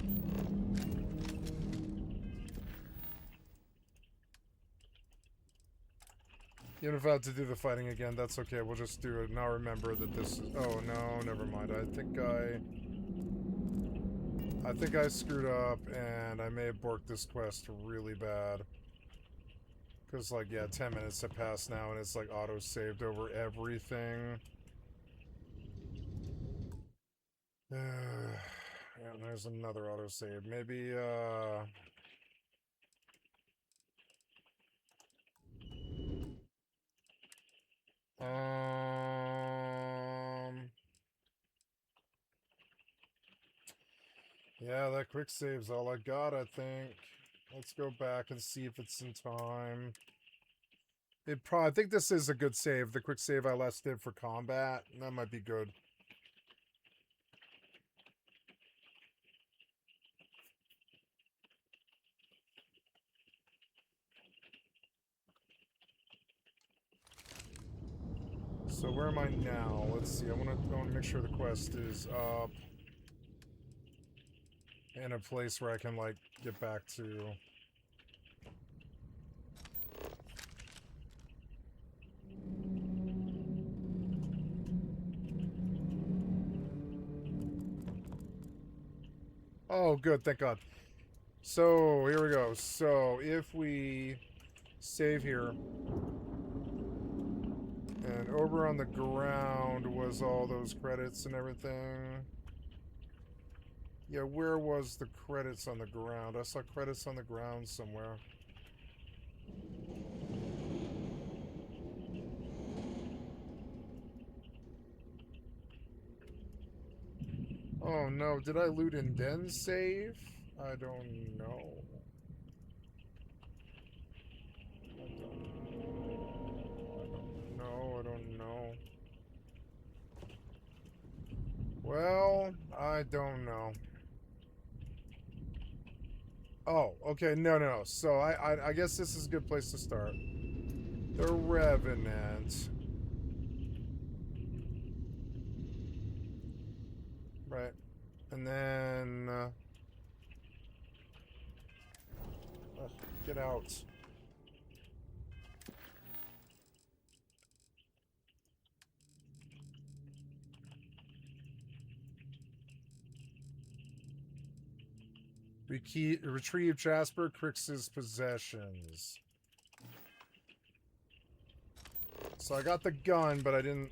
Even if I have to do the fighting again, that's okay. We'll just do it. Now remember that this is... Oh, no, never mind. I think I screwed up, and I may have borked this quest really bad. Because, like, yeah, 10 minutes have passed now, and it's, like, auto-saved over everything. Yeah, there's another autosave. Maybe, yeah, that quick save's all I got, I think. Let's go back and see if it's in time. I think this is a good save. The quick save I last did for combat. That might be good. So where am I now? Let's see. I want to make sure the quest is up in a place where I can, like, get back to. Oh, good. Thank God. So here we go. So if we save here. And over on the ground was all those credits and everything. Yeah, where was the credits on the ground? I saw credits on the ground somewhere. Oh no, did I loot and then save? I don't know. I don't know. Well, I don't know. Oh, okay, no. So I guess this is a good place to start. The Revenant. Right. And then... get out. Retrieve Jasper Crix's possessions. So I got the gun, but I didn't,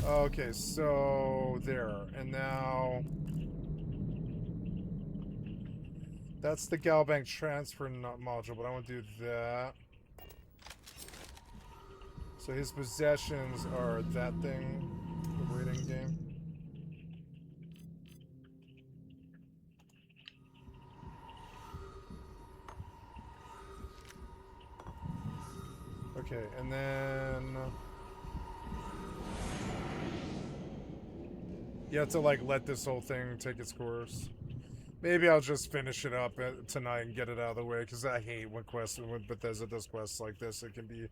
okay, so there. And now... That's the Galbank transfer module, but I want to do that. So his possessions are that thing, the waiting game. Okay, and then you have to like let this whole thing take its course. Maybe I'll just finish it up tonight and get it out of the way, because I hate when Bethesda does quests like this. It can be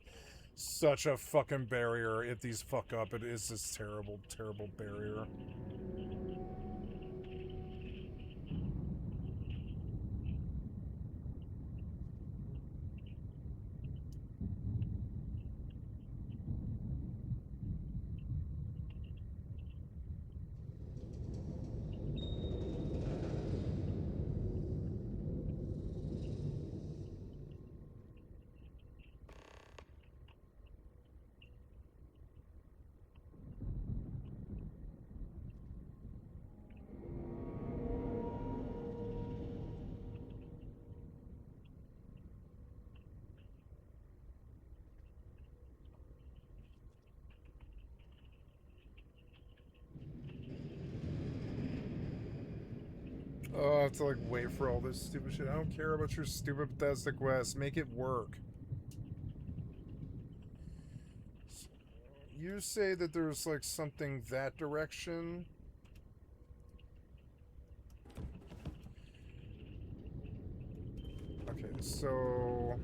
such a fucking barrier if these fuck up. It is this terrible, terrible barrier. Oh, I have to like wait for all this stupid shit. I don't care about your stupid Bethesda quest. Make it work. You say that there's like something that direction. Okay, so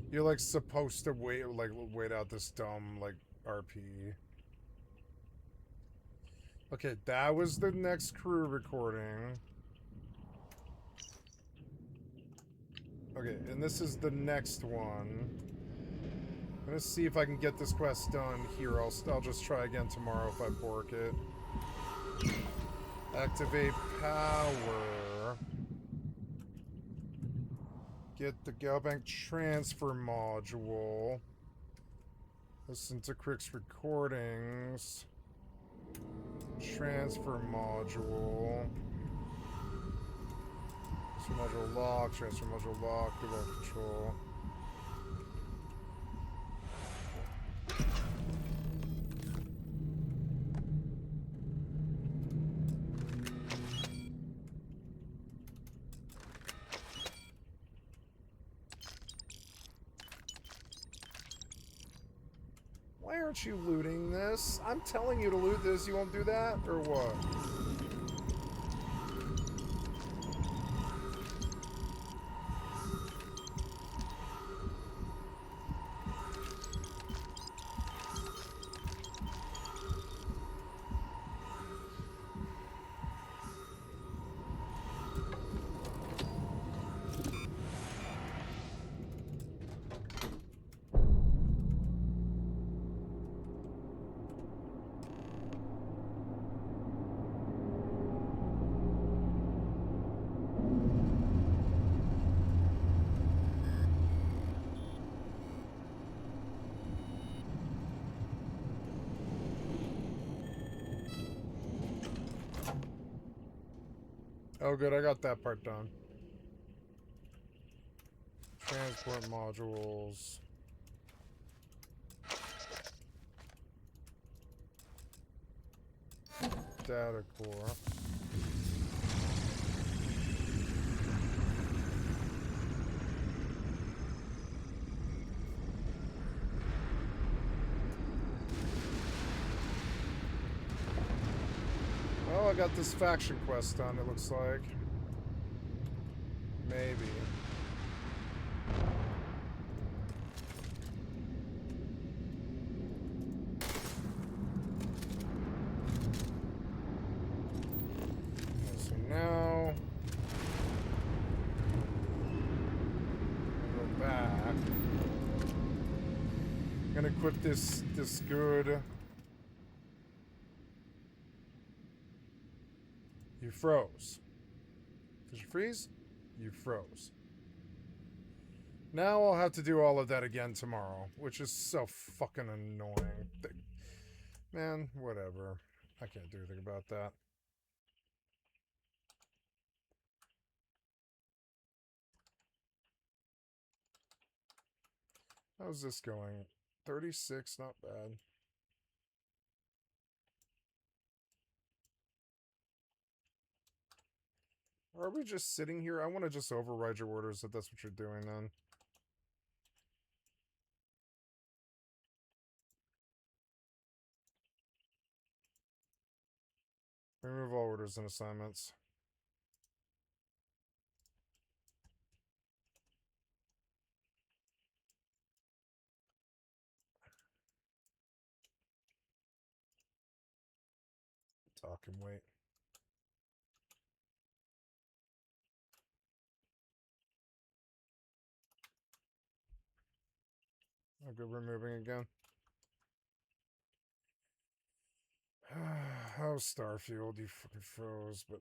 you're like supposed to wait out this dumb like RP. Okay, that was the next crew recording. Okay, and this is the next one. I'm gonna see if I can get this quest done here. I'll just try again tomorrow if I bork it. Activate power. Get the Galbank transfer module. Listen to Crick's recordings. Transfer module. Transfer module lock. Transfer module lock. Remote control. Why aren't you looting this? I'm telling you to loot this. You won't do that? Or what? Oh good, I got that part done. Transport modules. Data core. Well, I got this faction quest done, it looks like. Maybe. So now go back. I'm gonna equip this good. You froze. Did you freeze? You froze. Now I'll have to do all of that again tomorrow, which is so fucking annoying. Man, whatever. I can't do anything about that. How's this going? 36, not bad. Are we just sitting here? I want to just override your orders if that's what you're doing then. Remove all orders and assignments. Talk and wait. I'll go removing again. Oh, Starfield, you fucking froze, but...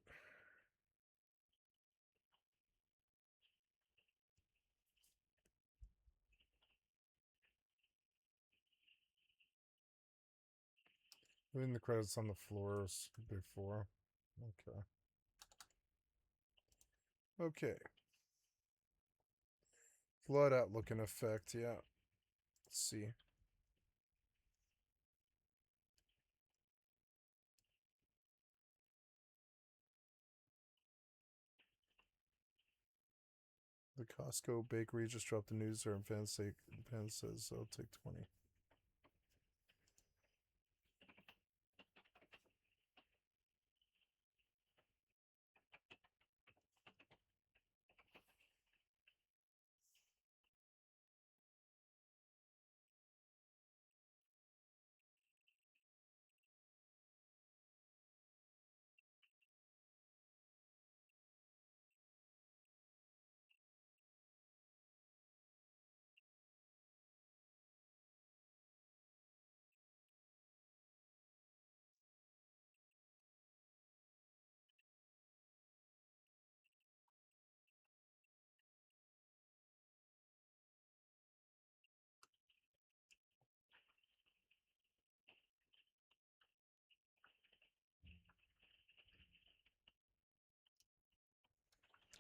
Leaving the credits on the floors before. Okay. Okay. Flood outlook in effect, yeah. Let's see. The Costco bakery just dropped the news there, and Fan says I'll take 20.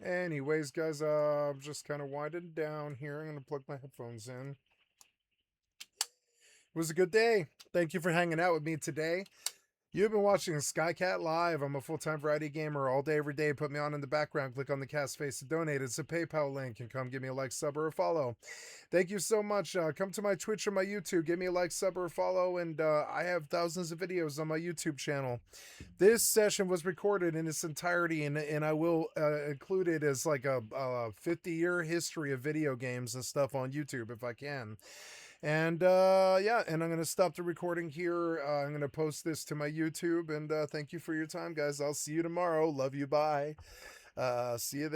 Anyways, guys, I'm just kind of winding down here. I'm going to plug my headphones in. It was a good day. Thank you for hanging out with me today. You've been watching Skycat Live. I'm a full-time variety gamer all day, every day. Put me on in the background. Click on the cast face to donate. It's a PayPal link. And come give me a like, sub, or a follow. Thank you so much. Come to my Twitch or my YouTube. Give me a like, sub, or a follow. And I have thousands of videos on my YouTube channel. This session was recorded in its entirety, and I will include it as like a 50-year history of video games and stuff on YouTube if I can. And yeah, and I'm going to stop the recording here. I'm going to post this to my YouTube, and thank you for your time, guys. I'll see you tomorrow. Love you. Bye. See you there.